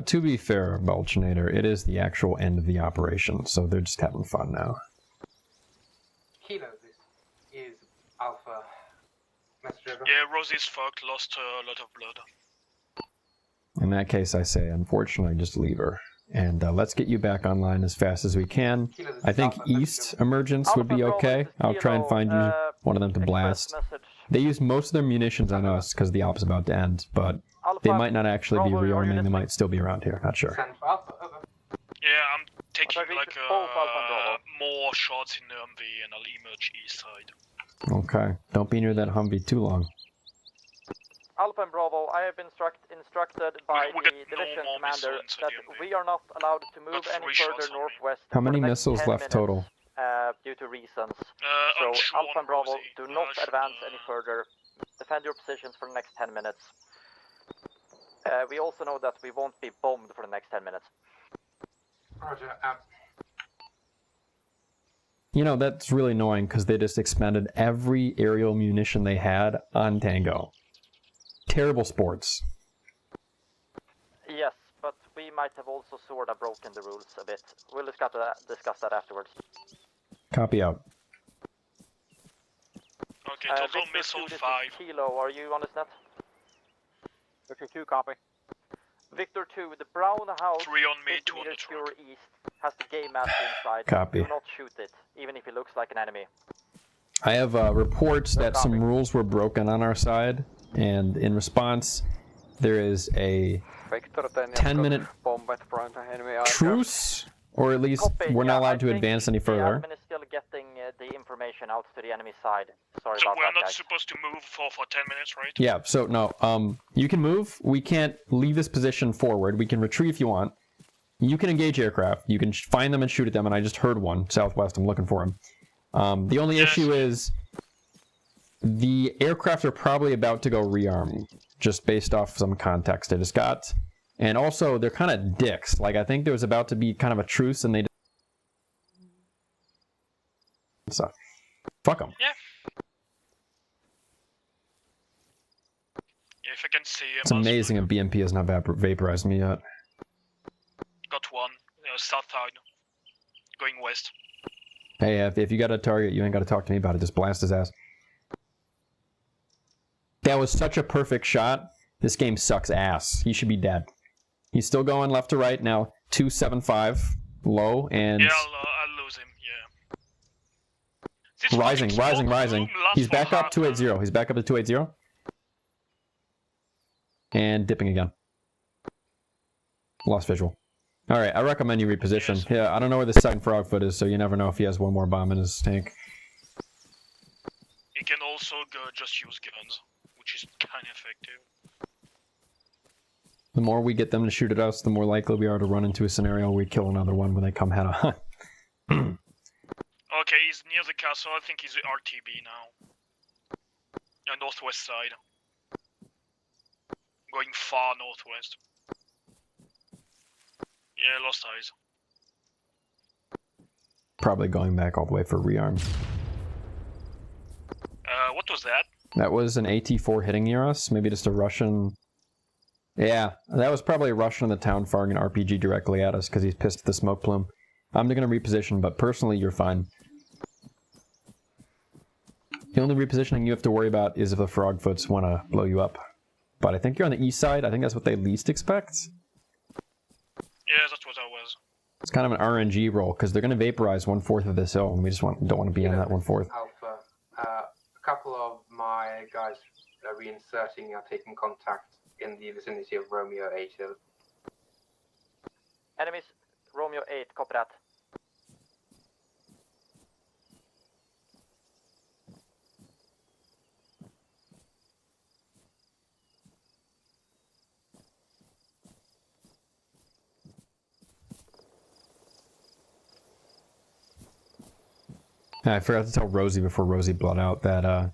To be fair, Belchinator, it is the actual end of the operation, so they're just having fun now. Kilo, this is Alpha. Messenger. Yeah, Rosie's fucked, lost a lot of blood. In that case, I say, unfortunately, just leave her. And let's get you back online as fast as we can. I think East Emergence would be okay. I'll try and find you one of them to blast. They use most of their munitions on us because the op's about to end, but they might not actually be rearming. They might still be around here. Not sure. Yeah, I'm taking like more shots in the Humvee and I'll emerge east side. Okay. Don't be near that Humvee too long. Alpha and Bravo, I have been instructed by the division commander that we are not allowed to move any further northwest. How many for the next missiles 10 left minutes, total? due to reasons. So Alpha and Bravo, do not advance any further. Defend your positions for the next 10 minutes. We also know that we won't be bombed for the next 10 minutes. Roger. You know, that's really annoying because they just expended every aerial munition they had on Tango. Terrible sports. Yes, but we might have also sort of broken the rules a bit. We'll discuss that afterwards. Copy out. Okay, total missile 5. Kilo, are you on this net? Victor 2, copy. Victor 2, the brown house 3 on me, 2 on the meters to truck. your east has the game master inside. Copy. Do not shoot it, even if it looks like an enemy. I have reports that some rules were broken on our side, and in response, there is a 10-minute truce, or at least we're not allowed to advance any further. The admin is still getting the information out to the enemy side. Sorry So about we're that, not guys. supposed to move for 10 minutes, right? Yeah, so no, you can move. We can't leave this position forward. We can retreat if you want. You can engage aircraft. You can find them and shoot at them, and I just heard one southwest. I'm looking for him. The only issue is the aircraft are probably about to go rearm, just based off some context I just got. And also, they're kind of dicks. Like, I think there was about to be kind of a truce, and they... So, fuck them. Yeah. Yeah, if I can see him. It's amazing a BMP has not vaporized me yet. Got one, south side, going west. Hey, if you got a target, you ain't got to talk to me about it. Just blast his ass. That was such a perfect shot. This game sucks ass. He should be dead. He's still going left to right now. 275 low and... Yeah, I'll lose him, yeah. Rising. He's back up 280. He's back up to 280. And dipping again. Lost visual. Alright, I recommend you reposition. Yes. Yeah, I don't know where the second frogfoot is, so you never know if he has one more bomb in his tank. He can also just use guns, which is kind of effective. The more we get them to shoot at us, the more likely we are to run into a scenario where we kill another one when they come head on. Okay, he's near the castle. I think he's RTB now. Northwest side. Going far northwest. Yeah, lost eyes. Probably going back all the way for rearm. What was that? That was an AT-4 hitting near us. Maybe just a Russian... Yeah, that was probably a Russian in the town firing an RPG directly at us because he's pissed at the smoke plume. I'm going to reposition, but personally, you're fine. The only repositioning you have to worry about is if the frogfoots want to blow you up. But I think you're on the east side. I think that's what they least expect. Yeah, that's what I was. It's kind of an RNG roll because they're going to vaporize 1/4 of this hill, and we just don't want to be on that 1/4. Alpha, a couple of my guys are reinserting are taking contact in the vicinity of Romeo 8 Hill. Enemies, Romeo 8, copy that. I forgot to tell Rosie before Rosie bled out that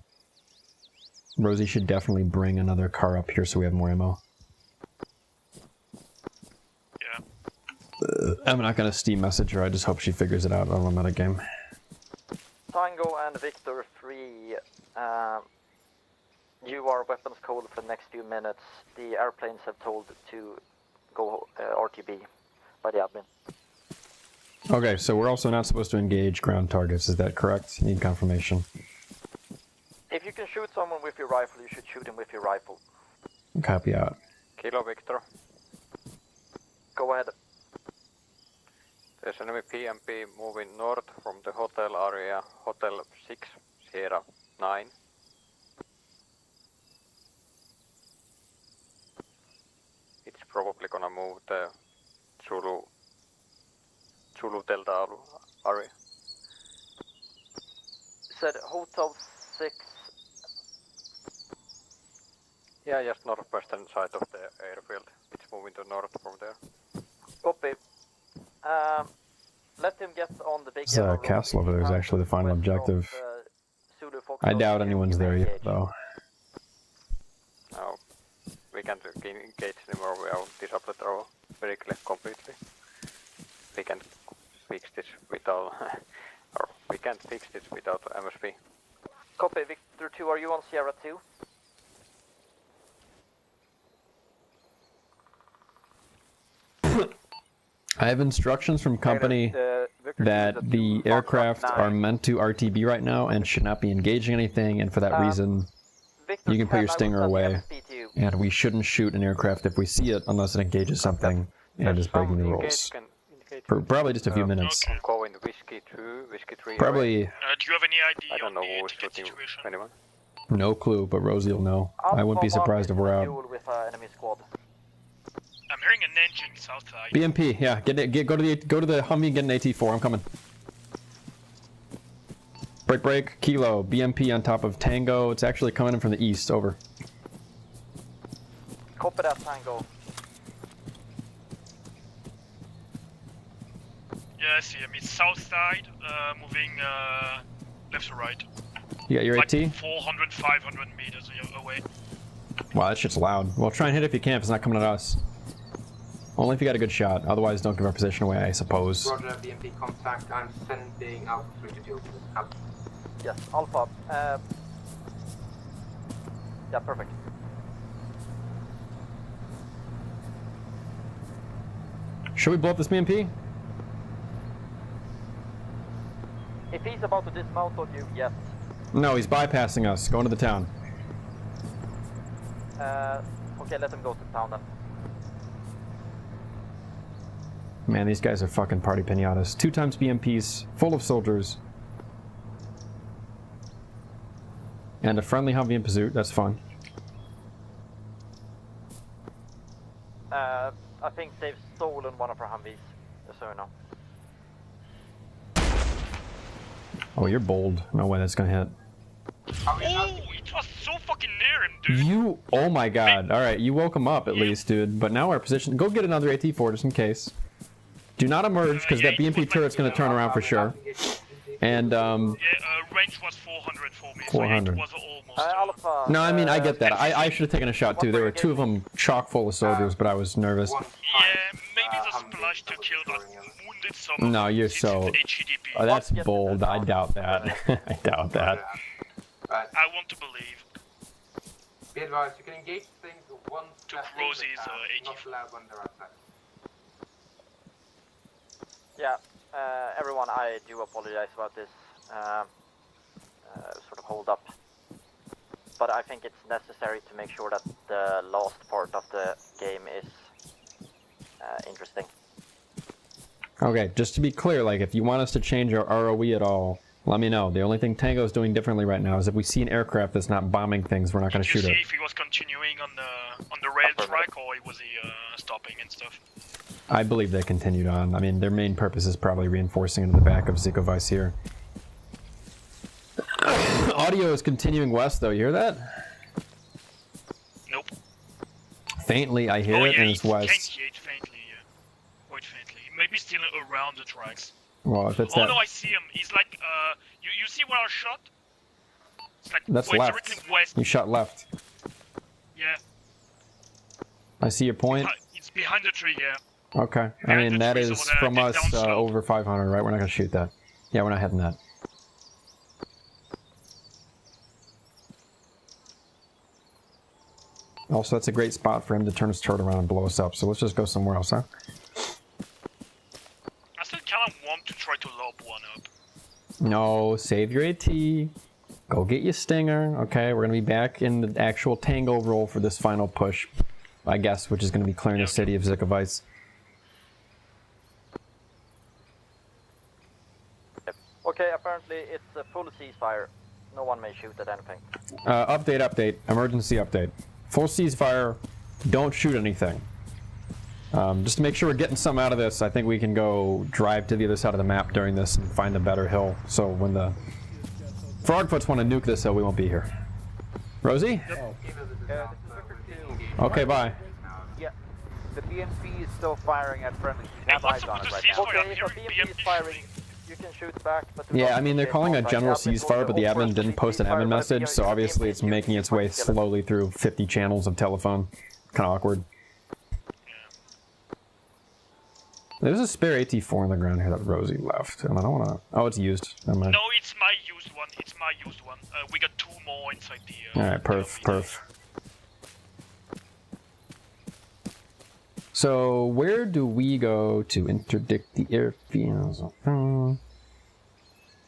Rosie should definitely bring another car up here so we have more ammo. Yeah. I'm not gonna Steam message her, I just hope she figures it out on a meta game. Tango and Victor 3, you are weapons cold for the next few minutes. The airplanes have told to go RTB by the admin. Okay, so we're also not supposed to engage ground targets, is that correct? Need confirmation. If you can shoot someone with your rifle, you should shoot him with your rifle. Copy out. Kilo Victor. Go ahead. There's enemy PMP moving north from the hotel area, Hotel 6, Sierra 9. It's probably gonna move the Zulu Delta area. Said Hotel 6. Yeah, just northwestern side of the airfield. It's moving to north from there. Copy. Let him get on the big This castle over there is actually the final objective. I doubt anyone's there yet, though. No, we can't engage anymore. We are disabled our vehicle completely. We can fix this without, or we can't fix this without MSP. Copy, Victor 2, are you on Sierra 2? I have instructions from company that the aircraft are meant to RTB right now and should not be engaging anything, and for that reason, you can put your Stinger away. And we shouldn't shoot an aircraft if we see it unless it engages something and is breaking the rules. For probably just a few minutes. Going Whiskey 2, Whiskey 3. Probably. Do you have any idea I don't know on who's the ticket shooting situation? anyone. No clue, but Rosie will know. I wouldn't be surprised if we're out. With enemy squad. I'm hearing an engine south side. BMP, yeah, go to the Humvee and get an AT4. I'm coming. Break, Kilo, BMP on top of Tango. It's actually coming in from the east. Over. Copy that, Tango. Yeah, I see him. It's south side, moving left to right. You got your like AT? 400, 500 meters away. Wow, that shit's loud. Well, try and hit it if you can, if it's not coming at us. Only if you got a good shot. Otherwise, don't give our position away, I suppose. Roger, BMP contact. I'm sending Alpha 3 to deal with it. Yes, Alpha. Yeah, perfect. Should we blow up this BMP? If he's about to dismount on you, yes. No, he's bypassing us. Going to the town. Okay, let him go to town then. Man, these guys are fucking party pinatas. 2 times BMPs, full of soldiers. And a friendly Humvee in pursuit, that's fun. I think they've stolen one of our Humvees, just so you know. Oh, you're bold. No way that's gonna hit. Oh, it was so fucking near him, dude. Oh my god. Alright, you woke him up at least, dude. But now our position, go get another AT4 just in case. Do not emerge, because that BMP turret's gonna turn around for sure. And, range was 400 for me, 400. so it was almost... No, I mean, I get that. I should have taken a shot too. There were 2 of them chock full of soldiers, but I was nervous. Yeah, maybe the splash to kill that wounded someone. No, you're so... Oh, that's bold. I doubt that. I doubt that. I want to believe. Be advised, you can engage things once Took Rosie's not allowed when they're outside. Yeah, everyone, I do apologize about this sort of hold up. But I think it's necessary to make sure that the last part of the game is interesting. Okay, just to be clear, like, if you want us to change our ROE at all, let me know. The only thing Tango's doing differently right now is if we see an aircraft that's not bombing things, we're not going to shoot it. Did you see if he was continuing on the rail track, or was he stopping and stuff? I believe they continued on. I mean, their main purpose is probably reinforcing into the back of Zico Vice here. Audio is continuing west, though. You hear that? Nope. Faintly, I hear it, and it's west. Faintly, yeah. Quite faintly. Maybe still around the tracks. Well, if it's Oh that... no, I see him. He's like, you see where I shot? It's like That's way left. directly west. You shot left. Yeah. I see your point. It's behind the tree, yeah. Okay. I mean, that is from us over 500, right? We're not going to shoot that. Yeah, we're not hitting that. Also, that's a great spot for him to turn his turret around and blow us up, so let's just go somewhere else, huh? I still kind of want to try to lob one up. No, save your AT. Go get your stinger. Okay, we're going to be back in the actual tango roll for this final push, I guess, which is going to be clearing the city of Zikovice. Okay, apparently it's a full ceasefire. No one may shoot at anything. Update. Emergency update. Full ceasefire. Don't shoot anything. Just to make sure we're getting some out of this, I think we can go drive to the other side of the map during this and find a better hill. So when the frogfoots want to nuke this hill, we won't be here. Rosie? Okay, bye. Yeah, the BNP is still firing at friendly. You have eyes on it right now. Okay, if a BMP is firing, you can shoot back, but... Yeah, I mean, they're calling a general ceasefire, but the admin didn't post an admin message, so obviously it's making its way slowly through 50 channels of telephone. Kind of awkward. There's a spare AT4 on the ground here that Rosie left, and I don't want to... Oh, it's used. Never mind. No, it's my used one. It's my used one. We got 2 more inside the... Alright, perf. So, where do we go to interdict the airfields?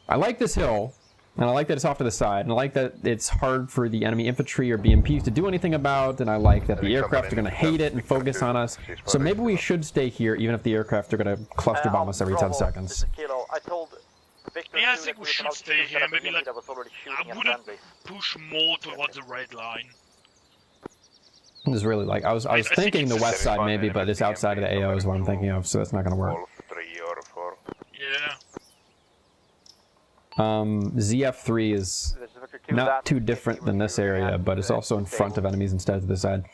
I like this hill, and I like that it's off to the side, and I like that it's hard for the enemy infantry or BMPs to do anything about, and I like that the aircraft are going to hate it and focus on us. So maybe we should stay here, even if the aircraft are going to cluster bomb us every 10 seconds. I told Victor yeah, I think we should stay here. Maybe like, I wouldn't push more towards the red line. This is really like I was thinking the west side maybe, but it's outside of the AO is what I'm thinking of, so that's not going to work. Yeah. ZF3 is not too different than this area, but it's also in front of enemies instead of the side.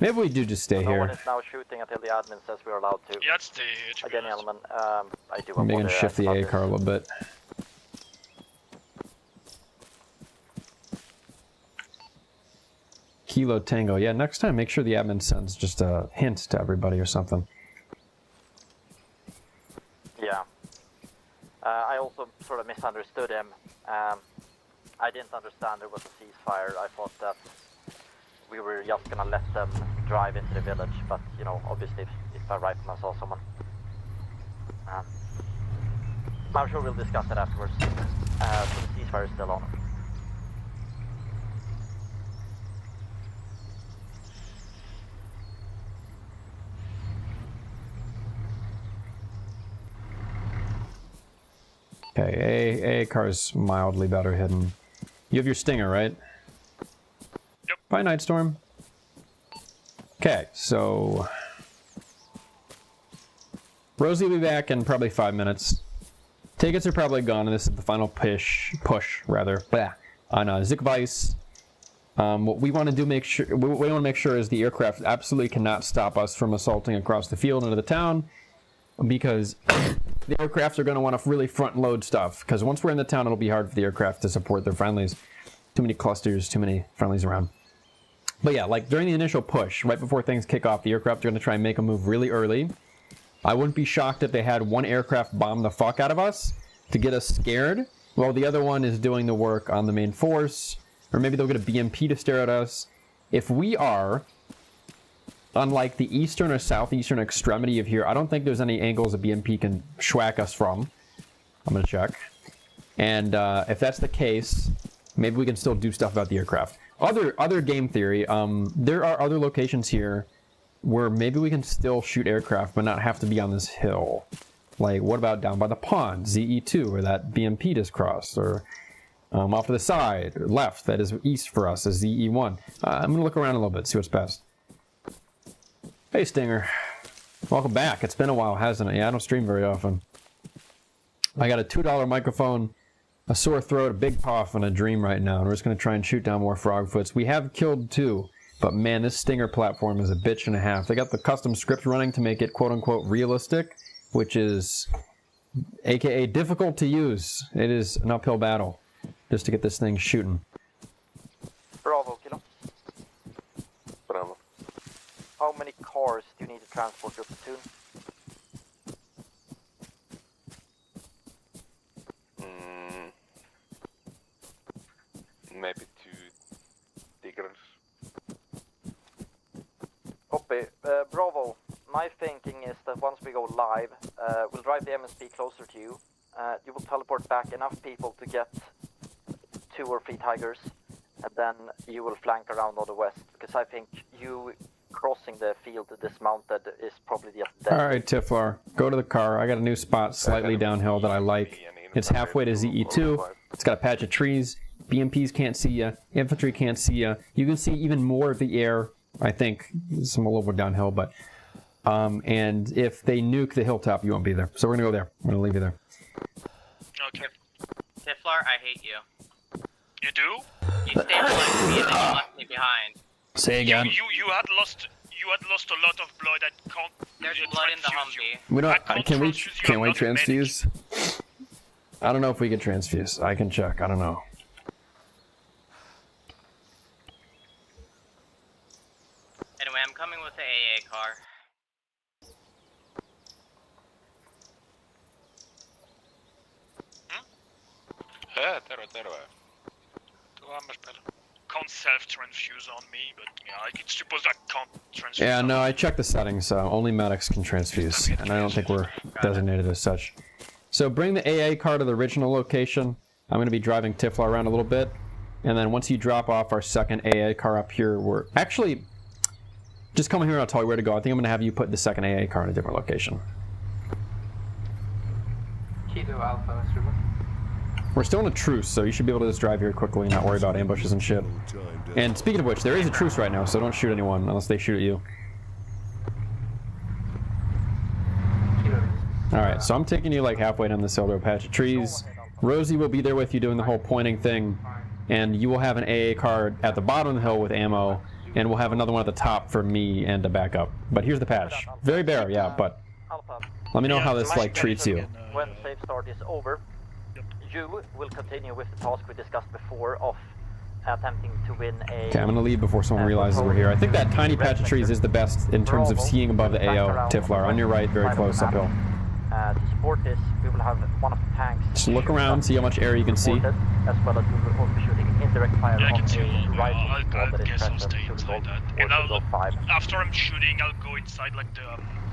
Maybe we do just stay No one here. is now shooting until the admin says we're allowed to. Yeah, stay here. Again, gentlemen, I do Maybe we can shift the A car a little bit. Kilo Tango. Yeah, next time make sure the admin sends just a hint to everybody or something. Yeah. I also sort of misunderstood him. I didn't understand there was a ceasefire. I thought that we were just gonna let them drive into the village, but you know, obviously if I rifleman saw someone. I'm sure we'll discuss it afterwards. So the ceasefire is still on. Okay, A car's mildly better hidden. You have your stinger, right? Yep. Bye, Nightstorm. Okay, so Rosie will be back in probably 5 minutes. Tickets are probably gone, and this is the final push on Zikovice. What we want to do, what we want to make sure is the aircraft absolutely cannot stop us from assaulting across the field into the town, because the aircraft are going to want to really front load stuff, because once we're in the town, it'll be hard for the aircraft to support their friendlies. Too many clusters, too many friendlies around. But yeah, like during the initial push, right before things kick off, the aircraft are going to try and make a move really early. I wouldn't be shocked if they had one aircraft bomb the fuck out of us to get us scared, while the other one is doing the work on the main force, or maybe they'll get a BMP to stare at us. If we are on like the eastern or southeastern extremity of here, I don't think there's any angles a BMP can schwack us from. I'm gonna check. And if that's the case, maybe we can still do stuff about the aircraft. Other game theory, there are other locations here where maybe we can still shoot aircraft but not have to be on this hill. Like, what about down by the pond, ZE2, where that BMP just crossed, or off to the side, or left, that is east for us, is ZE1. I'm gonna look around a little bit, see what's best. Hey, Stinger. Welcome back. It's been a while, hasn't it? Yeah, I don't stream very often. I got a $2 microphone, a sore throat, a big cough, and a dream right now, and we're just gonna try and shoot down more frogfoots. We have killed 2. But man, this Stinger platform is a bitch and a half. They got the custom script running to make it quote-unquote realistic, which is aka difficult to use. It is an uphill battle just to get this thing shooting. Bravo, Kilo. Bravo. How many cars do you need to transport your platoon? Maybe 2 Tigers. Copy. Bravo. My thinking is that once we go live, we'll drive the MSP closer to you. You will teleport back enough people to get 2 or 3 Tigers, and then you will flank around on the west, because I think you crossing the field dismounted is probably just dead. Alright, Tiflar, go to the car. I got a new spot slightly downhill that I like. It's halfway to ZE2. It's got a patch of trees. BMPs can't see ya. Infantry can't see ya. You can see even more of the air, I think. Some a little bit downhill, but... and if they nuke the hilltop, you won't be there. So we're gonna go there. I'm gonna leave you there. Okay. Tiflar, I hate you. You do? You stay behind me and then you left me behind. Say again. You had lost a lot of blood. I can't. There's blood in the Humvee. We don't. Can we transfuse? I don't know if we can transfuse. I can check. I don't know. Anyway, I'm coming with the AA car. Terve. Can't self-transfuse on me, but yeah, I suppose I can't transfuse. Yeah, no, I checked the settings, so only medics can transfuse, and I don't think we're designated as such. So bring the AA car to the original location. I'm going to be driving Tiflar around a little bit, and then once you drop off our second AA car up here, we're actually just come here and I'll tell you where to go. I think I'm going to have you put the second AA car in a different location. Kilo Alpha, Mr. We're still in a truce, so you should be able to just drive here quickly and not worry about ambushes and shit. And speaking of which, there is a truce right now, so don't shoot anyone unless they shoot at you. Alright, so I'm taking you like halfway down this hill to a patch of trees. Rosie will be there with you doing the whole pointing thing, and you will have an AA car at the bottom of the hill with ammo, and we'll have another one at the top for me and to back up. But here's the patch. Very bare, yeah, but let me know how this like treats you. When safe start is over, you will continue with the task we discussed before of attempting to win a... Okay, I'm gonna leave before someone realizes we're here. I think that tiny patch of trees is the best in terms of seeing above the AO. Tiflar, on your right, very close uphill. To support this, we will have one of the tanks... Just look around, see how much area you can see. As well as we will also be shooting indirect fire on a rifle squad that is guess I'll present stay to inside that. Gold And Gold 5. after I'm shooting, I'll go inside like the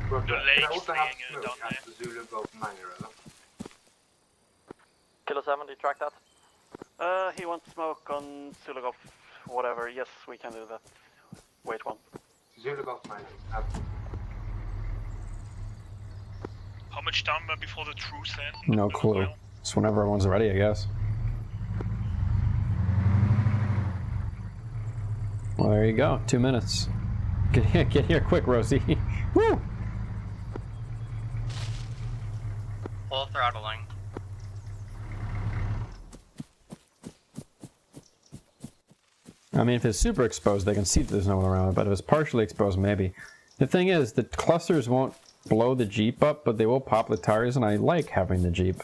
lake thing down there. Zulu Golf 9, eller? Kilo 7, do you track that? He wants smoke on Zulu Golf, whatever. Yes, we can do that. Wait one. Zulu Golf 9, How much time before the truce then? No clue. Just whenever everyone's ready, I guess. Well, there you go. 2 minutes. Get here quick, Rosie. Woo! Full throttling. I mean, if it's super exposed, they can see that there's no one around, but if it's partially exposed, maybe. The thing is, the clusters won't blow the Jeep up, but they will pop the tires, and I like having the Jeep.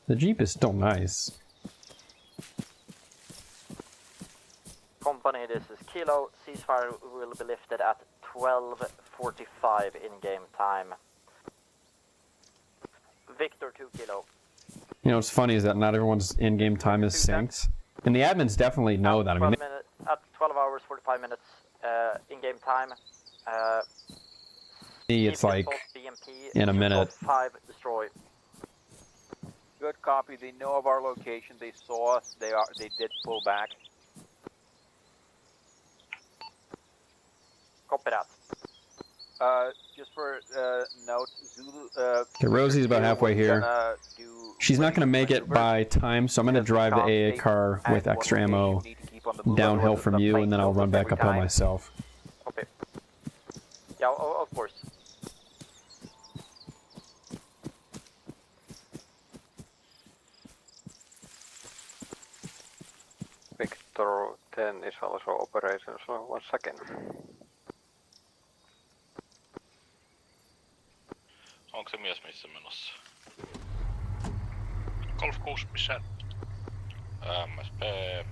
The Jeep is still nice. Company, this is Kilo. Ceasefire will be lifted at 12:45 in-game time. Victor 2 Kilo. You know what's funny is that not everyone's in-game time is synced. And the admins definitely know that. I mean, At 12 hours, 45 minutes in-game time. it's like in a minute. 5 destroy. Good copy. They know of our location. They saw us. They did pull back. Copy that. Just for note, Zulu. Okay, Rosie's about halfway here. She's not going to make it by time, so I'm going to drive the AA car with extra ammo downhill from you, and then I'll run back uphill myself. Okay. Yeah, of course. Victor 10 is also operational, so 1 second. Onko se mies missä menossa? Golf course beset. MSP.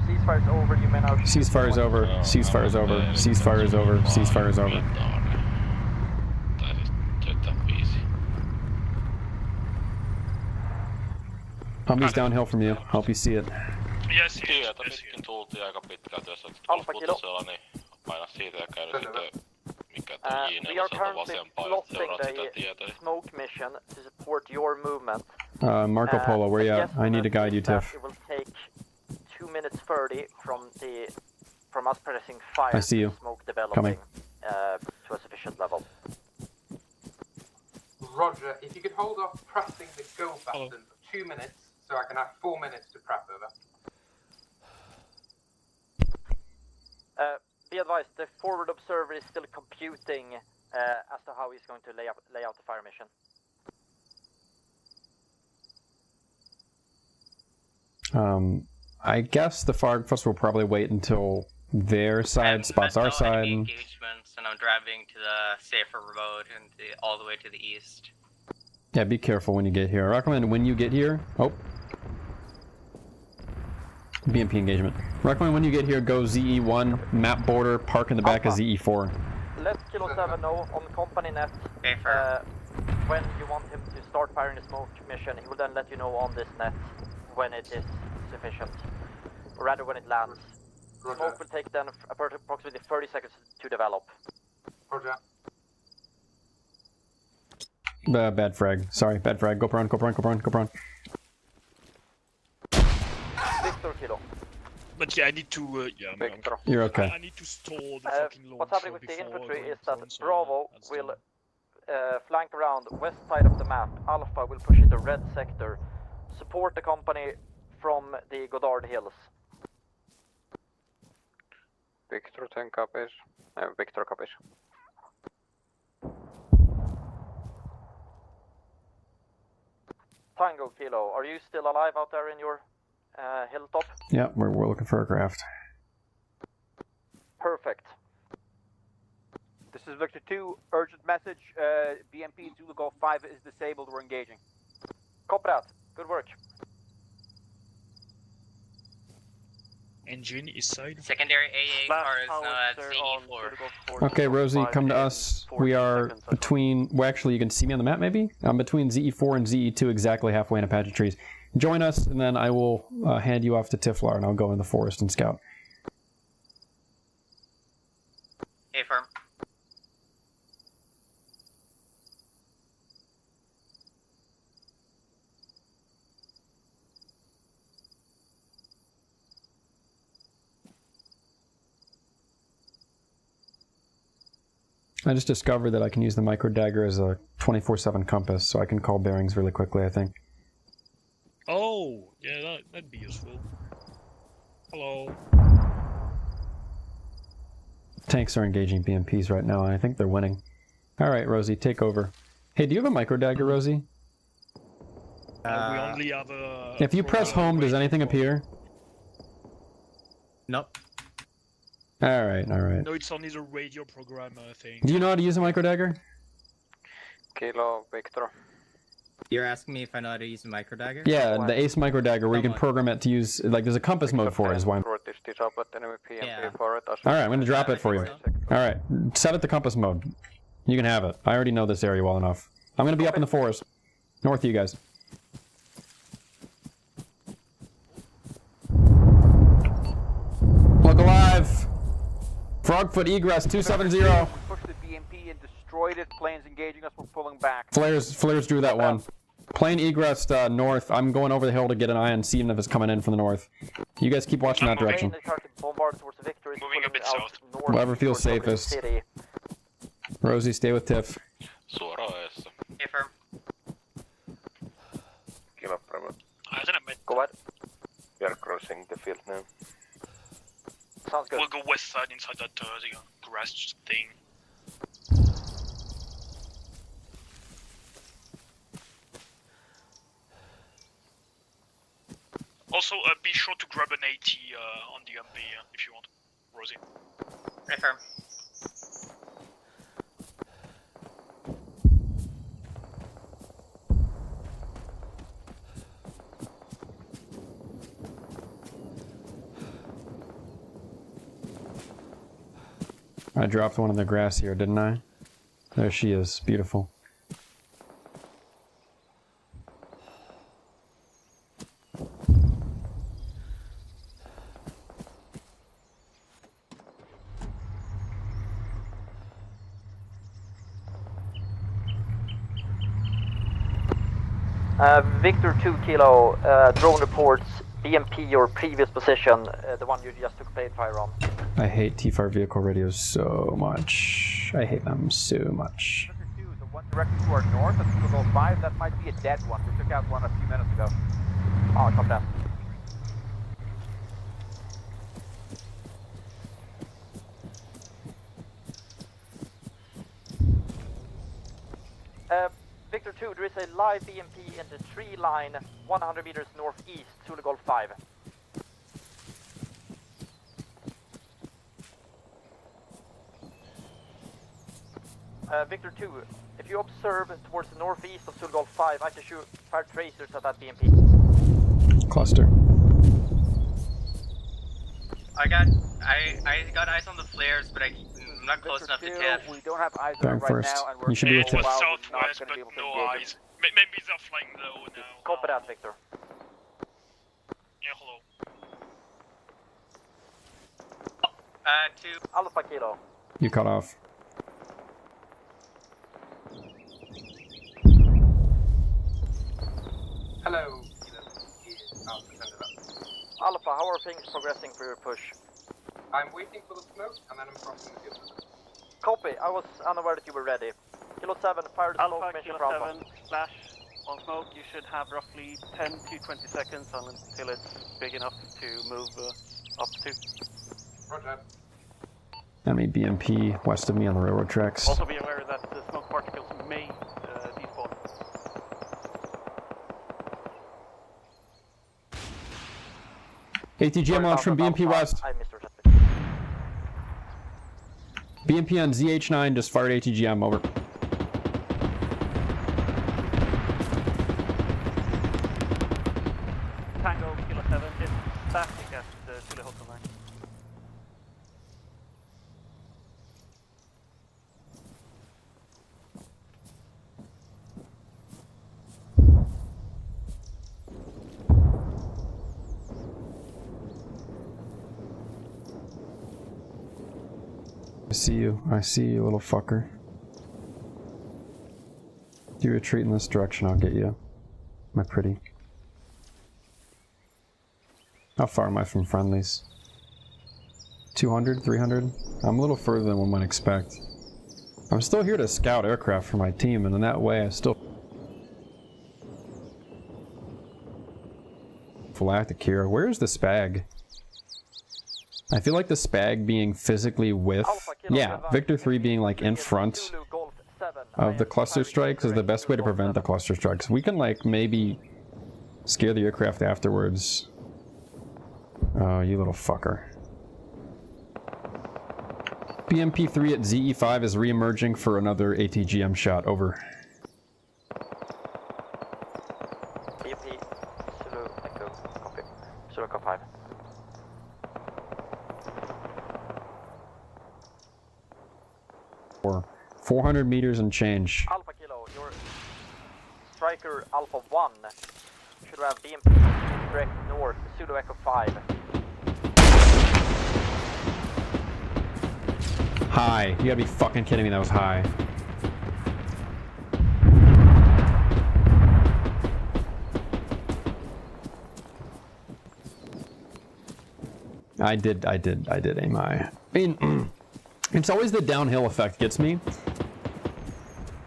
Ceasefire's over, you may now... Ceasefire's over. Ceasefire's over. Ceasefire's over. Ceasefire's over. Tai siis töitä 5. Humvee's downhill from you. Hope you see it. Yes, Tietä pitkin tultiin aika pitkälti, jos olet Alfa kilo. putusella, niin paina siitä ja käydä sitten mikä tuo We are J4 currently vasempaan ja plotting seuraat sitä tietä. the smoke mission to support your movement. Marco Polo, where you at? I need to guide you, Tiff. It will take 2 minutes 30 from us pressing fire I see you. to smoke developing Coming. to a sufficient level. Roger, if you could hold off pressing the go button for 2 minutes, so I can have 4 minutes to prep over. Be advised, the forward observer is still computing as to how he's going to lay out the fire mission. I guess the frogfoots will probably wait until their side spots our side. Engagements, and I'm driving to the safer road and all the way to the east. Yeah, be careful when you get here. I recommend when you get here. Oh. BMP engagement. Recommend when you get here, go ZE1, map border, park in the back of ZE4. Let Kilo 7 know on company net when you want him to start firing the smoke mission. He will then let you know on this net when it is sufficient, or rather when it lands. Smoke will take then approximately 30 seconds to develop. Roger. Bad frag. Sorry, bad frag. Go prawn, go prawn, go prawn, go prawn. Victor Kilo. But yeah, I need to. You're okay. I need to store the fucking launcher. What's happening with the before infantry going is that front, so Bravo that's will done. flank around west side of the map. Alpha will push into red sector. Support the company from the Goddard Hills. Victor 10 copies. Victor copies. Tango Kilo, are you still alive out there in your hilltop? Yeah, we're looking for a craft. Perfect. This is Victor 2, urgent message, BMP Zulu Golf 5 is disabled, we're engaging. Copy that, good work. Engine east side. Secondary AA car is now at CE4. Okay, Rosie, come to us. We are between. Well, actually, you can see me on the map, maybe. I'm between ZE4 and ZE2, exactly halfway in a patch of trees. Join us, and then I will hand you off to Tiflar, and I'll go in the forest and scout. Hey, firm. I just discovered that I can use the micro dagger as a 24/7 compass, so I can call bearings really quickly, I think. Oh, yeah, that'd be useful. Hello. Tanks are engaging BMPs right now, and I think they're winning. Alright, Rosie, take over. Hey, do you have a micro dagger, Rosie? We only have a... If you press home, does anything appear? Nope. Alright, alright. No, it's only the radio programmer thing. Do you know how to use a micro dagger? Kilo, Victor. You're asking me if I know how to use a micro dagger? Yeah, the Ace micro dagger, where you can program it to use, like, there's a compass mode for it, is why I'm... Alright, I'm gonna drop it for you. Alright, set it to compass mode. You can have it. I already know this area well enough. I'm gonna be up in the forest. North of you guys. Look alive! Frogfoot egress 270. We pushed the BMP and destroyed it. Planes engaging us. We're pulling back. Flares drew that one. Plane egressed north. I'm going over the hill to get an eye and seeing if it's coming in from the north. You guys keep watching that direction. Moving a bit south. Whatever feels safest. Rosie, stay with Tiff. Hey, firm. Kilo Bravo. Go ahead. We are crossing the field now. Sounds good. We'll go west side inside that the grass thing. Also, be sure to grab an AT on the MP if you want, Rosie. Affirm. I dropped one in the grass here, didn't I? There she is. Beautiful. Victor 2 Kilo, drone reports BMP your previous position, the one you just took blade fire on. I hate T-Fire vehicle radios so much. I hate them so much. Victor 2, the one directly to our north of Kilo 5, that might be a dead one. We took out one a few minutes ago. Oh, come down. Victor 2, there is a live BMP in the tree line 100 meters northeast, Zulu Golf 5. Victor 2, if you observe towards the northeast of Zulu Golf 5, I can shoot 5 tracers at that BMP. Cluster. I got eyes on the flares, but I'm not close enough to TF. We don't have eyes Bang on it right first. now, and we're You should be with TF. Southwest, but no eyes. Maybe they're flying low now. Copy that, Victor. Yeah, hello. Two. Alpha Kilo. You cut off. Hello. Alpha, how are things progressing for your push? I'm waiting for the smoke, and then I'm crossing the field. Copy, I was unaware that you were ready. Kilo 7, fire the smoke Alpha, mission Kilo for Alpha. 7, flash on smoke. You should have roughly 10 to 20 seconds until it's big enough to move up to. Roger. Enemy BMP west of me on the railroad tracks. Also be aware that the smoke particles may despawn. ATGM launch from BMP west. BMP on ZH9 just fired ATGM, over. Tango, Kilo 7, is static at Zulu Hotel 9. I see you, little fucker. If you retreat in this direction, I'll get you. My pretty. How far am I from friendlies? 200, 300? I'm a little further than one might expect. I'm still here to scout aircraft for my team, and in that way I still... Galactic here. Where's the spag? I feel like the spag being physically with... Yeah, Victor 3 being like in front of the cluster strikes is the best way to prevent the cluster strikes. We can like maybe scare the aircraft afterwards. Oh, you little fucker. BMP-3 at ZE5 is re-emerging for another ATGM shot, over. BMP, Zulu Echo, copy. Zulu Echo 5. Or 400 meters and change. Alpha Kilo, your striker Alpha 1 should have BMP direct north, Zulu Echo 5. High. You gotta be fucking kidding me, that was high. I did aim high. I mean, it's always the downhill effect gets me.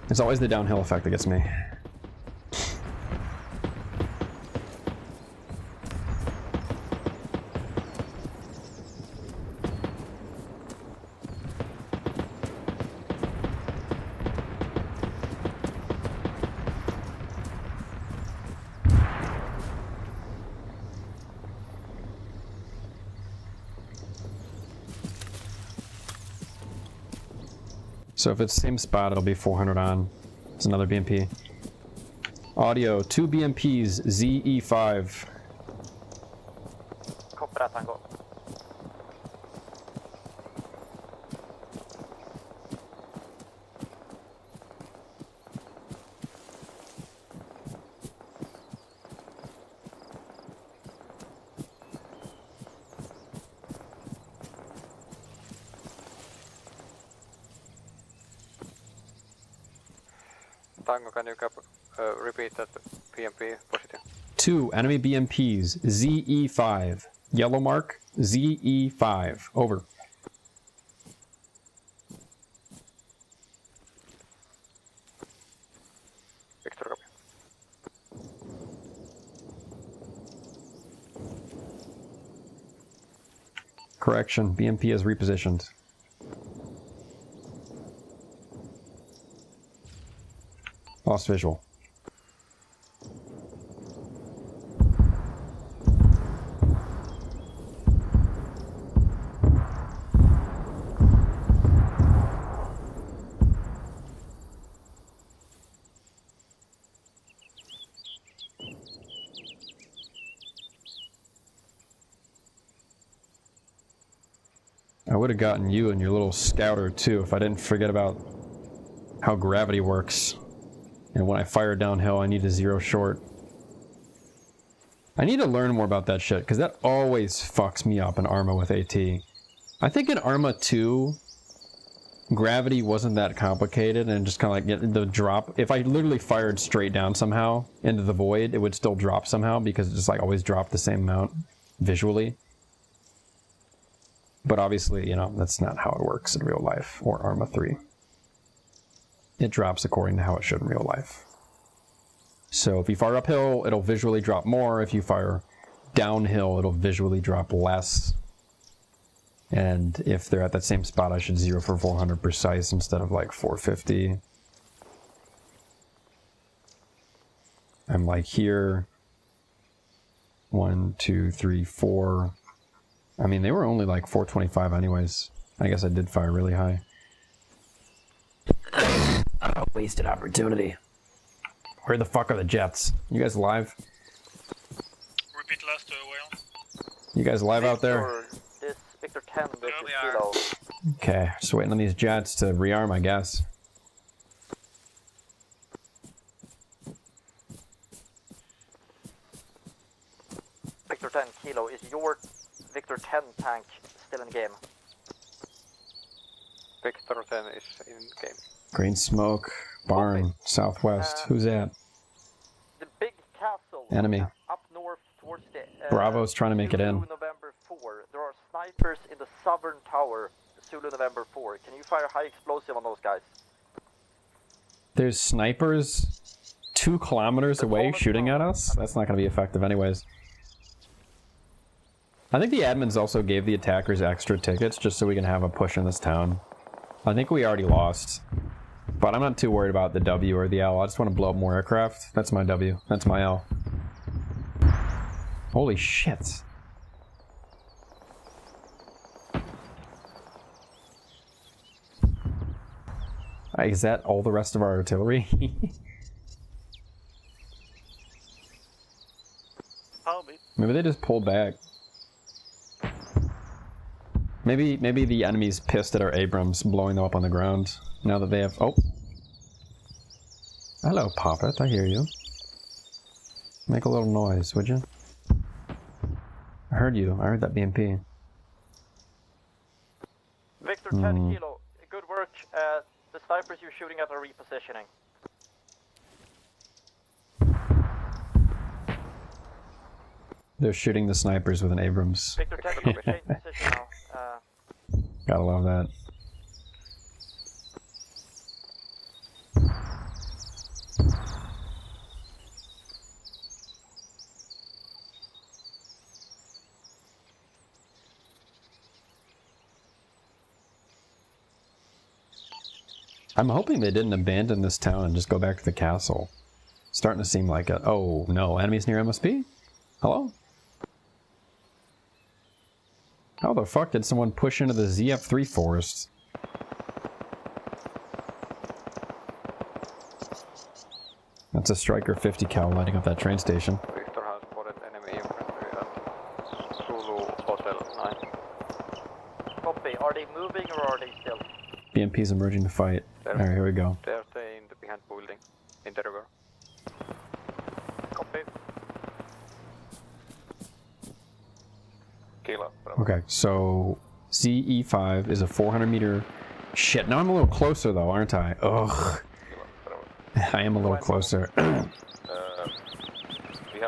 It's always the downhill effect that gets me. So if it's the same spot, it'll be 400 on. It's another BMP. Audio, 2 BMPs, ZE5. Copy that, Tango. Tango, can you repeat that PMP positive? 2 enemy BMPs, ZE5. Yellow mark, ZE5. Over. Victor, copy. Correction, BMP is repositioned. Lost visual. I would have gotten you and your little scouter too if I didn't forget about how gravity works. And when I fire downhill, I need to zero short. I need to learn more about that shit, because that always fucks me up in Arma with AT. I think in Arma 2, gravity wasn't that complicated, and just kind of like the drop. If I literally fired straight down somehow into the void, it would still drop somehow, because it just like always dropped the same amount visually. But obviously, you know, that's not how it works in real life, or Arma 3. It drops according to how it should in real life. So if you fire uphill, it'll visually drop more. If you fire downhill, it'll visually drop less. And if they're at that same spot, I should zero for 400 precise instead of like 450. I'm like here. 1, 2, 3, 4. I mean, they were only like 425 anyways. I guess I did fire really high. Wasted opportunity. Where the fuck are the jets? You guys live? Repeat last whale. You guys live out there? This Victor 10 versus Kilo. Okay, just waiting on these jets to rearm, I guess. Victor 10 Kilo, is your Victor 10 tank still in game? Victor 10 is in game. Green smoke, barn, southwest. Who's that? The big castle. Enemy. Up north towards the... Bravo's trying to make it in. November 4. There are snipers in the southern tower. Zulu November 4. Can you fire high explosive on those guys? There's snipers 2 kilometers away shooting at us? That's not going to be effective anyways. I think the admins also gave the attackers extra tickets just so we can have a push in this town. I think we already lost. But I'm not too worried about the W or the L. I just want to blow up more aircraft. That's my W. That's my L. Holy shit. Is that all the rest of our artillery? Maybe they just pulled back. Maybe the enemy's pissed at our Abrams, blowing them up on the ground. Now that they have... Oh. Hello, Poppet. I hear you. Make a little noise, would you? I heard you. I heard that BMP. Victor 10 Kilo, good work. The snipers you're shooting at are repositioning. They're shooting the snipers with an Abrams. Victor 10, you change position now. Gotta love that. I'm hoping they didn't abandon this town and just go back to the castle. Starting to seem like it. Oh no, enemies near MSP? Hello? How the fuck did someone push into the ZF3 forest? That's a Striker 50 cal lighting up that train station. Victor has spotted enemy infantry at Zulu Hotel 9. Copy. Are they moving or are they still? BMP's emerging to fight. Alright, here we go. They're staying in the behind building. Interrogator. Copy. Kilo. Okay, so CE5 is a 400 meter... Shit, now I'm a little closer though, aren't I? Ugh. I am a little closer. We have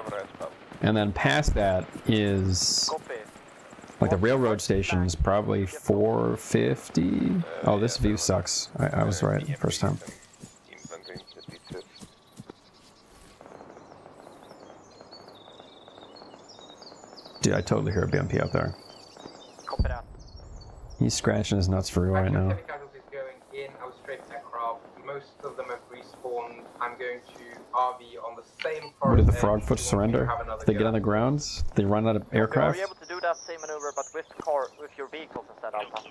a rest stop. And then past that is... Like the railroad station is probably 450. Oh, this view sucks. I was right the first time. Dude, I totally hear a BMP out there. Copy that. He's scratching his nuts for real right now. Heavy casualties going in. I was straight aircraft. Most of them have respawned. I'm going to RV on the same What did the forest frogfoots surrender? If they get on the grounds, they run out of aircraft? Are you able to do that same maneuver but with your vehicles instead, Alpha?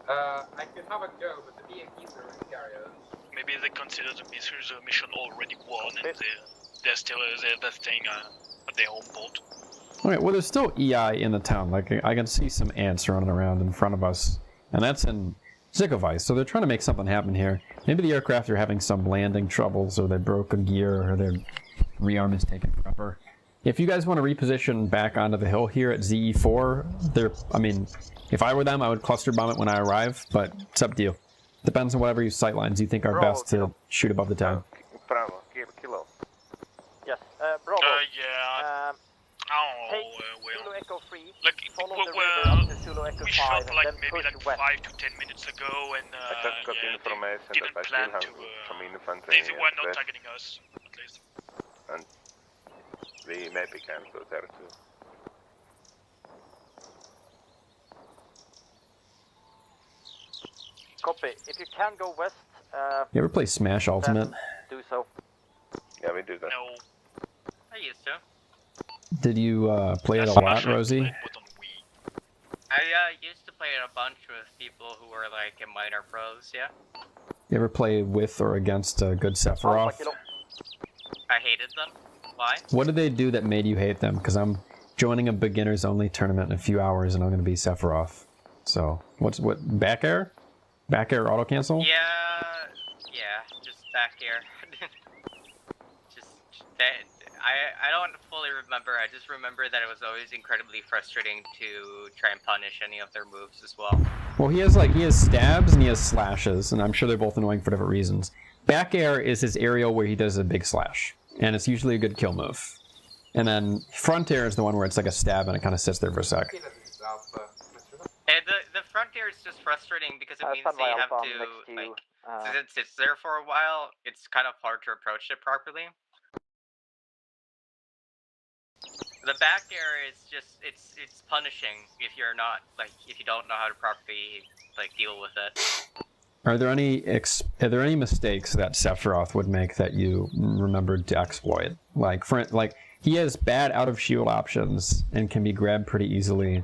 I could have a go, but the BMPs are in carriers. Maybe they consider the mission already won and they're still they're staying at their own boat. Okay, well there's still EI in the town. Like I can see some ants running around in front of us, and that's in Zikovice, so they're trying to make something happen here. Maybe the aircraft are having some landing troubles, or they broke a gear, or their rearm is taken forever. If you guys want to reposition back onto the hill here at ZE4, I mean, if I were them, I would cluster bomb it when I arrive, but it's up to you. Depends on whatever sightlines you think are best to shoot above the town. Bravo, kilo. Yes, Bravo. Yeah. Take Zulu Echo 3, like, follow the river up to Zulu Echo 5, we shot like then maybe push like west. 5 to 10 minutes ago, and I just got information they didn't that I plan still have to. some infantry They were not west, targeting us, at least. and we maybe can go there too. Copy. If you can go west, You ever play Smash Ultimate? do so. Yeah, we do that. No. I used to. Did you play it a lot, Rosie? I used to play it a bunch with people who were like minor pros, yeah. You ever play with or against good Sephiroth? I hated them. Why? What did they do that made you hate them? Because I'm joining a beginners only tournament in a few hours and I'm going to be Sephiroth. So, what, back air? Back air auto cancel? Yeah, just back here. just that. I don't fully remember. I just remember that it was always incredibly frustrating to try and punish any of their moves as well. Well, he has stabs and he has slashes, and I'm sure they're both annoying for different reasons. Back air is his aerial where he does a big slash, and it's usually a good kill move. And then front air is the one where it's like a stab and it kind of sits there for a sec. And the front air is just frustrating because it means they have to, like, since it sits there for a while, it's kind of hard to approach it properly. The back air is just, it's punishing if you're not, like, if you don't know how to properly, like, deal with it. Are there any mistakes that Sephiroth would make that you remembered to exploit? Like he has bad out of shield options and can be grabbed pretty easily.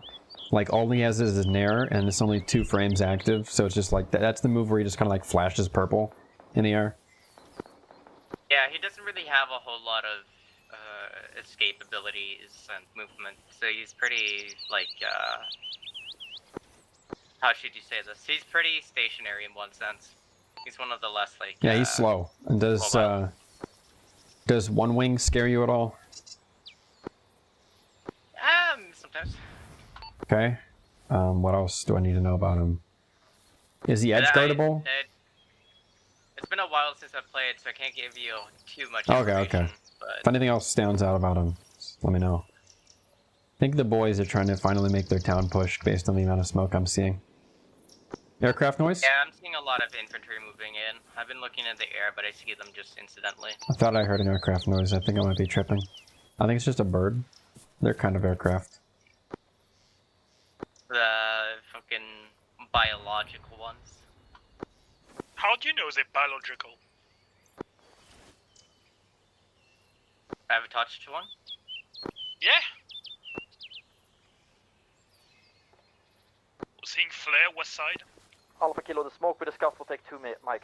Like all he has is a nair and it's only 2 frames active, so it's just like that's the move where he just kind of like flashes purple in the air. Yeah, he doesn't really have a whole lot of escape abilities and movement, so he's pretty like how should you say this? He's pretty stationary in one sense. He's one of the less like yeah, he's slow. And does one wing scare you at all? Sometimes. Okay. What else do I need to know about him? Is he edge guardable? It's been a while since I've played, so I can't give you too much Okay, information. okay. If anything else stands out about him, just let me know. I think the boys are trying to finally make their town push based on the amount of smoke I'm seeing. Aircraft noise? Yeah, I'm seeing a lot of infantry moving in. I've been looking at the air, but I see them just incidentally. I thought I heard an aircraft noise. I think I might be tripping. I think it's just a bird. They're kind of aircraft. The fucking biological ones. How do you know they're biological? Have you touched one? Yeah. Seeing flare west side. Alpha Kilo, the smoke with the scuff will take 2 mics.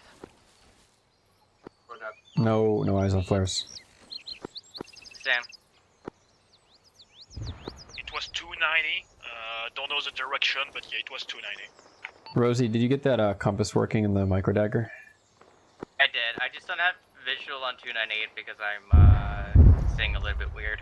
No eyes on flares. Sam. It was 290. Don't know the direction, but yeah, it was 290. Rosie, did you get that compass working in the micro dagger? I did. I just don't have visual on 298 because I'm seeing a little bit weird.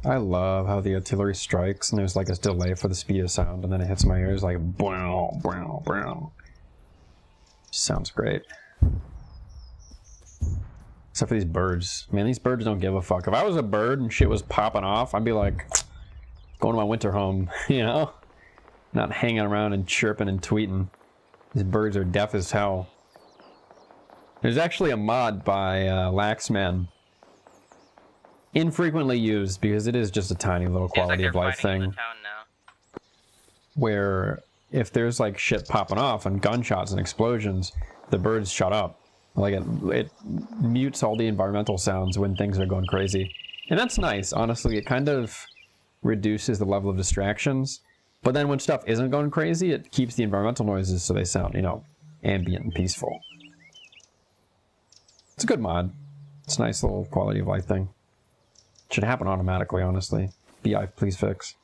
I love how the artillery strikes and there's like a delay for the speed of sound and then it hits my ears like brow, brow, brow. Sounds great. Except for these birds. Man, these birds don't give a fuck. If I was a bird and shit was popping off, I'd be like going to my winter home, you know? Not hanging around and chirping and tweeting. These birds are deaf as hell. There's actually a mod by Laxman. Infrequently used because it is just a tiny little quality of life thing. Where if there's like shit popping off and gunshots and explosions, the birds shut up. Like it mutes all the environmental sounds when things are going crazy. And that's nice, honestly. It kind of reduces the level of distractions. But then when stuff isn't going crazy, it keeps the environmental noises so they sound, you know, ambient and peaceful. It's a good mod. It's a nice little quality of life thing. Should happen automatically, honestly. BI, please fix.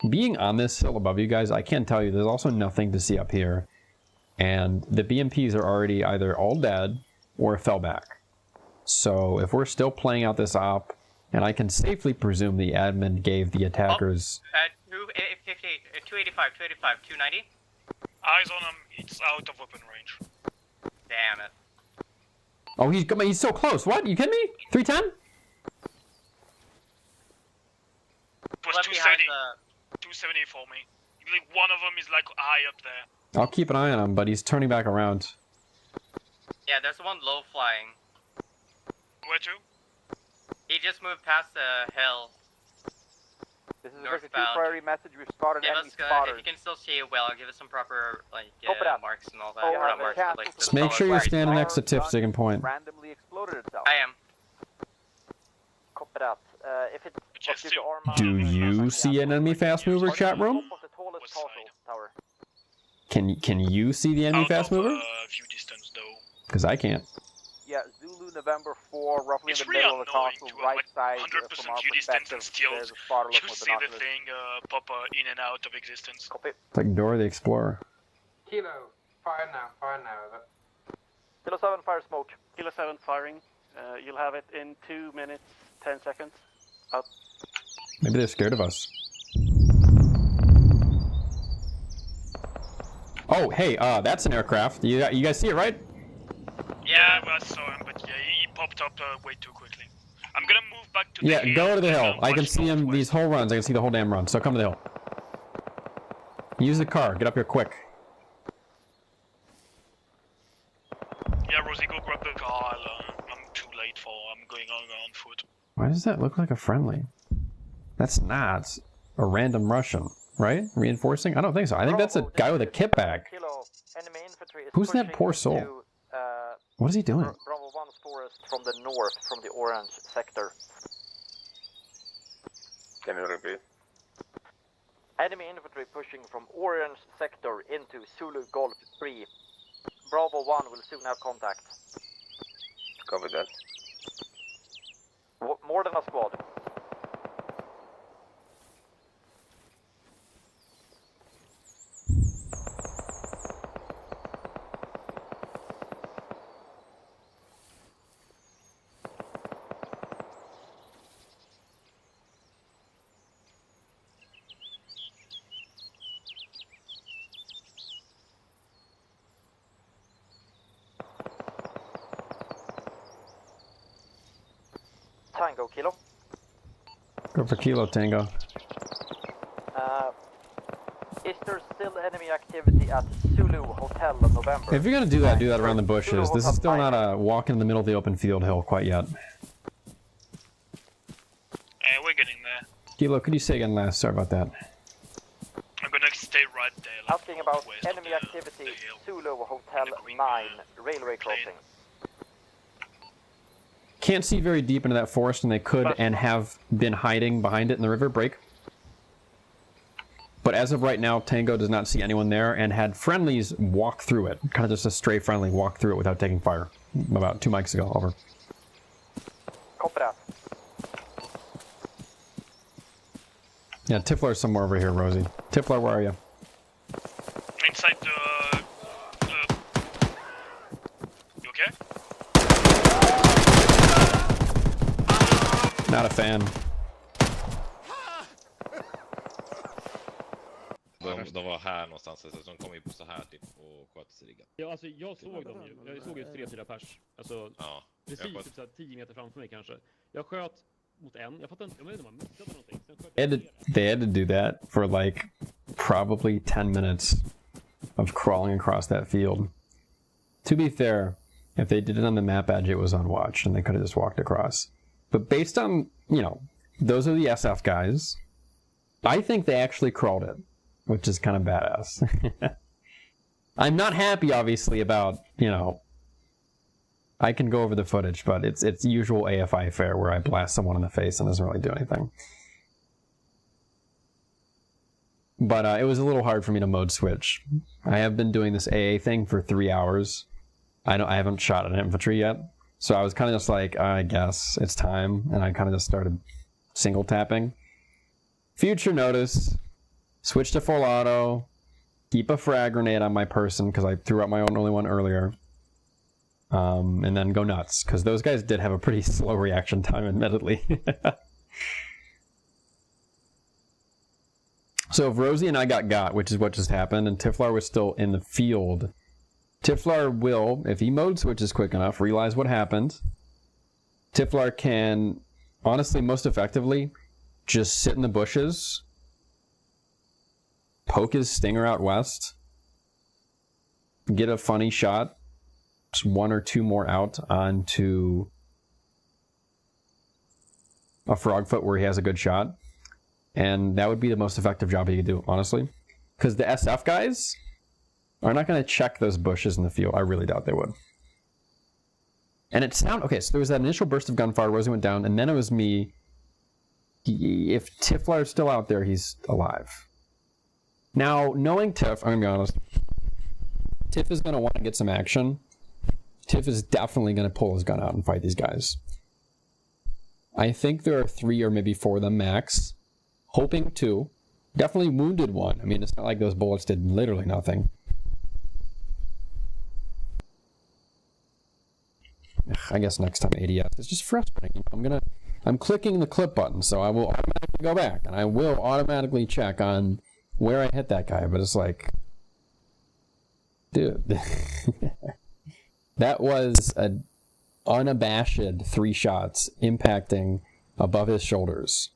Being on this hill above you guys, I can't tell you, there's also nothing to see up here. And the BMPs are already either all dead or fell back. So if we're still playing out this op, and I can safely presume the admin gave the attackers... 285, 290. Eyes on him, it's out of weapon range. Damn it. Oh, he's so close. What? You kidding me? 310? It was 270. 270 for me. Like one of them is like high up there. I'll keep an eye on him, but he's turning back around. Yeah, there's one low flying. Where to? He just moved past the hill. This is a Victor 2 priority message. We've spotted enemy spotters. If you can still see it well, give us some proper like marks and all that. Oh, not marks, but, like, Just make sure you're standing next to Tiff Stick and Point. Randomly exploded itself. I am. Copy that. If it was due to Arma, Do you see an enemy fast mover, chat room? the tallest castle tower. Can you see the enemy fast mover? View distance though. Because I can't. Yeah, Zulu November 4, roughly It's in the middle of the castle, right like side 100% from our view distance and perspective. still There's a spotter you looking with see the binoculars. thing pop in and out of existence. Copy. It's like Dora the Explorer. Kilo, fire now, over. Kilo 7, fire smoke. Kilo 7 firing. You'll have it in 2 minutes, 10 seconds. Out. Maybe they're scared of us. Oh, hey, that's an aircraft. You guys see it, right? Yeah, I saw him, but yeah, he popped up way too quickly. I'm gonna move back to the hill. Yeah, go to the hill. I can see him, these whole runs. I can see the whole damn run, so come to the hill. Use the car. Get up here quick. Yeah, Rosie, go grab the car. I'm too late for. I'm going on foot. Why does that look like a friendly? That's not a random Russian, right? Reinforcing? I don't think so. I think that's a guy with a kit bag. Enemy infantry is Who's that pushing poor soul? to, What is he doing? Bravo 1's forest from the north, from the orange sector. Can you repeat? Enemy infantry pushing from orange sector into Zulu Golf 3. Bravo 1 will soon have contact. Copy that. More than a squad. Tango, Kilo. Go for Kilo, Tango. Is there still enemy activity at Zulu Hotel in November? If you're gonna do that around the bushes. This is still not a walk in the middle of the open field hill quite yet. We're getting there. Kilo, could you say again last? Sorry about that. I'm gonna stay right there. Like, Asking about enemy activity, Zulu Hotel 9, railway crossing. can't see very deep into that forest, and they could and have been hiding behind it in the river. Break. But as of right now, Tango does not see anyone there and had friendlies walk through it. Kind of just a stray friendly walk through it without taking fire. About 2 mics ago. Over. Copy that. Yeah, Tiffler's somewhere over here, Rosie. Tiffler, where are you? Inside you okay? Not a fan. De var här någonstans, så de kom ju på så här typ och sköt sig riggan. Ja, alltså jag såg dem ju. Jag såg ju 3-4 pers. Alltså ja, precis typ så här 10 meter framför mig kanske. Jag sköt mot en. Jag fattar inte, jag vet inte om jag missade någonting. They had to do that for like probably 10 minutes of crawling across that field. To be fair, if they did it on the map edge, it was on watch and they could have just walked across. But based on, you know, those are the SF guys. I think they actually crawled it, which is kind of badass. I'm not happy, obviously, about, you know, I can go over the footage, but it's usual AFI fare where I blast someone in the face and doesn't really do anything. But it was a little hard for me to mode switch. I have been doing this AA thing for 3 hours. I haven't shot an infantry yet, so I was kind of just like, I guess it's time, and I kind of just started single tapping. Future notice, switch to full auto, keep a frag grenade on my person because I threw out my only one earlier, and then go nuts because those guys did have a pretty slow reaction time, admittedly. So if Rosie and I got, which is what just happened, and Tifflar was still in the field, Tifflar will, if he mode switches quick enough, realize what happened. Tifflar can, honestly, most effectively, just sit in the bushes, poke his stinger out west, get a funny shot, just 1 or 2 more out onto a frogfoot where he has a good shot. And that would be the most effective job he could do, honestly. Because the SF guys are not going to check those bushes in the field. I really doubt they would. And it sounded... Okay, so there was that initial burst of gunfire, Rosie went down, and then it was me. If Tifflar's still out there, he's alive. Now, knowing Tiff, I'm going to be honest, Tiff is going to want to get some action. Tiff is definitely going to pull his gun out and fight these guys. I think there are 3 or maybe 4 of them max. Hoping 2. Definitely wounded 1. I mean, it's not like those bullets did literally nothing. I guess next time ADS. It's just frustrating. I'm clicking the clip button, so I will automatically go back, and I will automatically check on where I hit that guy, but it's like... Dude. That was an unabashed 3 shots impacting above his shoulders.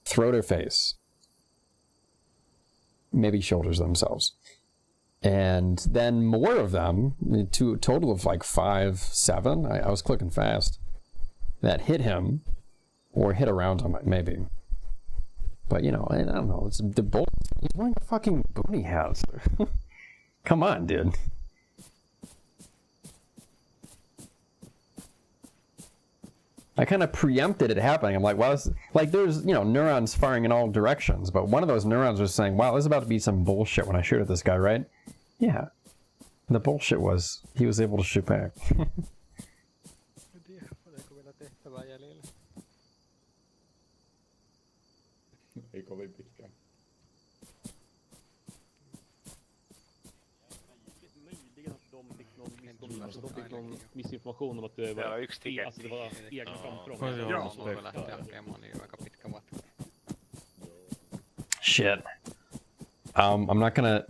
Throat or face. Maybe shoulders themselves. And then more of them, to a total of like 5, 7, I was clicking fast, that hit him, or hit around him, maybe. But, you know, I don't know, it's the bullet. He's wearing a fucking boonie hat. Come on, dude. I kind of preempted it happening. I'm like, well, this, like, there's, you know, neurons firing in all directions, but one of those neurons was saying, wow, this is about to be some bullshit when I shoot at this guy, right? Yeah. The bullshit was, he was able to shoot back. Ei kovin pitkään. Alltså de fick någon missinformation om att det var, alltså det var egna framsprång. Ja, Shit. I'm not gonna...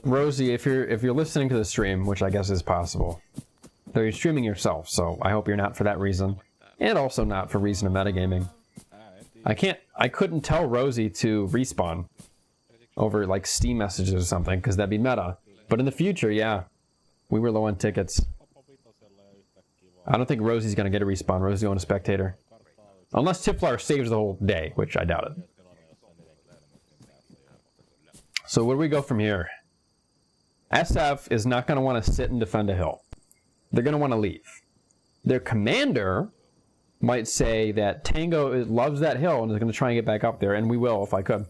Rosie, if you're listening to the stream, which I guess is possible, though you're streaming yourself, so I hope you're not for that reason, and also not for reason of metagaming. I couldn't tell Rosie to respawn over like Steam messages or something, because that'd be meta. But in the future, yeah, we were low on tickets. I don't think Rosie's gonna get a respawn. Rosie's on a spectator. Unless Tifflar saves the whole day, which I doubt it. So where do we go from here? SF is not gonna want to sit and defend a hill. They're gonna want to leave. their commander might say that Tango loves that hill and is going to try and get back up there, and we will if I could.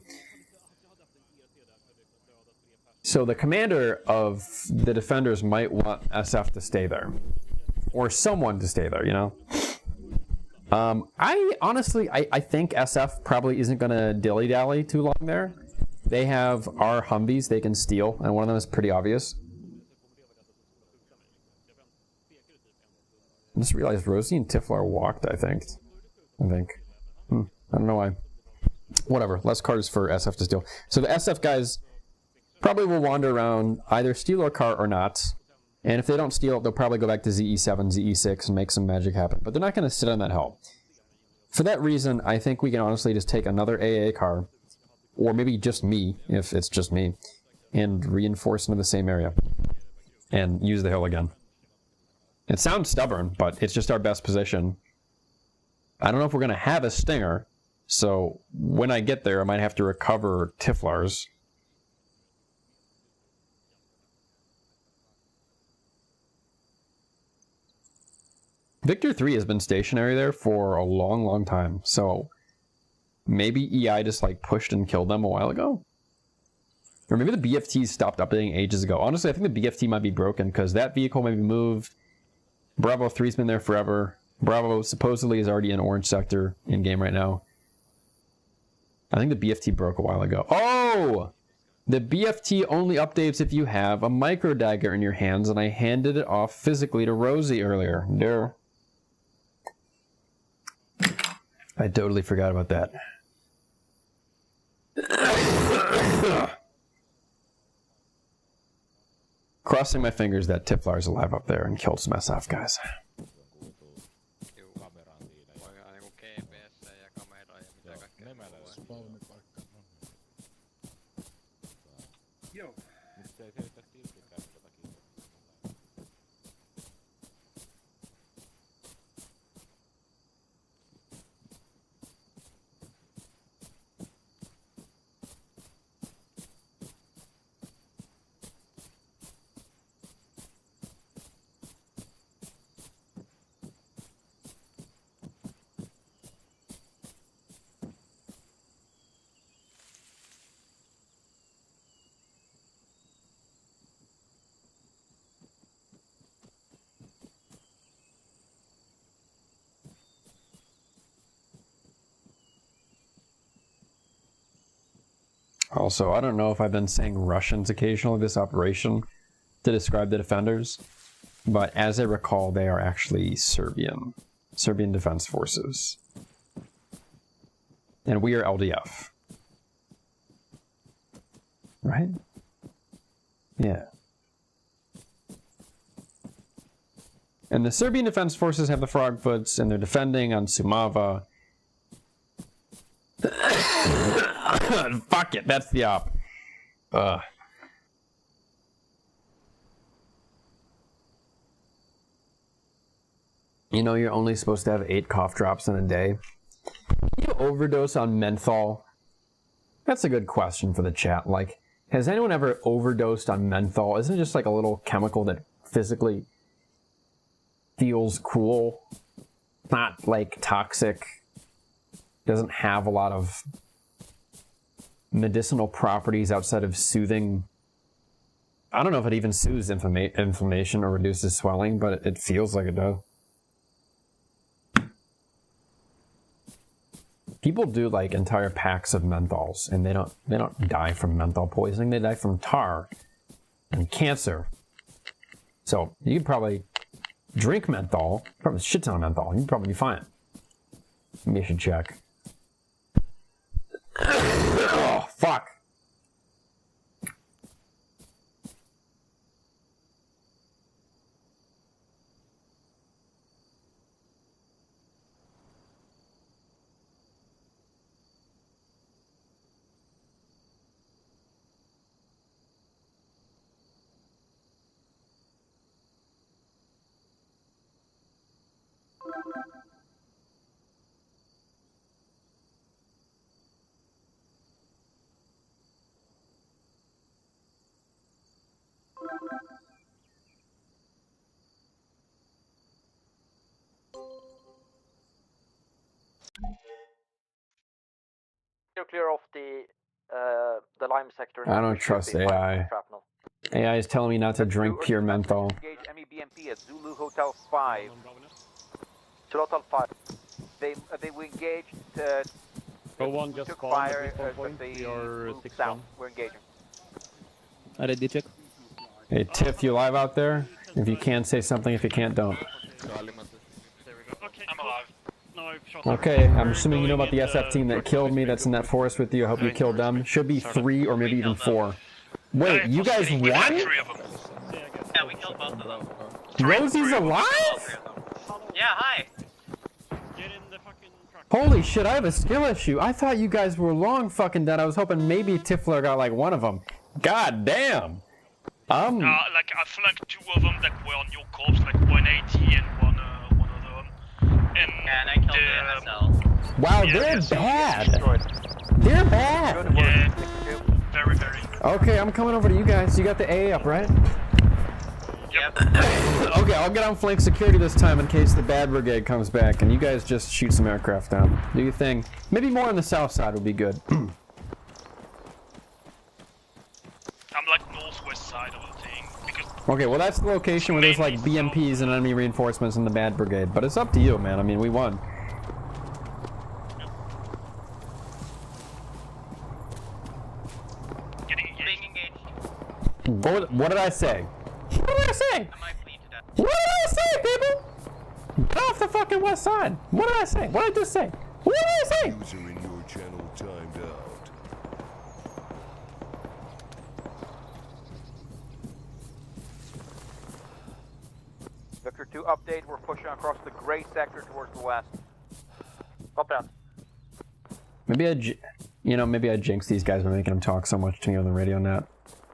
So the commander of the defenders might want SF to stay there. Or someone to stay there, you know? I honestly think SF probably isn't going to dilly-dally too long there. They have our Humvees they can steal, and one of them is pretty obvious. I just realized Rosie and Tiflar walked, I think. I don't know why. Whatever, less cards for SF to steal. So the SF guys probably will wander around, either steal our car or not. And if they don't steal it, they'll probably go back to ZE7, ZE6 and make some magic happen. But they're not going to sit on that hill. For that reason, I think we can honestly just take another AA car, or maybe just me, if it's just me, and reinforce into the same area. And use the hill again. It sounds stubborn, but it's just our best position. I don't know if we're going to have a Stinger, so when I get there, I might have to recover Tiflars. Victor 3 has been stationary there for a long, long time, so maybe EI just like pushed and killed them a while ago? Or maybe the BFT stopped updating ages ago. Honestly, I think the BFT might be broken because that vehicle may be moved. Bravo 3's been there forever. Bravo supposedly is already in orange sector in game right now. I think the BFT broke a while ago. Oh! The BFT only updates if you have a micro dagger in your hands, and I handed it off physically to Rosie earlier. There. I totally forgot about that. Crossing my fingers that Tiflar's alive up there and killed some SF guys. Also, I don't know if I've been saying Russians occasionally this operation to describe the defenders, but as I recall, they are actually Serbian Defense Forces. And we are LDF. Right? Yeah. And the Serbian Defense Forces have the Frogfoots, and they're defending on Sumava. Fuck it, that's the op. You know you're only supposed to have 8 cough drops in a day. Can you overdose on menthol? That's a good question for the chat. Like, has anyone ever overdosed on menthol? Isn't it just like a little chemical that physically feels cool? Not like toxic. Doesn't have a lot of medicinal properties outside of soothing. I don't know if it even soothes inflammation or reduces swelling, but it feels like it does. People do like entire packs of menthols, and they don't die from menthol poisoning. They die from tar and cancer. So you could probably drink menthol, probably a shit ton of menthol. You'd probably be fine. Maybe I should check. Oh, fuck. You're clear off the lime sector. I don't trust AI. AI is telling me not to drink pure menthol. Engage MEBMP at Zulu Hotel 5. Zulu Hotel 5. They engaged. Go on, just took spawn fire. at this point. They We are moved 6-1. south. We're engaging. I did check. Hey, Tiff, you live out there? If you can, say something. If you can't, don't. Okay, I'm alive. No, I've shot Okay, I'm assuming you know about the SF team that killed me that's in that forest with you. I hope you killed them. Should be 3 or maybe even 4. Wait, you guys won? Yeah, we killed both of them. Rosie's alive? Yeah, hi. Holy shit, I have a skill issue. I thought you guys were long fucking dead. I was hoping maybe Tiffler got like one of them. God damn. Like I flanked 2 of them that were on your corpse, like 180 and one other one. And I killed the MSL. Wow, they're bad. They're bad. Yeah, very, very. Okay, I'm coming over to you guys. You got the AA up, right? Yep. Okay, I'll get on flank security this time in case the bad brigade comes back, and you guys just shoot some aircraft down. Do your thing. Maybe more on the south side would be good. I'm like northwest side of the thing because. Okay, well that's the location where there's like BMPs and enemy reinforcements in the bad brigade, but it's up to you, man. I mean, we won. What did I say? What did I say? What did I say, people? Get off the fucking west side. What did I say? What did I just say? What did I say? User in your channel timed out. Victor 2 update. We're pushing across the gray sector towards the west. Copy that. Maybe maybe I jinxed these guys by making them talk so much to me on the radio net.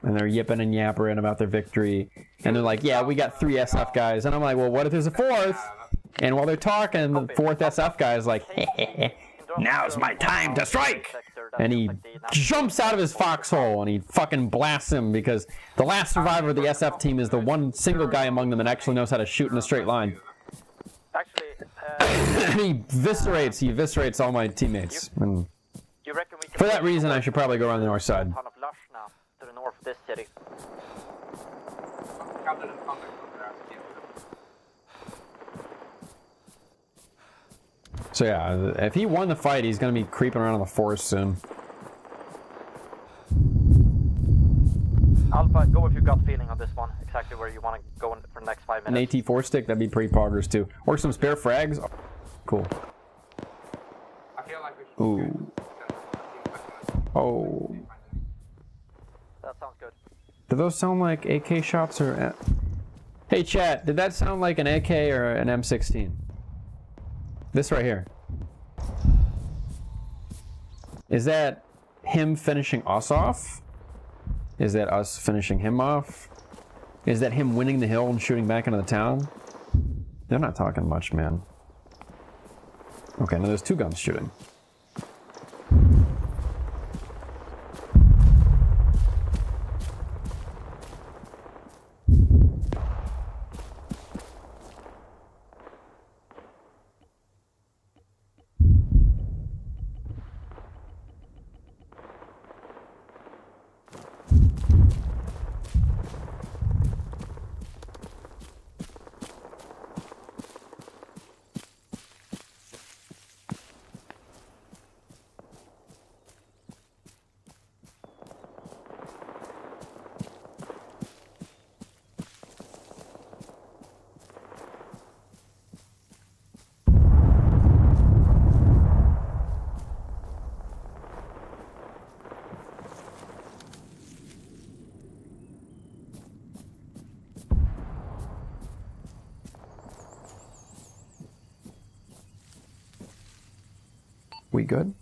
And they're yipping and yappering about their victory. And they're like, yeah, we got 3 SF guys. And I'm like, well, what if there's a 4th? And while they're talking, the 4th SF guy is like, now's my time to strike! And he jumps out of his foxhole and he fucking blasts him because the last survivor of the SF team is the one single guy among them that actually knows how to shoot in a straight line. And he eviscerates all my teammates. And for that reason, I should probably go around the north side. To the north of this city. So yeah, if he won the fight, he's gonna be creeping around in the forest soon. Alpha, go with your gut feeling on this one. Exactly where you want to go for the next 5 An minutes. AT4 stick, that'd be pretty poggers too. Or some spare frags. Oh, cool. Ooh. Oh. That sounds good. Do those sound like AK shots or... Hey chat, did that sound like an AK or an M16? This right here. Is that him finishing us off? Is that us finishing him off? Is that him winning the hill and shooting back into the town? They're not talking much, man. Okay, now there's 2 guns shooting. We good?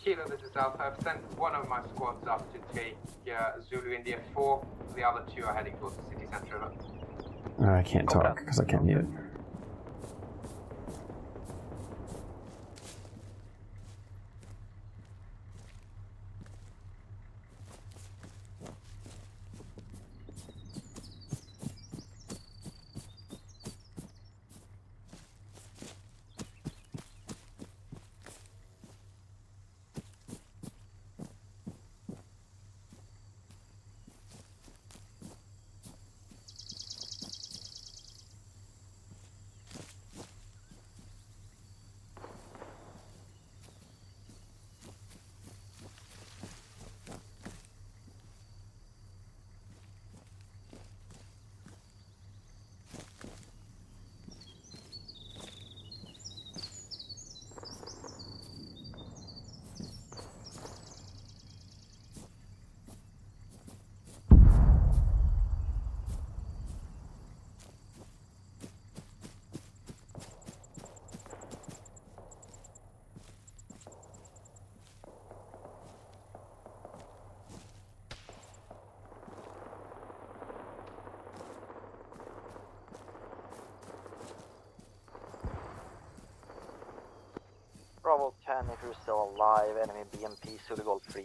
Kilo, this is Alpha. I've sent one of my squads up to take Zulu India 4. The other two are heading towards the city center. I can't talk because I can't mute. Bravo 10, if you're still alive, enemy BMP, Zulu Gold 3.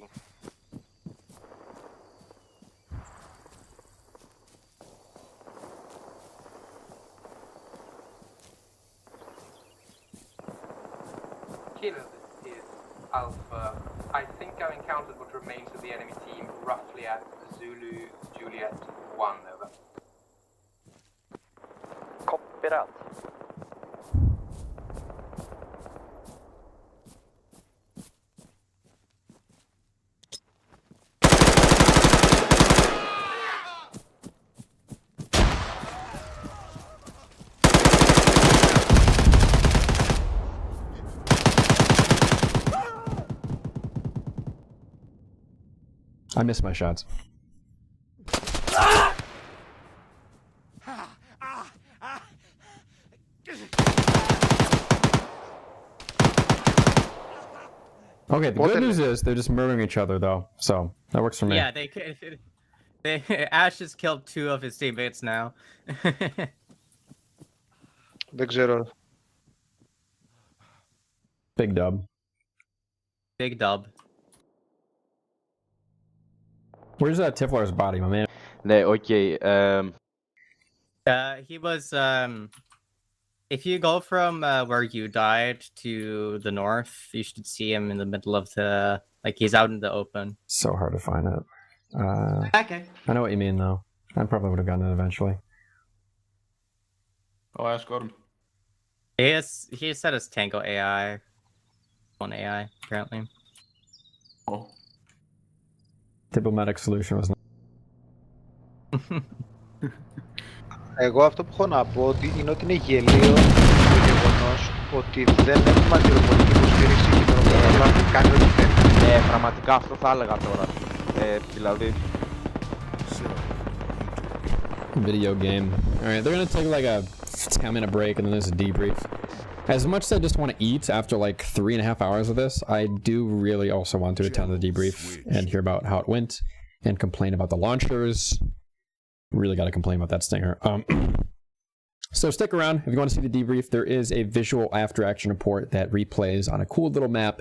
Killer, this is Alpha. I think I've encountered what remains of the enemy team roughly at Zulu Juliet 1, over. Copy that. I missed my shots. Okay, the good news is they're just murdering each other though, so that works for me. Yeah, they Ash has killed 2 of his teammates now. Δεν ξέρω. Big dub. Big dub. Where's that Tiflar's body, my man? Ναι, okay. He was if you go from where you died to the north, you should see him in the middle of the, like, he's out in the open. So hard to find it. Okay. I know what you mean though. I probably would have gotten it eventually. Oh, I got him. He said it's Tango AI. One AI, apparently. Oh. Diplomatic solution was not. Εγώ αυτό που έχω να πω είναι ότι είναι γελίο το γεγονός ότι δεν έχουμε αντιρροπολική υποστήριξη και τον παραλάβει κάνει ό,τι θέλει. Ναι, πραγματικά αυτό θα έλεγα τώρα. Δηλαδή. Video game. Alright, they're gonna take like a 10-minute break and then there's a debrief. As much as I just want to eat after like 3.5 hours of this, I do really also want to attend the debrief and hear about how it went and complain about the launchers. Really got to complain about that stinger. So stick around if you want to see the debrief. There is a visual after action report that replays on a cool little map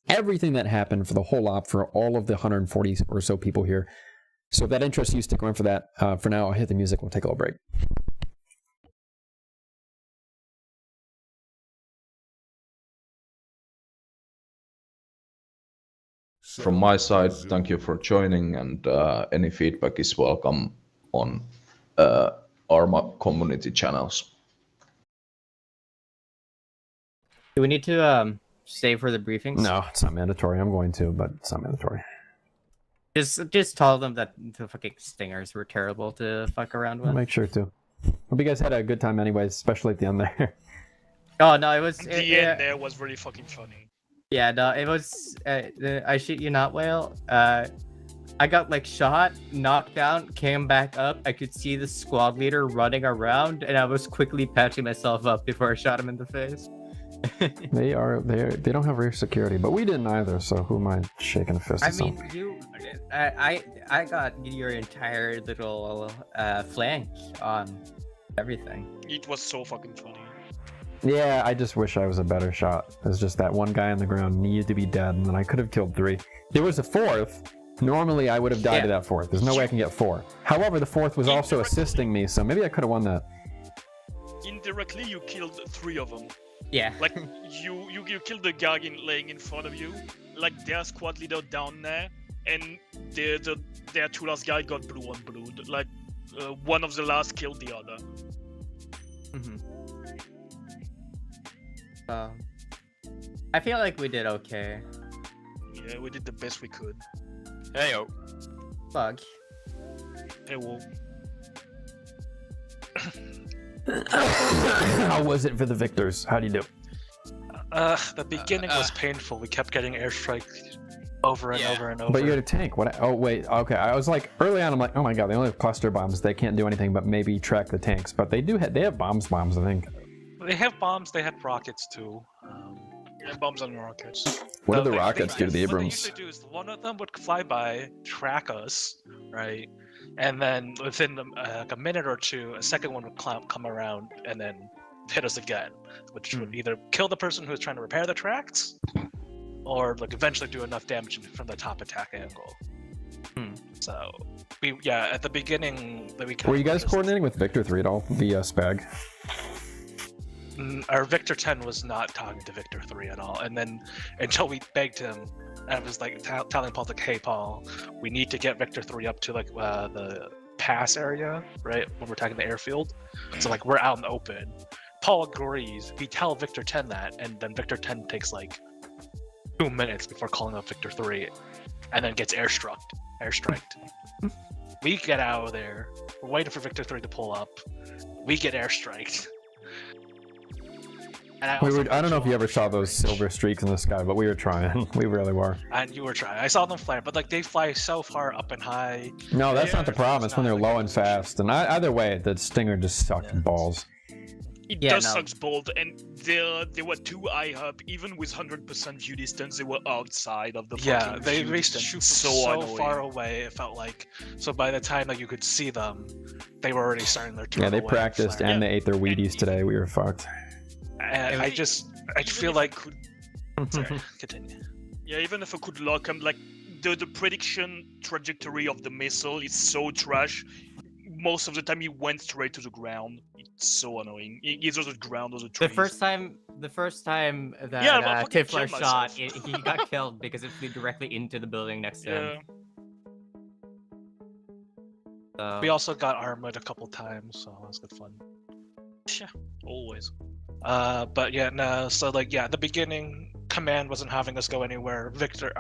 everything that happened for the whole op for all of the 140 or so people here. So if that interests you, stick around for that. For now, I'll hit the music. We'll take a little break. From my side, thank you for joining, and any feedback is welcome on Arma community channels. Do we need to stay for the briefings? No, it's not mandatory. I'm going to, but it's not mandatory. Just tell them that the fucking stingers were terrible to fuck around with. I'll make sure to. Hope you guys had a good time anyways, especially at the end there. Oh no, it was... The end there was really fucking funny. Yeah, no, it was... I shit you not, Whale. I got like shot, knocked down, came back up. I could see the squad leader running around, and I was quickly patching myself up before I shot him in the face. They don't have rear security, but we didn't either. So who am I shaking a fist? I at mean, I got your entire little flank on everything. It was so fucking funny. Yeah, I just wish I was a better shot. It's just that one guy on the ground needed to be dead, and then I could have killed 3. There was a 4th. Normally, I would have died to that 4th. There's no way I can get 4. However, the 4th was also assisting me, so maybe I could have won that. Indirectly, you killed 3 of them. Yeah. Like you killed the guy laying in front of you. Like their squad leader down there, and their 2 last guy got blue on blue. Like one of the last killed the other. I feel like we did okay. Yeah, we did the best we could. Heyo. Bug. Hey, well. How was it for the victors? How do you do? The beginning was painful. We kept getting airstrike over and over and over. But you had a tank. What? Oh wait. Okay. I was like early on. I'm like, oh my god, they only have cluster bombs. They can't do anything but maybe track the tanks. But they do. They have bombs. I think. They have bombs. They had rockets too. They have bombs and rockets. What do the rockets do to the What they Abrams? used to do is one of them would fly by, track us, right, and then within like a minute or two, a second one would come around and then hit us again, which would either kill the person who was trying to repair the tracks, or like eventually do enough damage from the top attack angle. So at the beginning, Were you guys coordinating with Victor 3 at all via Spag? Our Victor 10 was not talking to Victor 3 at all, and then until we begged him, and I was like telling Paul, like, hey Paul, we need to get Victor 3 up to like the pass area, right, when we're attacking the airfield. So like we're out in the open. Paul agrees. We tell Victor 10 that, and then Victor 10 takes like 2 minutes before calling up Victor 3, and then gets airstriked. We get out of there. We're waiting for Victor 3 to pull up. We get airstriked. I don't know if you ever saw those silver streaks in the sky, but we were trying. We really were. And you were trying. I saw them flare, but like they fly so far up and high. No, that's not the problem. It's when they're low and fast. And either way, the Stinger just sucked balls. It does suck balls, and they were too high up. Even with 100% view distance, they were outside of the fucking they view reached distance. so far away. It felt like. So by the time that you could see them, they were already starting their turn. Yeah, they practiced and they ate their Wheaties today. We were fucked. And I feel like. Sorry, continue. Yeah, even if I could lock them, like the prediction trajectory of the missile is so trash. Most of the time, he went straight to the ground. It's so annoying. Either the ground or the trees. The first time that Tiffler shot, he got killed because it flew directly into the building next to him. We also got armored a couple times, so that was good fun. Yeah, always. But yeah, no. So like, yeah, the beginning command wasn't having us go anywhere. Victor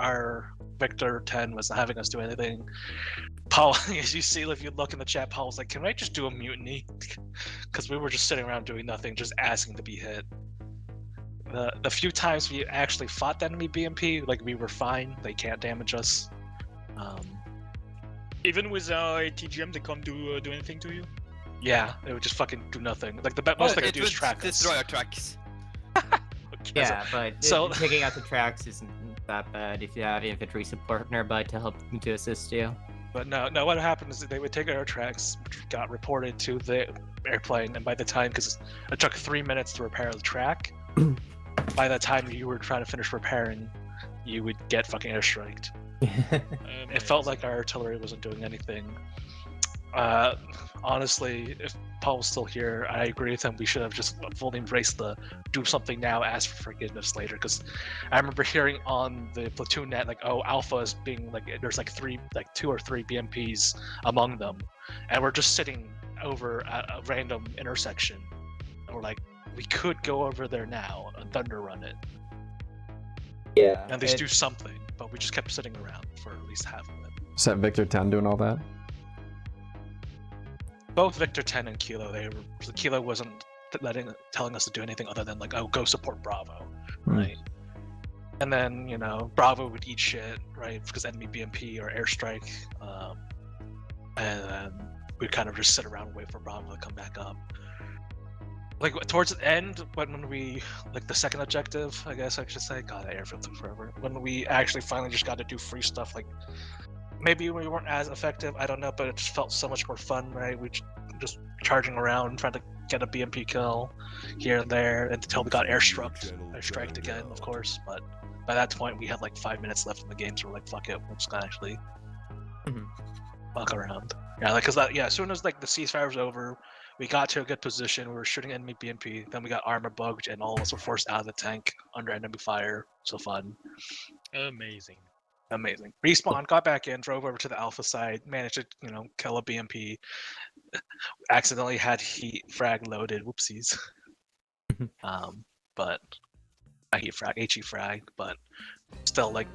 10 wasn't having us do anything. Paul, as you see, if you look in the chat, Paul was like, "Can I just do a mutiny?" Because we were just sitting around doing nothing, just asking to be hit. The few times we actually fought the enemy BMP, like we were fine. They can't damage us. Even with TGM, they can't do anything to you. Yeah, they would just fucking do nothing. Like the most they could do is track us. Destroy our tracks. Yeah, but taking out the tracks isn't that bad if you have infantry support nearby to help to assist you. But no, what happened is that they would take our tracks, which got reported to the airplane, and by the time, because it took 3 minutes to repair the track, by the time you were trying to finish repairing, you would get fucking airstriked. It felt like our artillery wasn't doing anything. Honestly, if Paul was still here, I agree with him. We should have just fully embraced the do something now, ask for forgiveness later. Because I remember hearing on the platoon net, like, oh, Alpha is being like, there's like 2 or 3 BMPs among them, and we're just sitting over at a random intersection, and we're like, we could go over there now and thunder run it. Yeah. At least do something, but we just kept sitting around for at least half of it. Is that Victor 10 doing all that? Both Victor 10 and Kilo, Kilo wasn't telling us to do anything other than like, oh, go support Bravo, right? And then, you know, Bravo would eat shit, right? Because enemy BMP or airstrike, and then we'd kind of just sit around and wait for Bravo to come back up. like towards the end, when we like the second objective, I guess I should say. God, that airfield took forever. When we actually finally just got to do free stuff, like maybe we weren't as effective. I don't know, but it just felt so much more fun, right? We just charging around, trying to get a BMP kill here and there until we got airstriked again, of course. But by that point, we had like 5 minutes left in the game, so we're like, fuck it, we're just gonna actually walk around. Yeah, like cause that, as soon as like the ceasefire was over, we got to a good position. We were shooting enemy BMP. Then we got armor bugged, and all of us were forced out of the tank under enemy fire. So fun. Amazing. Respawn, got back in, drove over to the alpha side, managed to kill a BMP. Accidentally had heat frag loaded. Whoopsies. But I heat frag, HE frag, but still like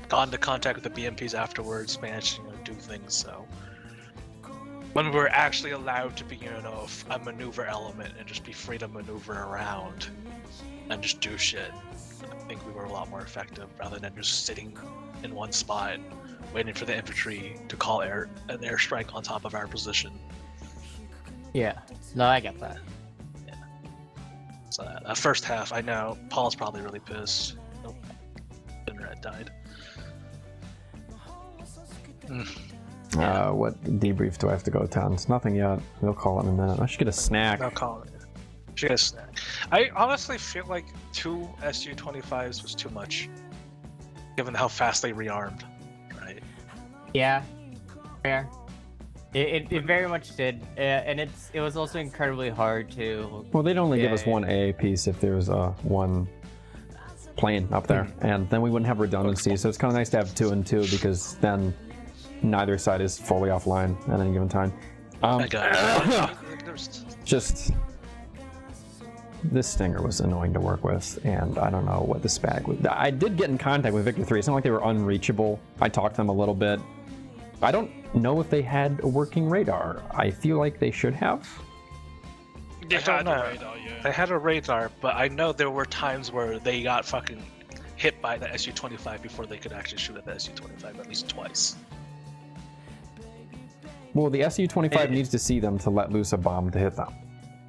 got into contact with the BMPs afterwards. Managed to do things. So when we were actually allowed to be, a maneuver element and just be free to maneuver around and just do shit, I think we were a lot more effective rather than just sitting in one spot waiting for the infantry to call an airstrike on top of our position. Yeah, no, I get that. Yeah. So that first half, I know Paul's probably really pissed. Nope. Internet died. What debrief do I have to go, Towns? Nothing yet. We'll call it in a minute. I should get a snack. I'll call it. Should get a snack. I honestly feel like 2 Su-25s was too much, given how fast they rearmed, right? Yeah, fair. It very much did, and it was also incredibly hard to. Well, they'd only give us one AA piece if there was one plane up there, and then we wouldn't have redundancy. So it's kind of nice to have 2 and 2 because then neither side is fully offline at any given time. Just this Stinger was annoying to work with, and I don't know what the spag was. I did get in contact with Victor 3. It's not like they were unreachable. I talked to them a little bit. I don't know if they had a working radar. I feel like they should have. They had a radar, yeah. They had a radar, but I know there were times where they got fucking hit by the Su-25 before they could actually shoot at the Su-25 at least twice. Well, the Su-25 needs to see them to let loose a bomb to hit them.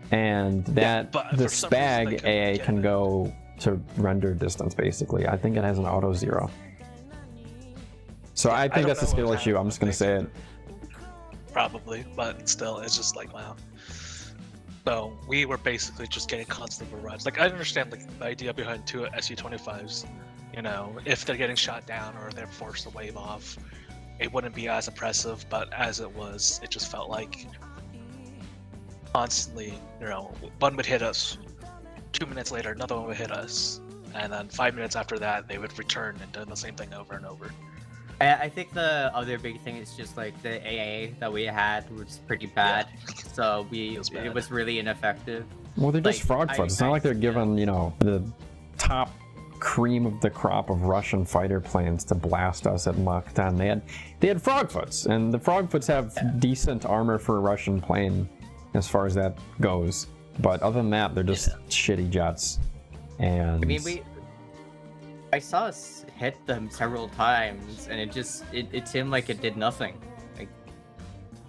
And that the SPAG AA can go to render distance, basically. I think it has an auto 0. So I think that's a skill issue. I'm just going to say it. Probably, but still, it's just like, wow. So we were basically just getting constant barrage. Like, I understand like the idea behind 2 Su-25s. If they're getting shot down or they're forced to wave off, it wouldn't be as impressive. But as it was, it just felt like constantly, one would hit us. 2 minutes later, another one would hit us, and then 5 minutes after that, they would return and do the same thing over and over. I think the other big thing is just like the AA that we had was pretty bad, so it was really ineffective. Well, they're just frogfoots. It's not like they're given, the top cream of the crop of Russian fighter planes to blast us at Mach 10. They had frogfoots, and the frogfoots have decent armor for a Russian plane as far as that goes. But other than that, they're just shitty jets. And I mean, I saw us hit them several times, and it seemed like it did nothing. Like,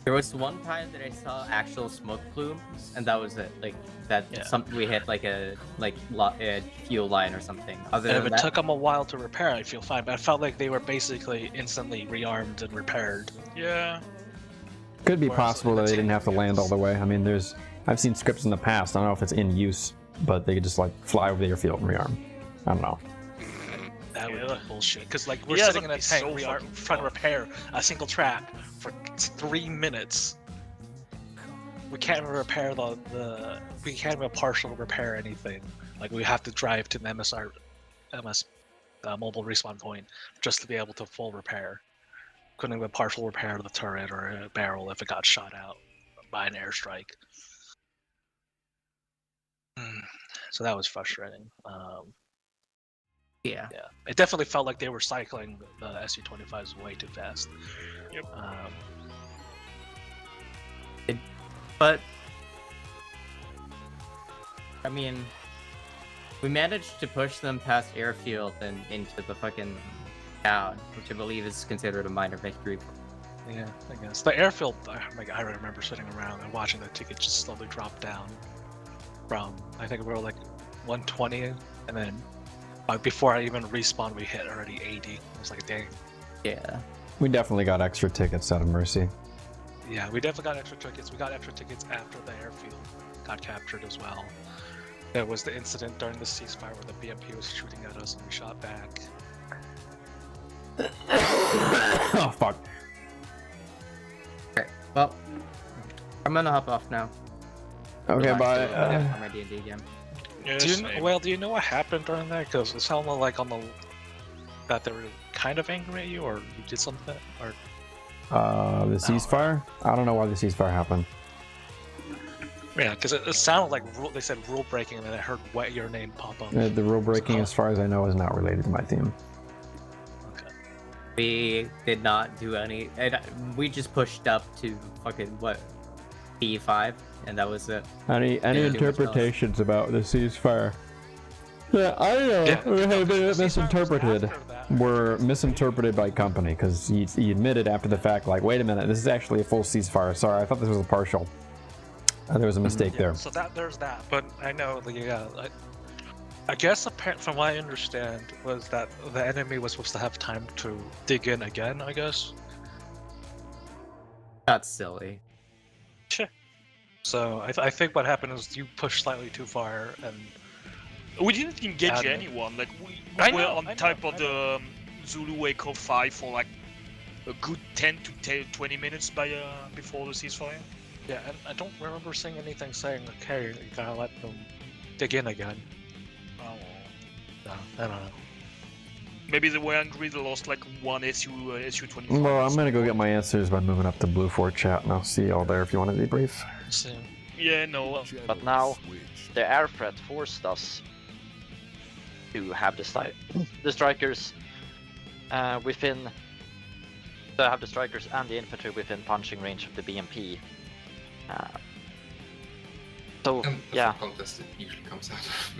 there was one time that I saw actual smoke plumes, and that was it. Like something we hit like a fuel line or something. And if it took them a while to repair, I feel fine. But I felt like they were basically instantly rearmed and repaired. Yeah. Could be possible that they didn't have to land all the way. I mean, I've seen scripts in the past. I don't know if it's in use, but they could just like fly over the airfield and rearm. I don't know. That would be bullshit. Because like we're sitting in a tank, we are trying to repair a single trap for 3 minutes. We can't even repair we can't even partial repair anything. Like we have to drive to the MS mobile respawn point just to be able to full repair. Couldn't even partial repair the turret or a barrel if it got shot out by an airstrike. So that was frustrating. Yeah. It definitely felt like they were cycling the Su-25s way too fast. Yep. But I mean, we managed to push them past airfield and into the fucking town, which I believe is considered a minor victory. Yeah, I guess the airfield. I remember sitting around and watching the ticket just slowly drop down. from, I think we were like 120, and then before I even respawned, we hit already 80. It was like, dang. Yeah. We definitely got extra tickets out of Mercy. Yeah, we definitely got extra tickets. We got extra tickets after the airfield got captured as well. There was the incident during the ceasefire where the BMP was shooting at us and we shot back. Oh, fuck. Okay, well, I'm gonna hop off now. Okay, bye. On my D&D game. Do you know what happened during that? Because it sounded like that they were kind of angry at you, or you did something, or... The ceasefire? I don't know why the ceasefire happened. Yeah, because it sounded like they said rule breaking, and then I heard your name pop up. The rule breaking, as far as I know, is not related to my team. We did not do any. We just pushed up to fucking what, P5, and that was it. Any interpretations about the ceasefire? Yeah, I know. Have been misinterpreted. Were misinterpreted by company because he admitted after the fact, like, wait a minute, this is actually a full ceasefire. Sorry, I thought this was a partial. There was a mistake there. So there's that, but I know I guess from what I understand was that the enemy was supposed to have time to dig in again, I guess. That's silly. Sure. So I think what happened is you pushed slightly too far, and we didn't engage anyone. Like we were on top of the Zulu Echo 5 for like a good 10 to 20 minutes before the ceasefire. Yeah, and I don't remember seeing anything saying, like, hey, you gotta let them dig in again. Oh. No, I don't know. Maybe they were angry they lost like one SU-25. Well, I'm gonna go get my answers by moving up to Blue Fort chat, and I'll see y'all there if you want to debrief. Yeah, no. But now, the air threat forced us to have the strikers within... To have the strikers and the infantry within punching range of the BMP. So, yeah. Contest it usually comes out of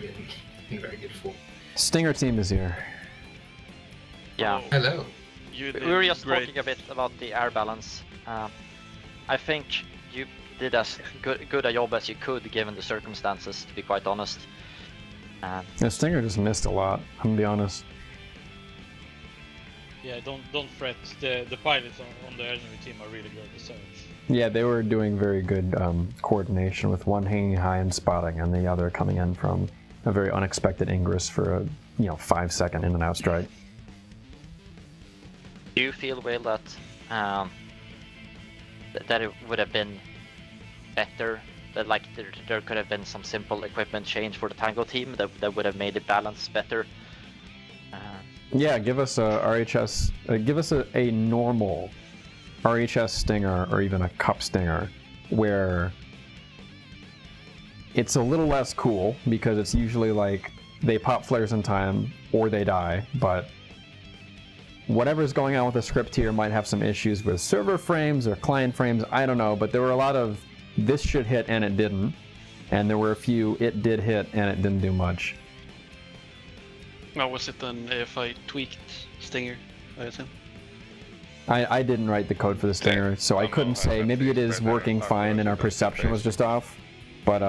in very good form. Stinger team is here. Yeah. Hello. We were just talking a bit about the air balance. I think you did as good a job as you could given the circumstances, to be quite honest. The Stinger just missed a lot, I'm gonna be honest. Yeah, don't fret. The pilots on the enemy team are really good, so... Yeah, they were doing very good coordination, with one hanging high and spotting, and the other coming in from a very unexpected ingress for a 5-second in and out strike. Do you feel, Will, that that it would have been better, that like there could have been some simple equipment change for the Tango team that would have made the balance better? Yeah, give us a RHS, give us a normal RHS Stinger or even a Cup Stinger where it's a little less cool because it's usually like they pop flares in time or they die, but whatever's going on with the script here might have some issues with server frames or client frames, I don't know, but there were a lot of this should hit and it didn't, and there were a few it did hit and it didn't do much. Now, was it an AFI tweaked Stinger, I assume? I didn't write the code for the Stinger, so I couldn't say. Maybe it is working fine and our perception was just off. But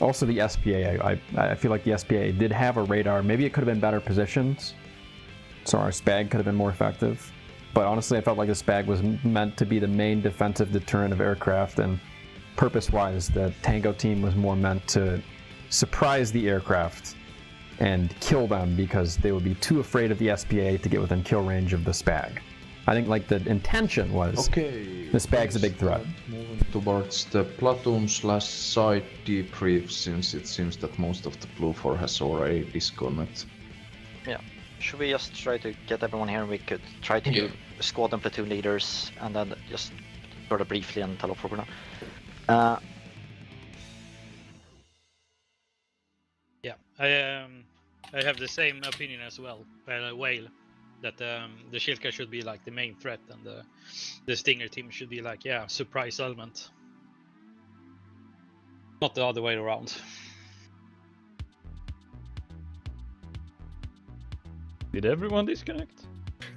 also the SPA, I feel like the SPA did have a radar. Maybe it could have been better positioned, so our SPAG could have been more effective. But honestly, I felt like the SPAG was meant to be the main defensive deterrent of aircraft, and purpose-wise, the Tango team was more meant to surprise the aircraft and kill them because they would be too afraid of the SPA to get within kill range of the SPAG. I think like the intention was the SPAG's a big threat. Moving towards the platoon/side debrief, since it seems that most of the Blue 4 has already disconnected. Yeah. Should we just try to get everyone here and we could try to do squad and platoon leaders and then just sort of briefly and tell off for now. Yeah, I have the same opinion as well, Whale, that the Shilka should be like the main threat and the Stinger team should be like, surprise element. Not the other way around. Did everyone disconnect?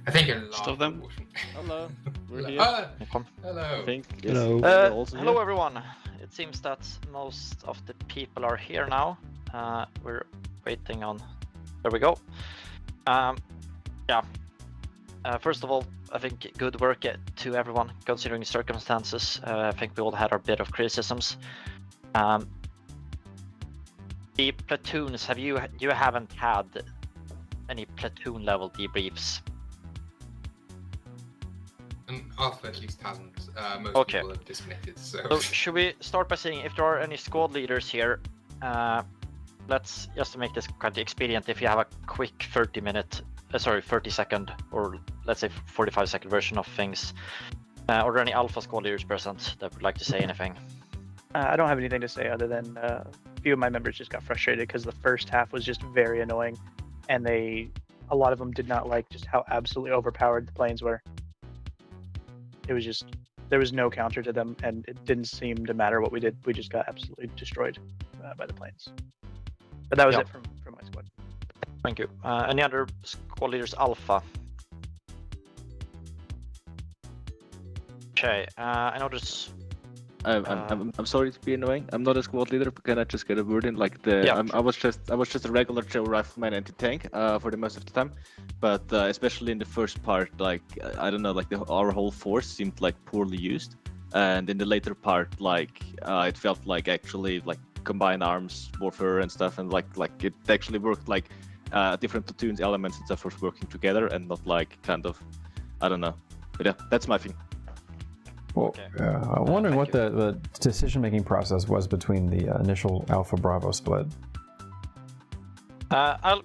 I think a lot Most of them. Hello, we're here. Hello. I think hello everyone. it seems that most of the people are here now. We're waiting on. There we go. Yeah. First of all, I think good work to everyone considering the circumstances. I think we all had our bit of criticisms. The platoons, you haven't had any platoon level debriefs? Alpha at least hasn't. Most people have disconnected. So should we start by saying if there are any squad leaders here, let's just to make this quite expedient. If you have a quick 30-second, or let's say 45-second version of things. Are there any Alpha squad leaders present that would like to say anything? I don't have anything to say other than a few of my members just got frustrated because the first half was just very annoying, and a lot of them did not like just how absolutely overpowered the planes were. It was just, there was no counter to them, and it didn't seem to matter what we did. We just got absolutely destroyed by the planes. But that was it from my squad. Thank you. Any other squad leaders Alpha? Okay, I notice. I'm sorry to be annoying. I'm not a squad leader, but can I just get a word in? Like I was just a regular Joe rifleman anti-tank for the most of the time, but especially in the first part, like I don't know, like our whole force seemed like poorly used, and in the later part, like it felt like actually like combined arms warfare and stuff, and like it actually worked like different platoons, elements and stuff was working together, and not like kind of, I don't know. But yeah, that's my thing. Well, I'm wondering what the decision-making process was between the initial Alpha Bravo split. I'll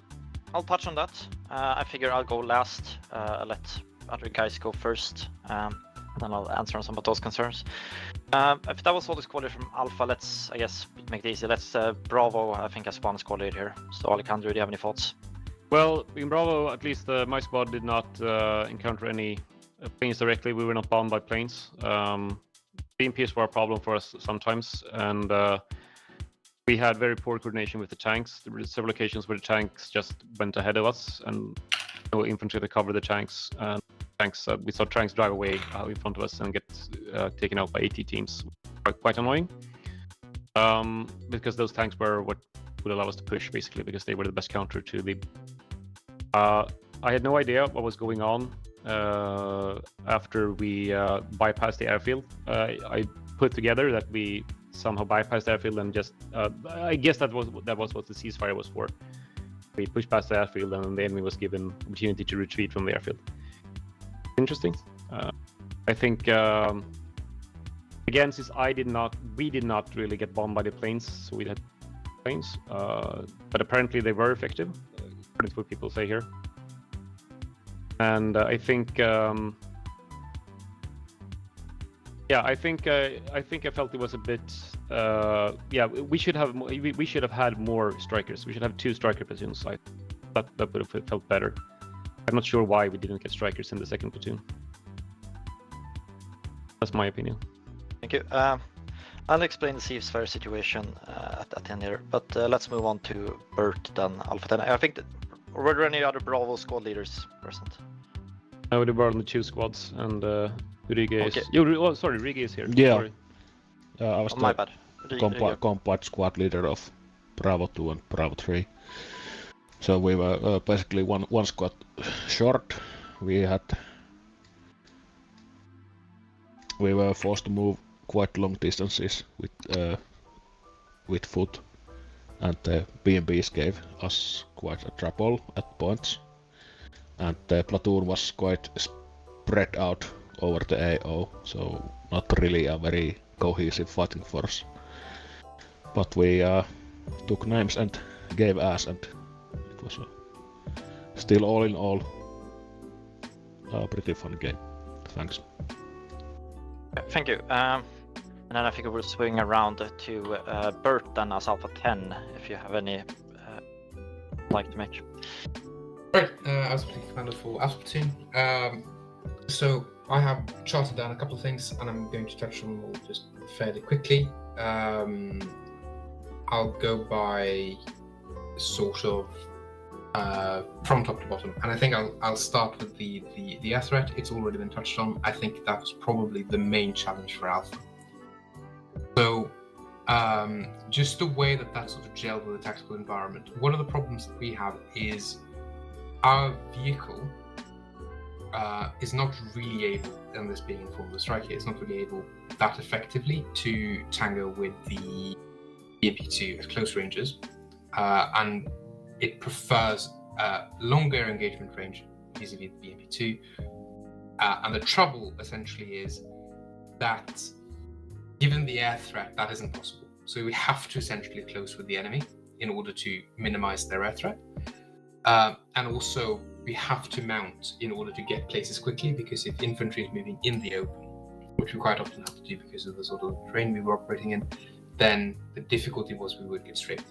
touch on that. I figure I'll go last. I'll let other guys go first, and then I'll answer on some of those concerns. If that was all the squad leader from Alpha, let's, I guess, make it easy. Let's Bravo, I think, has one squad leader here. So Alejandro, do you have any thoughts? Well, in Bravo, at least my squad did not encounter any planes directly. We were not bombed by planes. BMPs were a problem for us sometimes, and we had very poor coordination with the tanks. There were several occasions where the tanks just went ahead of us, and no infantry to cover the tanks. And we saw tanks drive away in front of us and get taken out by AT teams. Quite annoying, because those tanks were what would allow us to push, basically, because they were the best counter to the. I had no idea what was going on. After we bypassed the airfield, I put together that we somehow bypassed the airfield and just I guess that was what the ceasefire was for. We pushed past the airfield and the enemy was given opportunity to retreat from the airfield. Interesting. I think again, since we did not really get bombed by the planes, so we had planes, but apparently they were effective, according to what people say here. And I think, I felt it was a bit, we should have had more strikers. We should have 2 striker platoons. That would have felt better. I'm not sure why we didn't get strikers in the second platoon. That's my opinion. Thank you. I'll explain the ceasefire situation at the end here, but let's move on to Bert then Alpha 10. I think that. Or were there any other Bravo squad leaders present? No, there were only 2 squads, and Riga is... sorry, Riga is here. Yeah. Sorry. I was my bad. combat squad leader of Bravo 2 and Bravo 3. So we were basically one squad short. We were forced to move quite long distances with foot. And the BMBs gave us quite a trouble at points, and the platoon was quite spread out over the AO, so not really a very cohesive fighting force. But we took names and gave ass, and it was still all in all a pretty fun game. Thanks. Thank you. And then I think we'll swing around to Bert then as Alpha 10, if you have any like to make. Right, I was playing commander for Alpha Platoon. So I have charted down a couple of things, and I'm going to touch on them all just fairly quickly. I'll go by sort of from top to bottom, and I think I'll start with the air threat. It's already been touched on. I think that was probably the main challenge for Alpha. So just the way that sort of gelled with the tactical environment. One of the problems that we have is our vehicle is not really able, and this being in form of a striker, it's not really able that effectively to tango with the BMP2 at close ranges, and it prefers longer engagement range vis-a-vis the BMP2. And the trouble essentially is that given the air threat, that isn't possible. So we have to essentially close with the enemy in order to minimize their air threat. And also we have to mount in order to get places quickly, because if infantry is moving in the open, which we quite often have to do because of the sort of terrain we were operating in, then the difficulty was we would get strafed.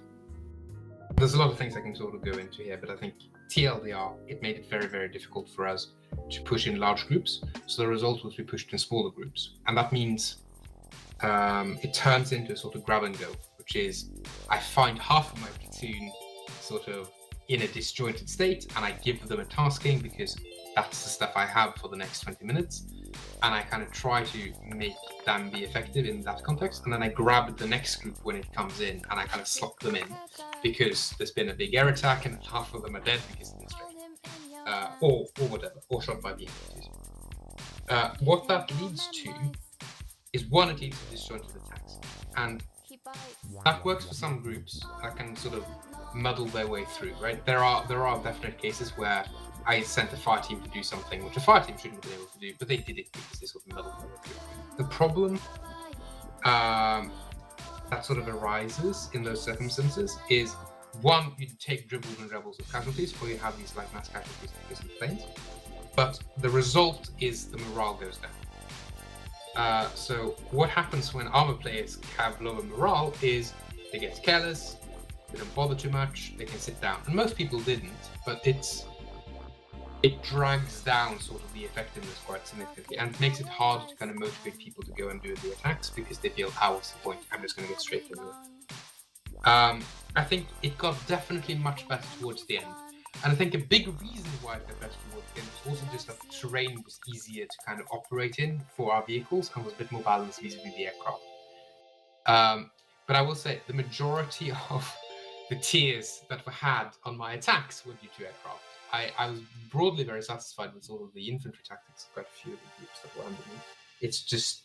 There's a lot of things I can sort of go into here, but I think TLDR, it made it very, very difficult for us to push in large groups. So the result was we pushed in smaller groups. And that means it turns into a sort of grab and go, which is I find half of my platoon sort of in a disjointed state, and I give them a tasking because that's the stuff I have for the next 20 minutes. And I kind of try to make them be effective in that context. And then I grab the next group when it comes in, and I kind of slot them in because there's been a big air attack and half of them are dead because of the strength. Or whatever, or shot by the infantry. What that leads to is one, it leads to disjointed attacks. And that works for some groups that can sort of muddle their way through, right? There are definite cases where I sent a fire team to do something which a fire team shouldn't have been able to do, but they did it because they sort of muddled their way through. The problem that sort of arises in those circumstances is, one, you take dribbles and rebels of casualties, or you have these like mass casualties because of the planes, but the result is the morale goes down. So what happens when armor players have lower morale is they get careless, they don't bother too much, they can sit down. And most people didn't, but it drags down sort of the effectiveness quite significantly, and it makes it hard to kind of motivate people to go and do the attacks because they feel, what's the point? I'm just going to get straight anyway. I think it got definitely much better towards the end. And I think a big reason why it got better towards the end was also just that the terrain was easier to kind of operate in for our vehicles and was a bit more balanced vis-a-vis the aircraft. But I will say the majority of the tiers that were had on my attacks were due to aircraft. I was broadly very satisfied with all of the infantry tactics, quite a few of the groups that were under me. It's just,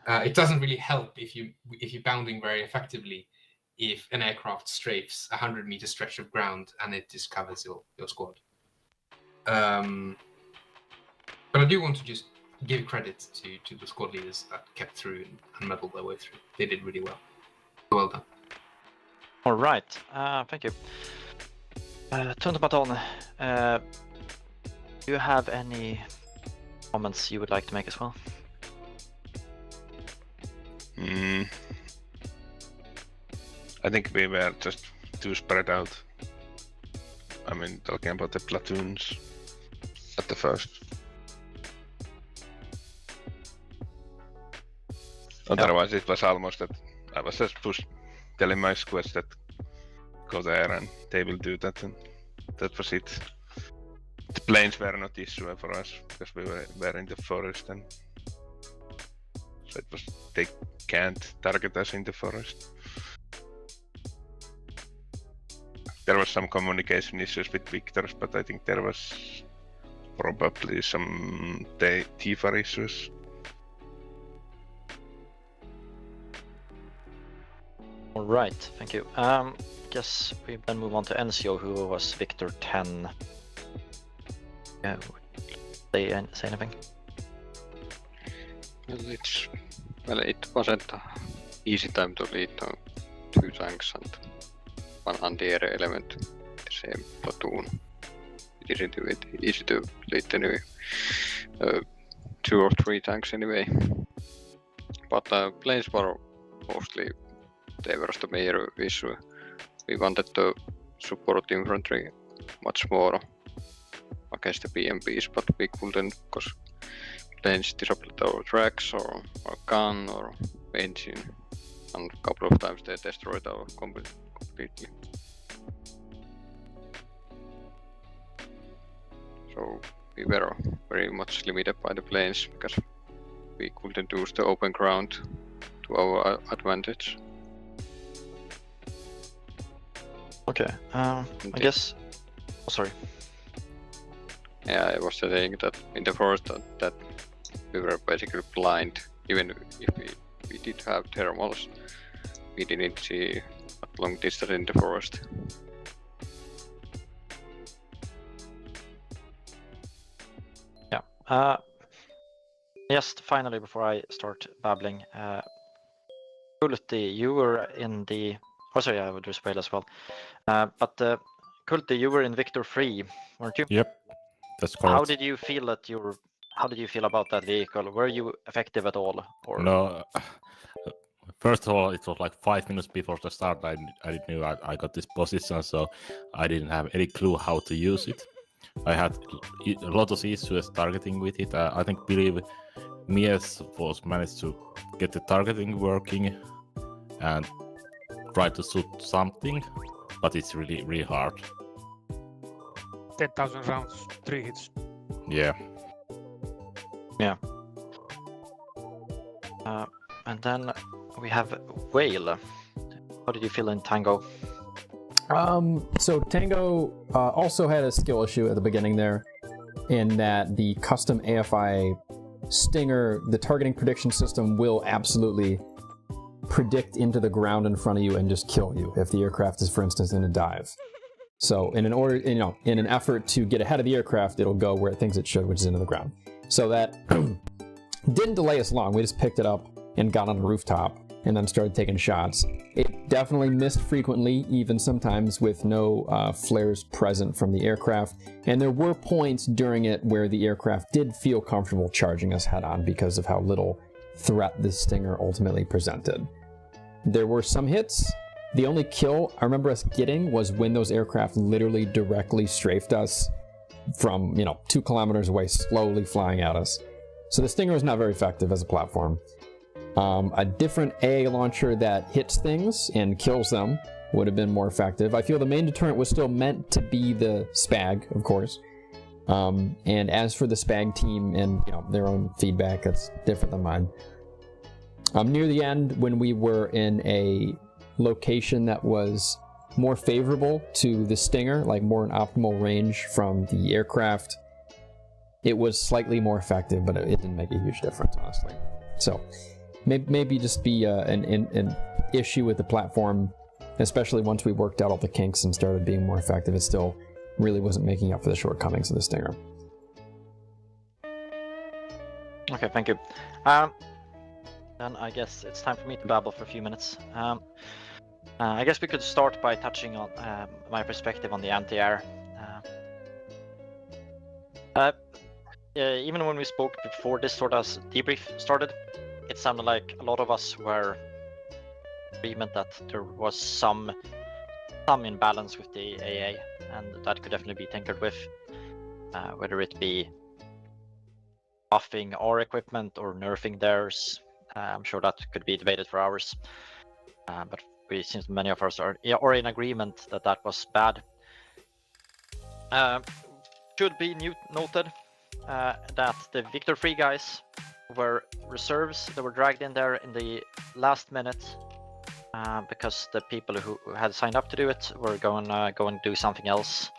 it doesn't really help if you're bounding very effectively if an aircraft strafes a 100-meter stretch of ground and it just covers your squad. But I do want to just give credit to the squad leaders that kept through and muddled their way through. They did really well. Well done. All right, thank you. Tuntabaton, do you have any comments you would like to make as well? I think we were just too spread out. I mean, talking about the platoons at the first. Otherwise, it was almost that I was just telling my squads that go there and they will do that, and that was it. The planes were not issue for us because we were in the forest, and so it was they can't target us in the forest. There was some communication issues with Victors, but I think there was probably some TFAR issues. All right, thank you. Guess we then move on to NCO, who was Victor 10. Yeah, say anything? Well, it wasn't easy time to lead 2 tanks and 1 anti-air element in the same platoon. It isn't easy to lead anyway. 2 or 3 tanks anyway. But planes were mostly, they were the major issue. We wanted to support infantry much more against the BMPs, but we couldn't because planes disrupted our tracks or our gun or engine, and a couple of times they destroyed our completely. So we were very much limited by the planes because we couldn't use the open ground to our advantage. Okay. I guess. Oh, sorry. Yeah, I was saying that in the forest that we were basically blind. Even if we did have thermals, we didn't see a long distance in the forest. Yeah. Just finally, before I start babbling, Kulti, you were in the. Oh, sorry, I would just fail as well. But Kulti, you were in Victor 3, weren't you? Yep, that's correct. How did you feel that you were? How did you feel about that vehicle? Were you effective at all? Or No. First of all, it was like 5 minutes before the start. I knew I got this position, so I didn't have any clue how to use it. I had a lot of issues targeting with it. I believe Mies was managed to get the targeting working and try to shoot something, but it's really hard. 10,000 rounds, 3 hits. Yeah. Yeah. And then we have Whale. How did you feel in Tango? So Tango also had a skill issue at the beginning there, in that the custom AFI Stinger, the targeting prediction system will absolutely predict into the ground in front of you and just kill you if the aircraft is, for instance, in a dive. So in an effort to get ahead of the aircraft, it'll go where it thinks it should, which is into the ground. So that didn't delay us long. We just picked it up and got on the rooftop and then started taking shots. It definitely missed frequently, even sometimes with no flares present from the aircraft. And there were points during it where the aircraft did feel comfortable charging us head on because of how little threat the Stinger ultimately presented. There were some hits. The only kill I remember us getting was when those aircraft literally directly strafed us from, 2 kilometers away, slowly flying at us. So the Stinger is not very effective as a platform. A different AA launcher that hits things and kills them would have been more effective. I feel the main deterrent was still meant to be the SPAG, of course. And as for the SPAG team and their own feedback, that's different than mine. Near the end, when we were in a location that was more favorable to the Stinger, like more an optimal range from the aircraft, it was slightly more effective, but it didn't make a huge difference, honestly. So maybe just be an issue with the platform, especially once we worked out all the kinks and started being more effective. It still really wasn't making up for the shortcomings of the Stinger. Okay, thank you. Then I guess it's time for me to babble for a few minutes. I guess we could start by touching on my perspective on the anti-air. Even when we spoke before this sort of debrief started, it sounded like a lot of us were in agreement that there was some imbalance with the AA, and that could definitely be tinkered with, whether it be buffing our equipment or nerfing theirs. I'm sure that could be debated for hours, but since many of us are in agreement that that was bad. Should be noted that the Victor 3 guys were reserves that were dragged in there in the last minute because the people who had signed up to do it were going to do something else.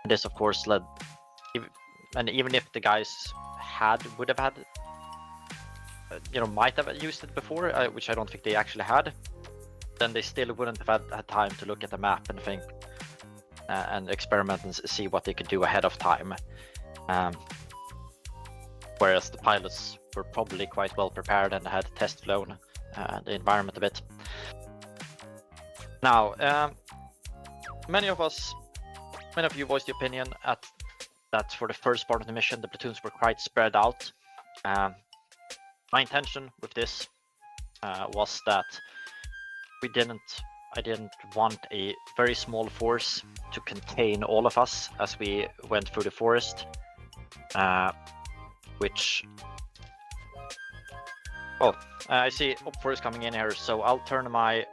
This, of course, led, and even if the guys would have had, might have used it before, which I don't think they actually had, then they still wouldn't have had time to look at the map and think and experiment and see what they could do ahead of time. Whereas the pilots were probably quite well prepared and had test flown the environment a bit. Now, many of you voiced the opinion that for the first part of the mission, the platoons were quite spread out. My intention with this was that I didn't want a very small force to contain all of us as we went through the forest, which... Oh, I see Op4 is coming in here, so I'll turn my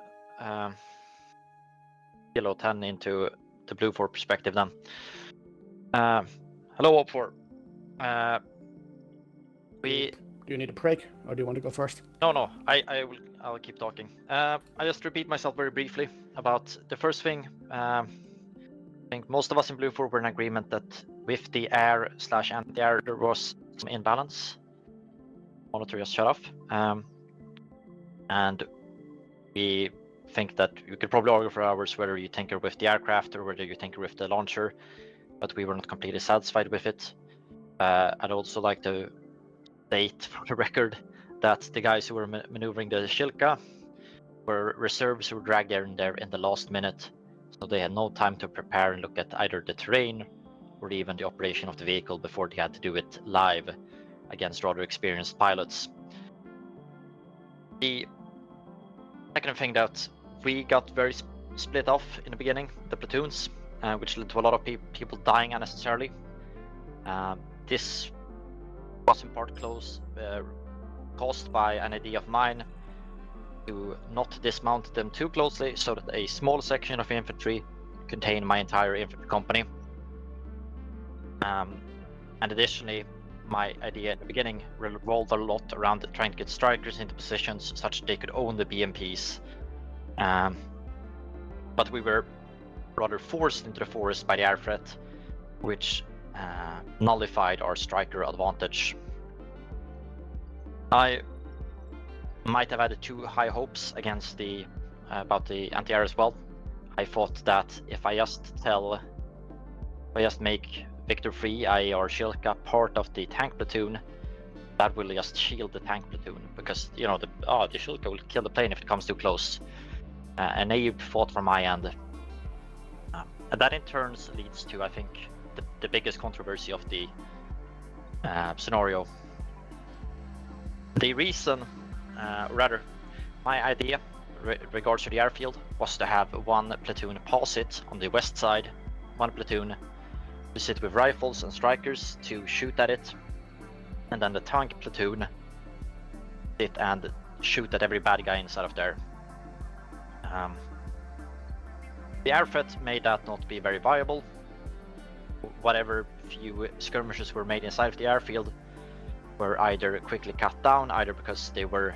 Kilo 10 into the Blue 4 perspective then. Hello, Op4. Do you need a break, or do you want to go first? No, I will I'll keep talking. I just repeat myself very briefly about the first thing. I think most of us in Blue 4 were in agreement that with the air/anti-air there was some imbalance. Monitor just shut off. And we think that you could probably argue for hours whether you tinker with the aircraft or whether you tinker with the launcher, but we were not completely satisfied with it. I'd also like to state for the record that the guys who were maneuvering the Shilka were reserves who were dragged in there in the last minute, so they had no time to prepare and look at either the terrain or even the operation of the vehicle before they had to do it live against rather experienced pilots. The second thing that we got very split off in the beginning, the platoons, which led to a lot of people dying unnecessarily. This was in part caused by an idea of mine to not dismount them too closely so that a small section of infantry contained my entire infantry company. And additionally, my idea at the beginning revolved a lot around trying to get strikers into positions such that they could own the BMPs. But we were rather forced into the forest by the air threat, which nullified our striker advantage. I might have added too high hopes against about the anti-air as well. I thought that if I just make Victor 3, i.e. our Shilka, part of the tank platoon, that will just shield the tank platoon, because the Shilka will kill the plane if it comes too close. A naive thought from my end. And that in turn leads to, I think, the biggest controversy of the scenario. The reason, rather, my idea regards to the airfield was to have one platoon pass it on the west side, one platoon to sit with rifles and strikers to shoot at it, and then the tank platoon sit and shoot at every bad guy inside of there. The air threat made that not be very viable. Whatever few skirmishes were made inside of the airfield were either quickly cut down, either because they were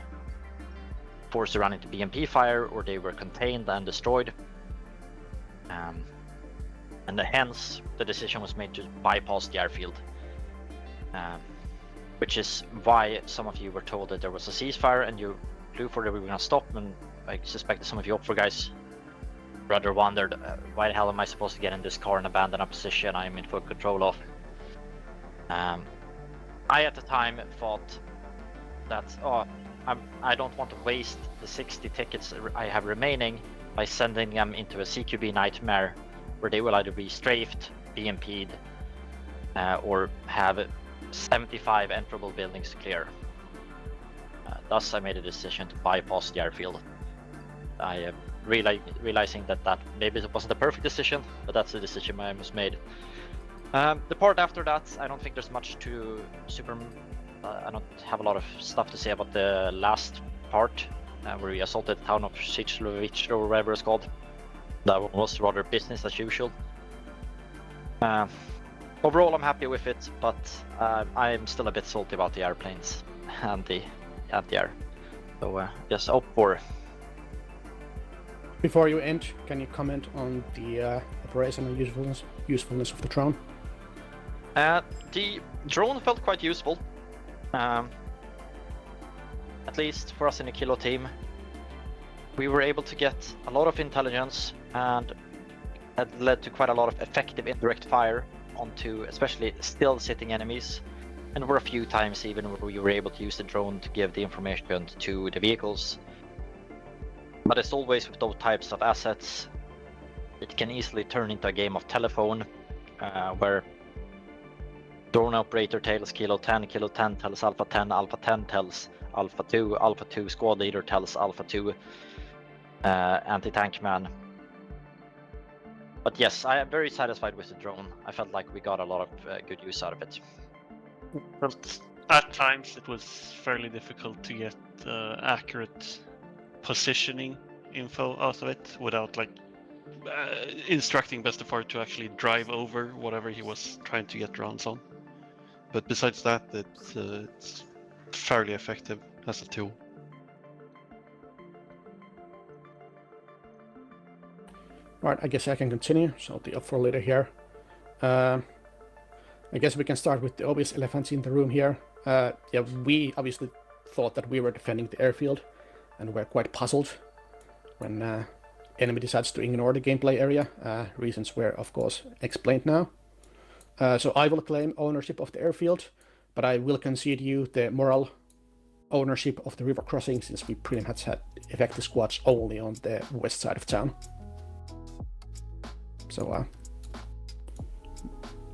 forced to run into BMP fire or they were contained and destroyed. And hence the decision was made to bypass the airfield, which is why some of you were told that there was a ceasefire and you flew for that we were going to stop, and I suspect that some of you OPFOR guys rather wondered, why the hell am I supposed to get in this car and abandon a position I'm in full control of? I at the time thought that, I don't want to waste the 60 tickets I have remaining by sending them into a CQB nightmare where they will either be strafed, BMP'd, or have 75 enterable buildings to clear. Thus I made a decision to bypass the airfield. I realizing that maybe it wasn't a perfect decision, but that's the decision I almost made. The part after that, I don't think there's much to I don't have a lot of stuff to say about the last part, where we assaulted the town of Sichlovich or whatever it's called. That was rather business as usual. Overall, I'm happy with it, but I'm still a bit salty about the airplanes and the anti-air. So just OPFOR. Before you end, can you comment on the operational usefulness of the drone? The drone felt quite useful. At least for us in the Kilo team. We were able to get a lot of intelligence, and that led to quite a lot of effective indirect fire onto especially still sitting enemies. And there were a few times even where we were able to use the drone to give the information to the vehicles. But as always with those types of assets, it can easily turn into a game of telephone, where drone operator tells Kilo 10 tells Alpha 10 tells Alpha 2 squad leader tells Alpha 2 anti-tank man. But yes, I am very satisfied with the drone. I felt like we got a lot of good use out of it. But at times it was fairly difficult to get accurate positioning info out of it without instructing Bestafar to actually drive over whatever he was trying to get rounds on. But besides that, it's fairly effective as a tool. Right, I guess I can continue. So the up for leader here. I guess we can start with the obvious elephants in the room here. Yeah, we obviously thought that we were defending the airfield, and we're quite puzzled when enemy decides to ignore the gameplay area. Reasons were, of course, explained now. So I will claim ownership of the airfield, but I will concede you the moral ownership of the river crossing, since we pretty much had effective squads only on the west side of town. So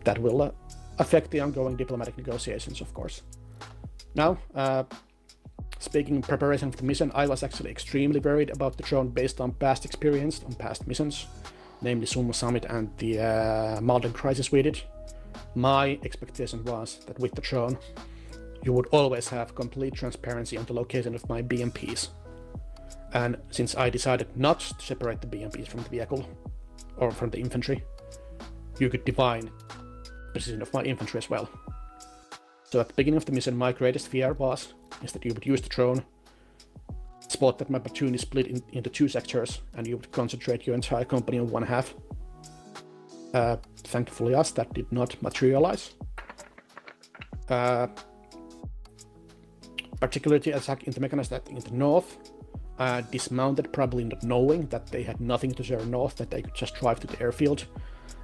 that will affect the ongoing diplomatic negotiations, of course. Now, speaking in preparation for the mission, I was actually extremely worried about the drone based on past experience on past missions, namely Sumo Summit and the Malden Crisis we did. My expectation was that with the drone, you would always have complete transparency on the location of my BMPs. And since I decided not to separate the BMPs from the vehicle, or from the infantry, you could divine the position of my infantry as well. So at the beginning of the mission, my greatest fear is that you would use the drone, spot that my platoon is split into two sectors, and you would concentrate your entire company on one half. Thankfully that did not materialize. Particularly attack into mechanized in the north, dismounted, probably not knowing that they had nothing to their north, that they could just drive to the airfield.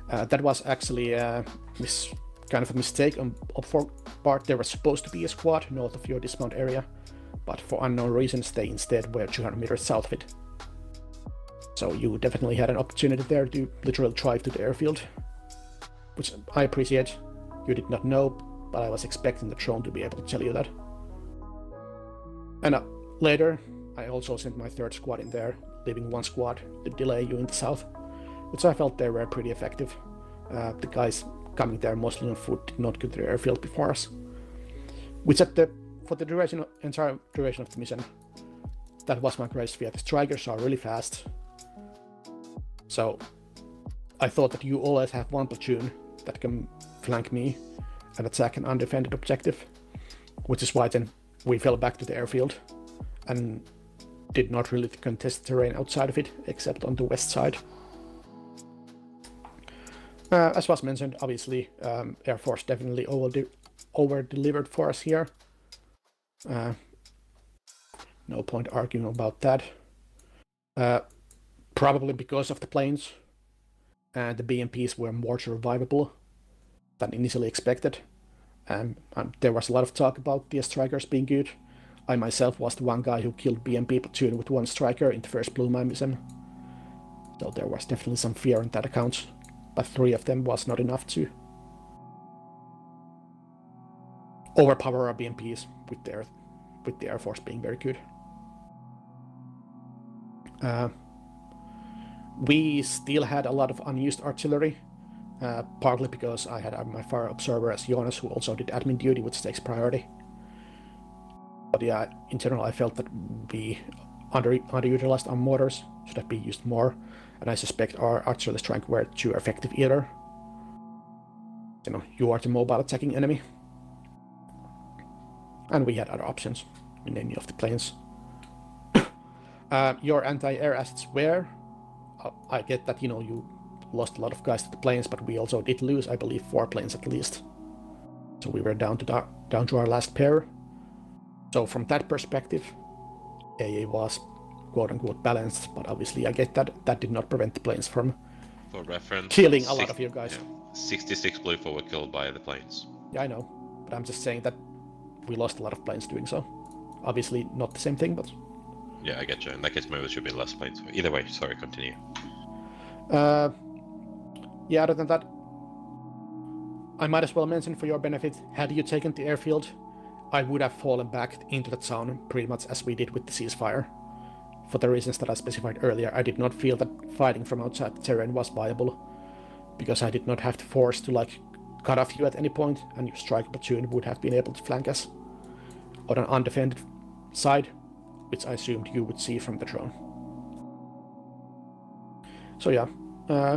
That was actually kind of a mistake on our part. There was supposed to be a squad north of your dismount area, but for unknown reasons they instead were 200 meters south of it. So you definitely had an opportunity there to literally drive to the airfield, which I appreciate. You did not know, but I was expecting the drone to be able to tell you that. And later, I also sent my third squad in there, leaving one squad to delay you in the south, which I felt they were pretty effective. The guys coming there mostly on foot did not get to the airfield before us, which for the entire duration of the mission, that was my greatest fear. The strikers are really fast, so I thought that you always have one platoon that can flank me and attack an undefended objective, which is why then we fell back to the airfield and did not really contest terrain outside of it, except on the west side. As was mentioned, obviously, Air Force definitely over-delivered for us here. No point arguing about that. Probably because of the planes, the BMPs were more survivable than initially expected. There was a lot of talk about the strikers being good. I myself was the one guy who killed BMP platoon with one striker in the first Blueline mission. So there was definitely some fear on that account, but 3 of them was not enough to overpower our BMPs with the Air Force being very good. We still had a lot of unused artillery, partly because I had my fire observer as Jonas, who also did admin duty, which takes priority. But yeah, in general, I felt that we underutilized our mortars, should have been used more, and I suspect our artillery strength were too effective either. You know, you are the mobile attacking enemy, and we had other options in any of the planes. Your anti-air assets were, I get that, you know, you lost a lot of guys to the planes, but we also did lose, I believe, 4 planes at least. So we were down to our last pair. So from that perspective, AA was quote-unquote balanced, but obviously I get that did not prevent the planes from For reference, killing a lot of your guys. Yeah, 66 Blue 4 were killed by the planes. Yeah, I know, but I'm just saying that we lost a lot of planes doing so. Obviously not the same thing, but... Yeah, I get you. In that case, maybe there should be less planes. Either way, sorry, continue. Yeah, other than that, I might as well mention for your benefit, had you taken the airfield, I would have fallen back into the town pretty much as we did with the ceasefire. For the reasons that I specified earlier, I did not feel that fighting from outside the terrain was viable, because I did not have the force to cut off you at any point, and your strike platoon would have been able to flank us on an undefended side, which I assumed you would see from the drone. So yeah,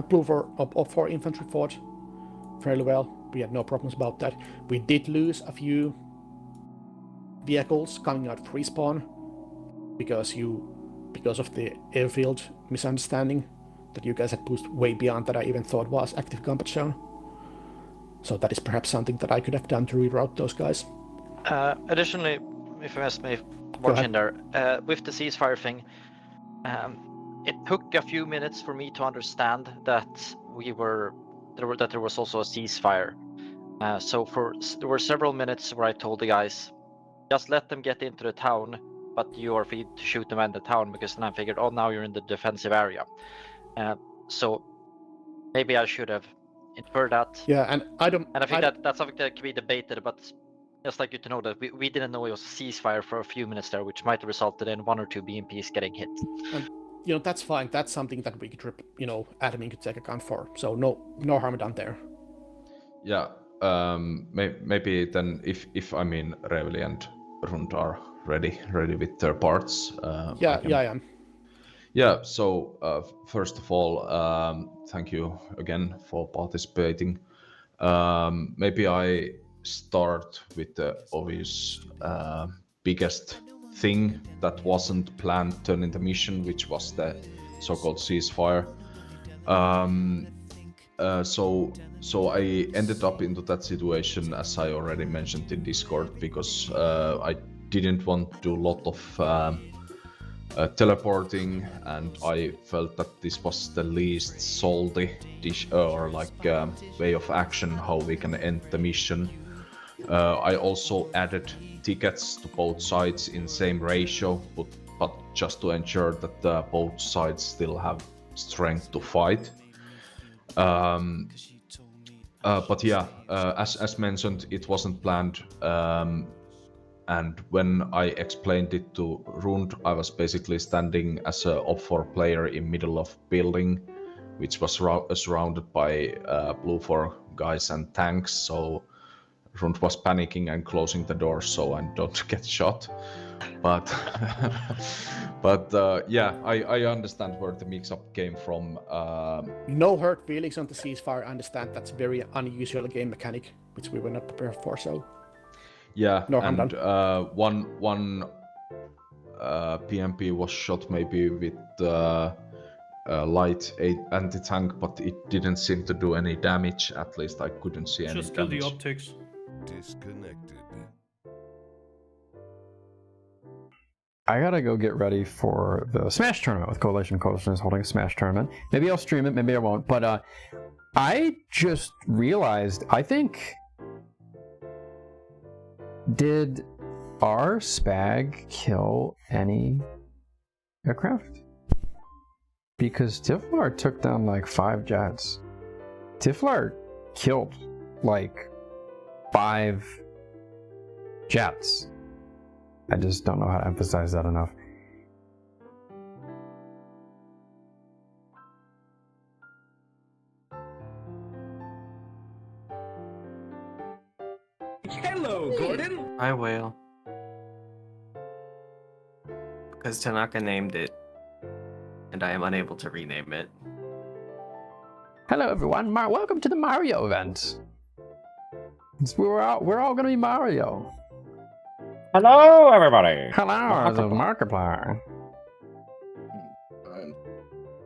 Blue 4 infantry fought fairly well. We had no problems about that. We did lose a few vehicles coming out of respawn because of the airfield misunderstanding. that you guys had pushed way beyond that I even thought was active combat zone. So that is perhaps something that I could have done to reroute those guys. Additionally, if I may watch in there, with the ceasefire thing, it took a few minutes for me to understand that there was also a ceasefire. So there were several minutes where I told the guys, just let them get into the town, but you are free to shoot them in the town, because then I figured, oh, now you're in the defensive area. So maybe I should have inferred that. Yeah, and I think that's something that can be debated, but just like you to know that we didn't know it was a ceasefire for a few minutes there, which might have resulted in 1 or 2 BMPs getting hit. And that's fine. That's something that we could, admin could take account for. So no harm done there. Yeah. Maybe then if I mean Revli and Rund are ready with their parts. Yeah, I am. Yeah. So first of all, thank you again for participating. Maybe I start with the obvious biggest thing that wasn't planned during the mission, which was the so-called ceasefire. So I ended up into that situation, as I already mentioned in Discord, because I didn't want to do a lot of teleporting, and I felt that this was the least salty way of action how we can end the mission. I also added tickets to both sides in same ratio, but just to ensure that both sides still have strength to fight. But yeah, as mentioned, it wasn't planned. And when I explained it to Rund, I was basically standing as a op4 player in middle of building, which was surrounded by Blue 4 guys and tanks. So Rund was panicking and closing the door so I don't get shot. But yeah, I understand where the mix-up came from. No hurt feelings on the ceasefire. I understand that's very unusual game mechanic, which we were not prepared for. So yeah, no and one PMP was shot maybe with light anti-tank, but it didn't seem to do any damage. At least I couldn't see any damage. Just kill the optics. Disconnected. I gotta go get ready for the Smash tournament with Coalition. Coalition is holding a Smash tournament. Maybe I'll stream it, maybe I won't. But I just realized, I think... Did our Spag kill any aircraft? Because Tiflar took down like 5 jets. Tiflar killed like 5 jets. I just don't know how to emphasize that enough. Hello, Gordon! Hi, Whale. Because Tanaka named it, and I am unable to rename it. Hello everyone, welcome to the Mario event. We're all gonna be Mario. Hello, everybody. Hello, the Markiplier.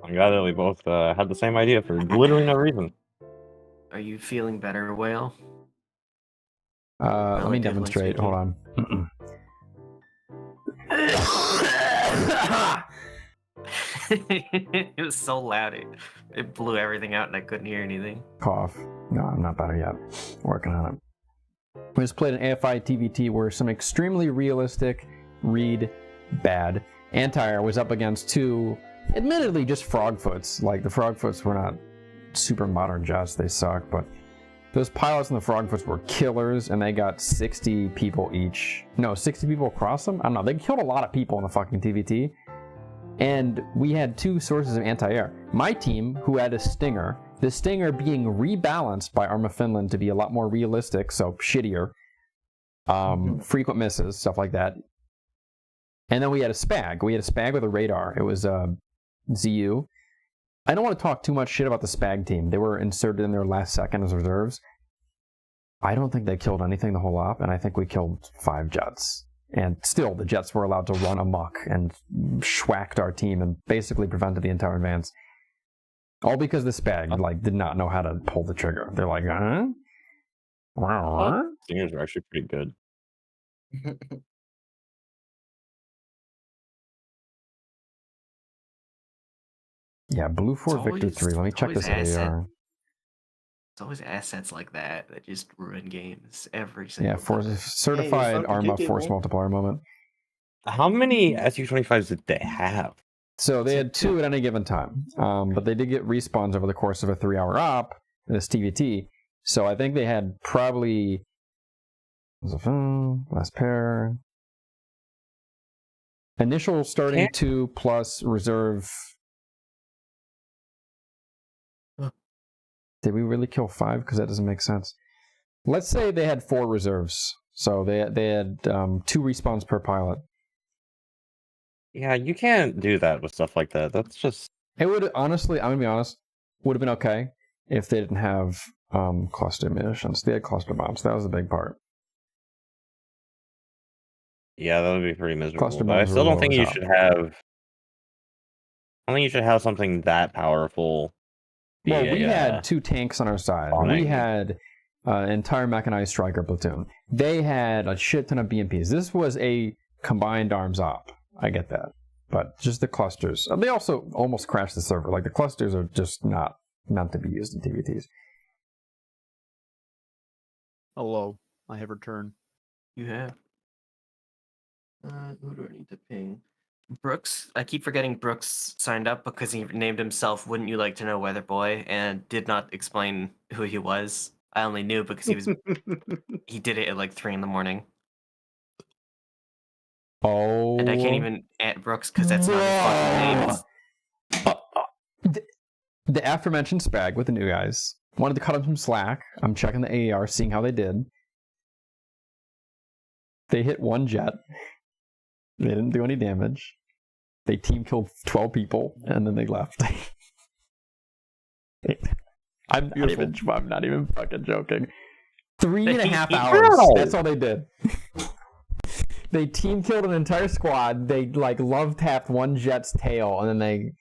I'm glad that we both had the same idea for literally no reason. Are you feeling better, Whale? Let me demonstrate. Hold on. It was so loud. It blew everything out and I couldn't hear anything. Cough. No, I'm not better yet. Working on it. We just played an AFI TVT where some extremely realistic, bad anti-air was up against 2, admittedly just frogfoots. Like, the frogfoots were not super modern jets, they suck, but those pilots and the frogfoots were killers, and they got 60 people each. No, 60 people across them? I don't know, they killed a lot of people in the fucking TVT. And we had 2 sources of anti-air. My team, who had a Stinger, the Stinger being rebalanced by Arma Finland to be a lot more realistic, so shittier. Frequent misses, stuff like that. And then we had a Spag. We had a Spag with a radar. It was ZU. I don't want to talk too much shit about the Spag team. They were inserted in their last second as reserves. I don't think they killed anything the whole op, and I think we killed 5 jets. And still, the jets were allowed to run amok and schwacked our team and basically prevented the entire advance. All because the Spag like did not know how to pull the trigger. They're like, huh? Stingers are actually pretty good. Yeah, Blue 4 Victor 3. Let me check this AR. It's always assets like that just ruin games every single Yeah, for time. certified Arma force multiplier moment. How many SU-25s did they have? So they had 2 at any given time, but they did get respawns over the course of a 3-hour op, this TVT. So I think they had probably last pair. Initial starting 2 plus reserve. Did we really kill 5? Because that doesn't make sense. Let's say they had 4 reserves. So they had 2 respawns per pilot. Yeah, you can't do that with stuff like that. That's just... It would, honestly, I'm going to be honest, would have been okay if they didn't have cluster munitions. They had cluster bombs. That was the big part. Yeah, that would be pretty miserable. Cluster But I bombs still were don't think low you as should hell. have... I don't think you should have something that powerful. Well, we had 2 tanks on our side. We had an entire mechanized striker platoon. They had a shit ton of BMPs. This was a combined arms op. I get that. But just the clusters. They also almost crashed the server. Like, the clusters are just not meant to be used in TVTs. Hello. I have returned. You have. Who do I need to ping? Brooks. I keep forgetting Brooks signed up because he named himself Wouldn't You Like to Know Weather Boy and did not explain who he was. I only knew because he was he did it at like 3 in the morning. Oh. And I can't even at Brooks because that's not his fucking name. The aforementioned Spag with the new guys wanted to cut him some slack. I'm checking the AER, seeing how they did. They hit 1 jet. They didn't do any damage. They team killed 12 people, and then they left. I'm not even fucking joking. 3.5 hours. That's all they did. They team killed an entire squad. They like love tapped 1 jet's tail, and then they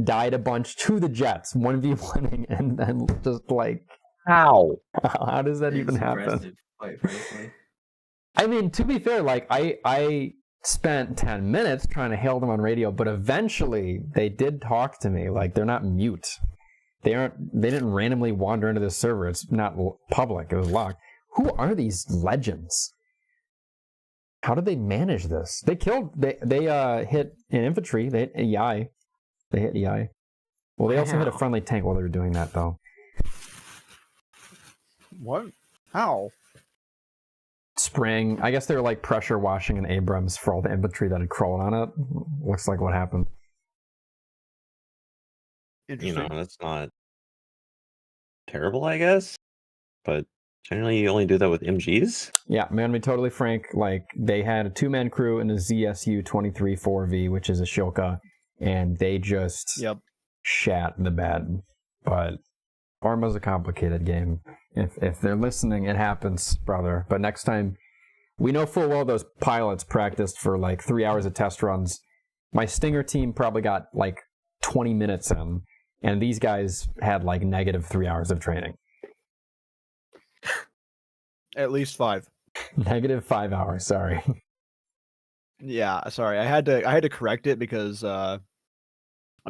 died a bunch to the jets, 1v1ing, and then just like how does that even happen? Quite frankly. I mean, to be fair, like I spent 10 minutes trying to hail them on radio, but eventually they did talk to me. Like, they're not mute. They didn't randomly wander into this server. It's not public. It was locked. Who are these legends? How did they manage this? They hit an infantry. They hit EI. They hit EI. Well, they also hit a friendly tank while they were doing that, though. What? How? Spraying. I guess they were like pressure washing an Abrams for all the infantry that had crawled on it. Looks like what happened. You know, that's not terrible, I guess. But generally, you only do that with MGs. Yeah, man, to be totally frank, like they had a 2-man crew in a ZSU 23 4V, which is a Shilka, and they just shat the bed. But Arma's a complicated game. If they're listening, it happens, brother. But next time, we know full well those pilots practiced for like 3 hours of test runs. My Stinger team probably got like 20 minutes in, and these guys had like negative 3 hours of training. At least 5. Negative 5 hours, sorry. Yeah, sorry. I had to correct it because I'm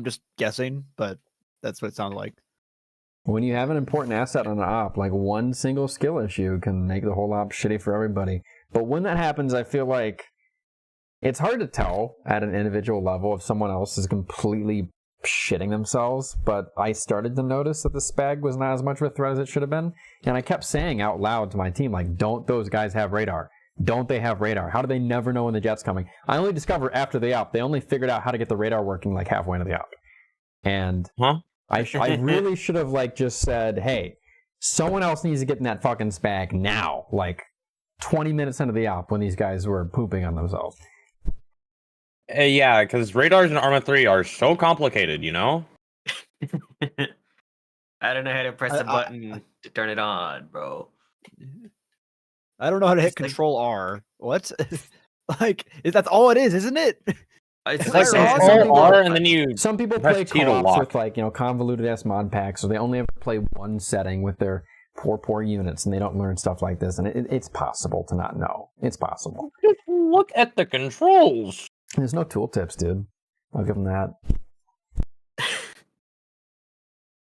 just guessing, but that's what it sounded like. When you have an important asset on an op, like one single skill issue can make the whole op shitty for everybody. But when that happens, I feel like it's hard to tell at an individual level if someone else is completely shitting themselves. But I started to notice that the Spag was not as much of a threat as it should have been. And I kept saying out loud to my team, like, don't those guys have radar? Don't they have radar? How do they never know when the jet's coming? I only discovered after the op. They only figured out how to get the radar working like halfway into the op. And I really should have like just said, hey, someone else needs to get in that fucking Spag now. Like 20 minutes into the op when these guys were pooping on themselves. Yeah, because radars in Arma 3 are so complicated, you know? I don't know how to press the button to turn it on, bro. I don't know how to hit Control R. What? Like, that's all it is, isn't it? It's like like some people play co-ops with like convoluted ass mod packs, so they only ever play one setting with their poor units, and they don't learn stuff like this. And it's possible to not know. It's possible. Just look at the controls. There's no tooltips, dude. I'll give them that.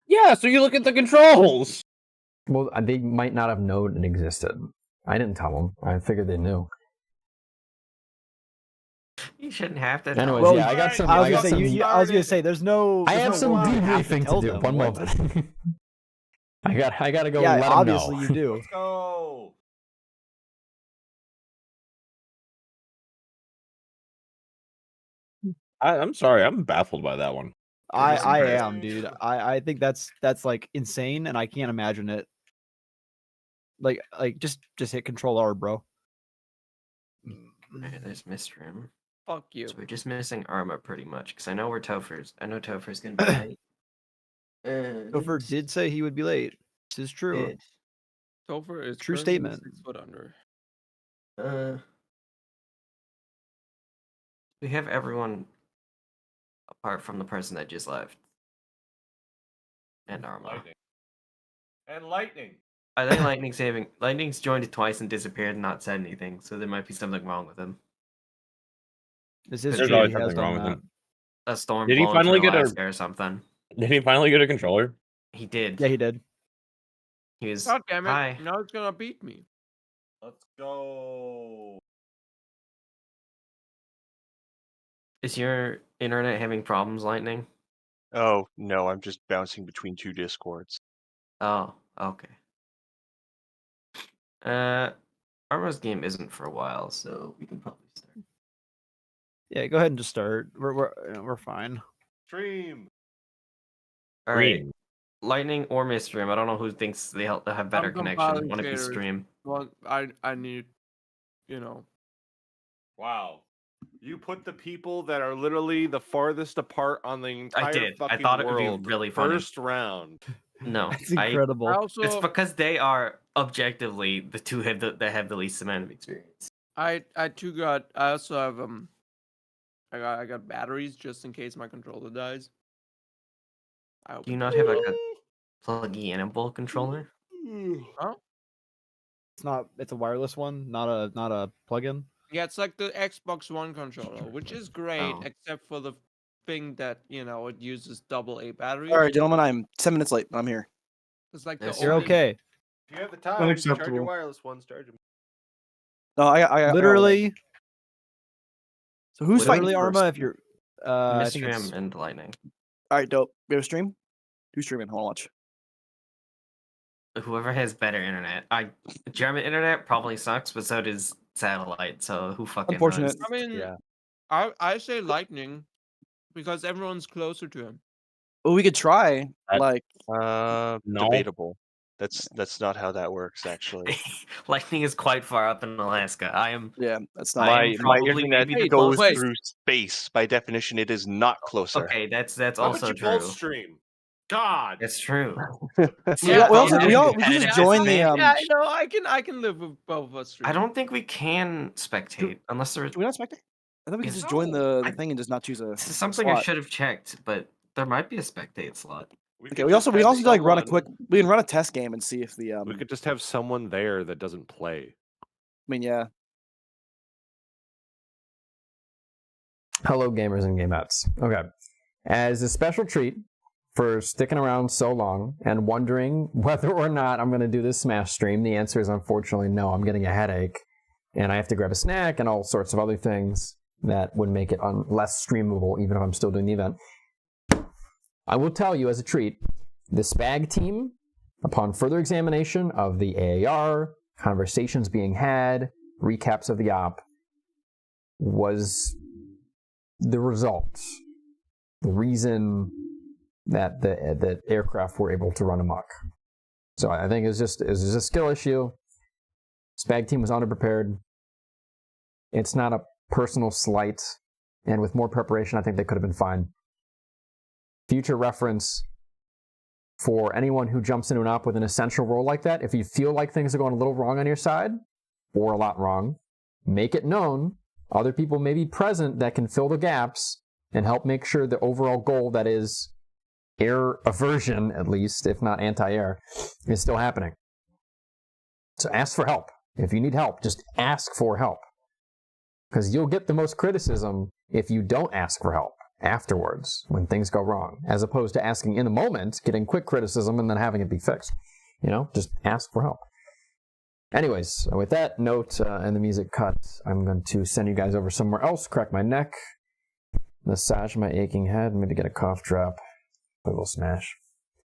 Yeah, so you look at the controls. Well, they might not have known it existed. I didn't tell them. I figured they knew. You shouldn't have to. Anyways, Well, yeah, I got some. I was gonna say, there's no. I have some debriefing to do. One moment. I got to go. Yeah, let them obviously know. you do. Let's go. I'm sorry, I'm baffled by that one. I am, dude. I think that's like insane, and I can't imagine it. Like just hit Control R, bro. Okay, there's Mistrim. Fuck you. So we're just missing Arma pretty much, because I know we're Topher's. I know Topher's gonna be late. Topher did say he would be late. This is true. Did. Topher is True currently statement. 6 foot under. We have everyone apart from the person that just left. And Arma. And lightning. I think Lightning's joined it twice and disappeared and not said anything, so there might be something wrong with him. This is There's true. always He has something wrong done with that. him. A storm Did he blowing finally through get Alaska or something. Did he finally get a controller? He did. Yeah, he did. He was. God damn it! Hi. Now it's gonna beat me. Let's go. Is your internet having problems, Lightning? Oh, no, I'm just bouncing between 2 discords. Oh, okay. Arma's game isn't for a while, so we can probably start. Yeah, go ahead and just start. We're fine. Stream. All right. Lightning or Mistream. I don't know who thinks they have better I'm connection. One of you compiling stream. Well, I need, Wow. You put the people that are literally the farthest apart on the entire I did. fucking I thought it would world. be really funny. First round. No, That's incredible. It's because they are objectively the two that have the least amount of experience. I also have I got batteries just in case my controller dies. Do you not have like a plug-in-able controller? Huh? It's a wireless one, not a plug-in. Yeah, it's like the Xbox One controller, which is great, except for the thing that it uses double A batteries. All right, gentlemen, I'm 10 minutes late. I'm here. It's like You're okay. If you have the time, charge Unacceptable. your wireless ones, charge them. No, I Literally. So who's fighting literally first? Arma? If you're, I think Mistream it's and Lightning. All right, dope. We have a stream. Who's streaming? Hold on, watch. Whoever has better internet. German internet probably sucks, but so does satellite. So who fucking Unfortunate. knows? I mean, I say Lightning because everyone's closer to him. Well, we could try. Like, no. Debatable. That's not how that works, actually. Lightning is quite far up in Alaska. Yeah, that's not. My probably internet maybe the goes closest. through space. By definition, it is not closer. Okay, that's Why also would you true. both stream? God. That's true. we can just join the. Yeah, I know. I can live with both of us. I don't think we can spectate unless there. Do we not spectate? I thought we could just join the thing and just not choose a. This is something I slot. should have checked, but there might be a spectate slot. Okay, we also like run a quick. We can run a test game and see if the. We could just have someone there that doesn't play. I mean, yeah. Hello, gamers and gamettes. Okay. As a special treat for sticking around so long and wondering whether or not I'm going to do this Smash stream, the answer is unfortunately no. I'm getting a headache, and I have to grab a snack and all sorts of other things that would make it less streamable, even if I'm still doing the event. I will tell you as a treat, the SPAG team, upon further examination of the AAR, conversations being had, recaps of the op, was the result, the reason that the aircraft were able to run amok. So I think it was just a skill issue. SPAG team was underprepared. It's not a personal slight, and with more preparation, I think they could have been fine. Future reference for anyone who jumps into an op with an essential role like that, if you feel like things are going a little wrong on your side, or a lot wrong, make it known Other people may be present that can fill the gaps and help make sure the overall goal, that is air aversion, at least, if not anti-air, is still happening. So ask for help. If you need help, just ask for help. Because you'll get the most criticism if you don't ask for help afterwards, when things go wrong, as opposed to asking in the moment, getting quick criticism, and then having it be fixed. You know, just ask for help. Anyways, with that note and the music cut, I'm going to send you guys over somewhere else, crack my neck, massage my aching head, maybe get a cough drop, a little smash.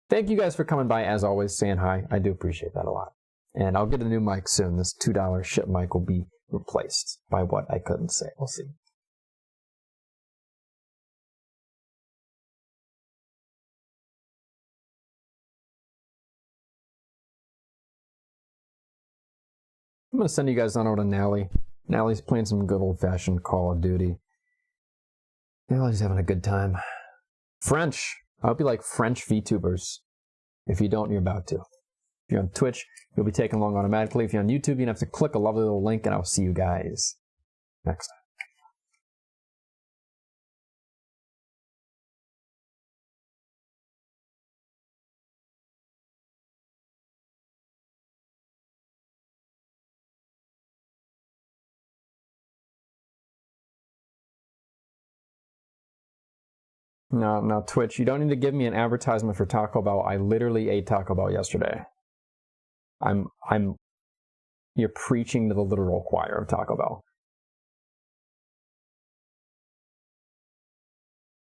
Thank you guys for coming by, as always, saying hi. I do appreciate that a lot. And I'll get a new mic soon. This $2 shit mic will be replaced by what I couldn't say. We'll see. I'm going to send you guys on over to Nally. Nally's playing some good old-fashioned Call of Duty. Nally's having a good time. French. I hope you like French VTubers. If you don't, you're about to. If you're on Twitch, you'll be taken along automatically. If you're on YouTube, you're going to have to click a lovely little link, and I'll see you guys next time. No, Twitch, you don't need to give me an advertisement for Taco Bell. I literally ate Taco Bell yesterday. You're preaching to the literal choir of Taco Bell.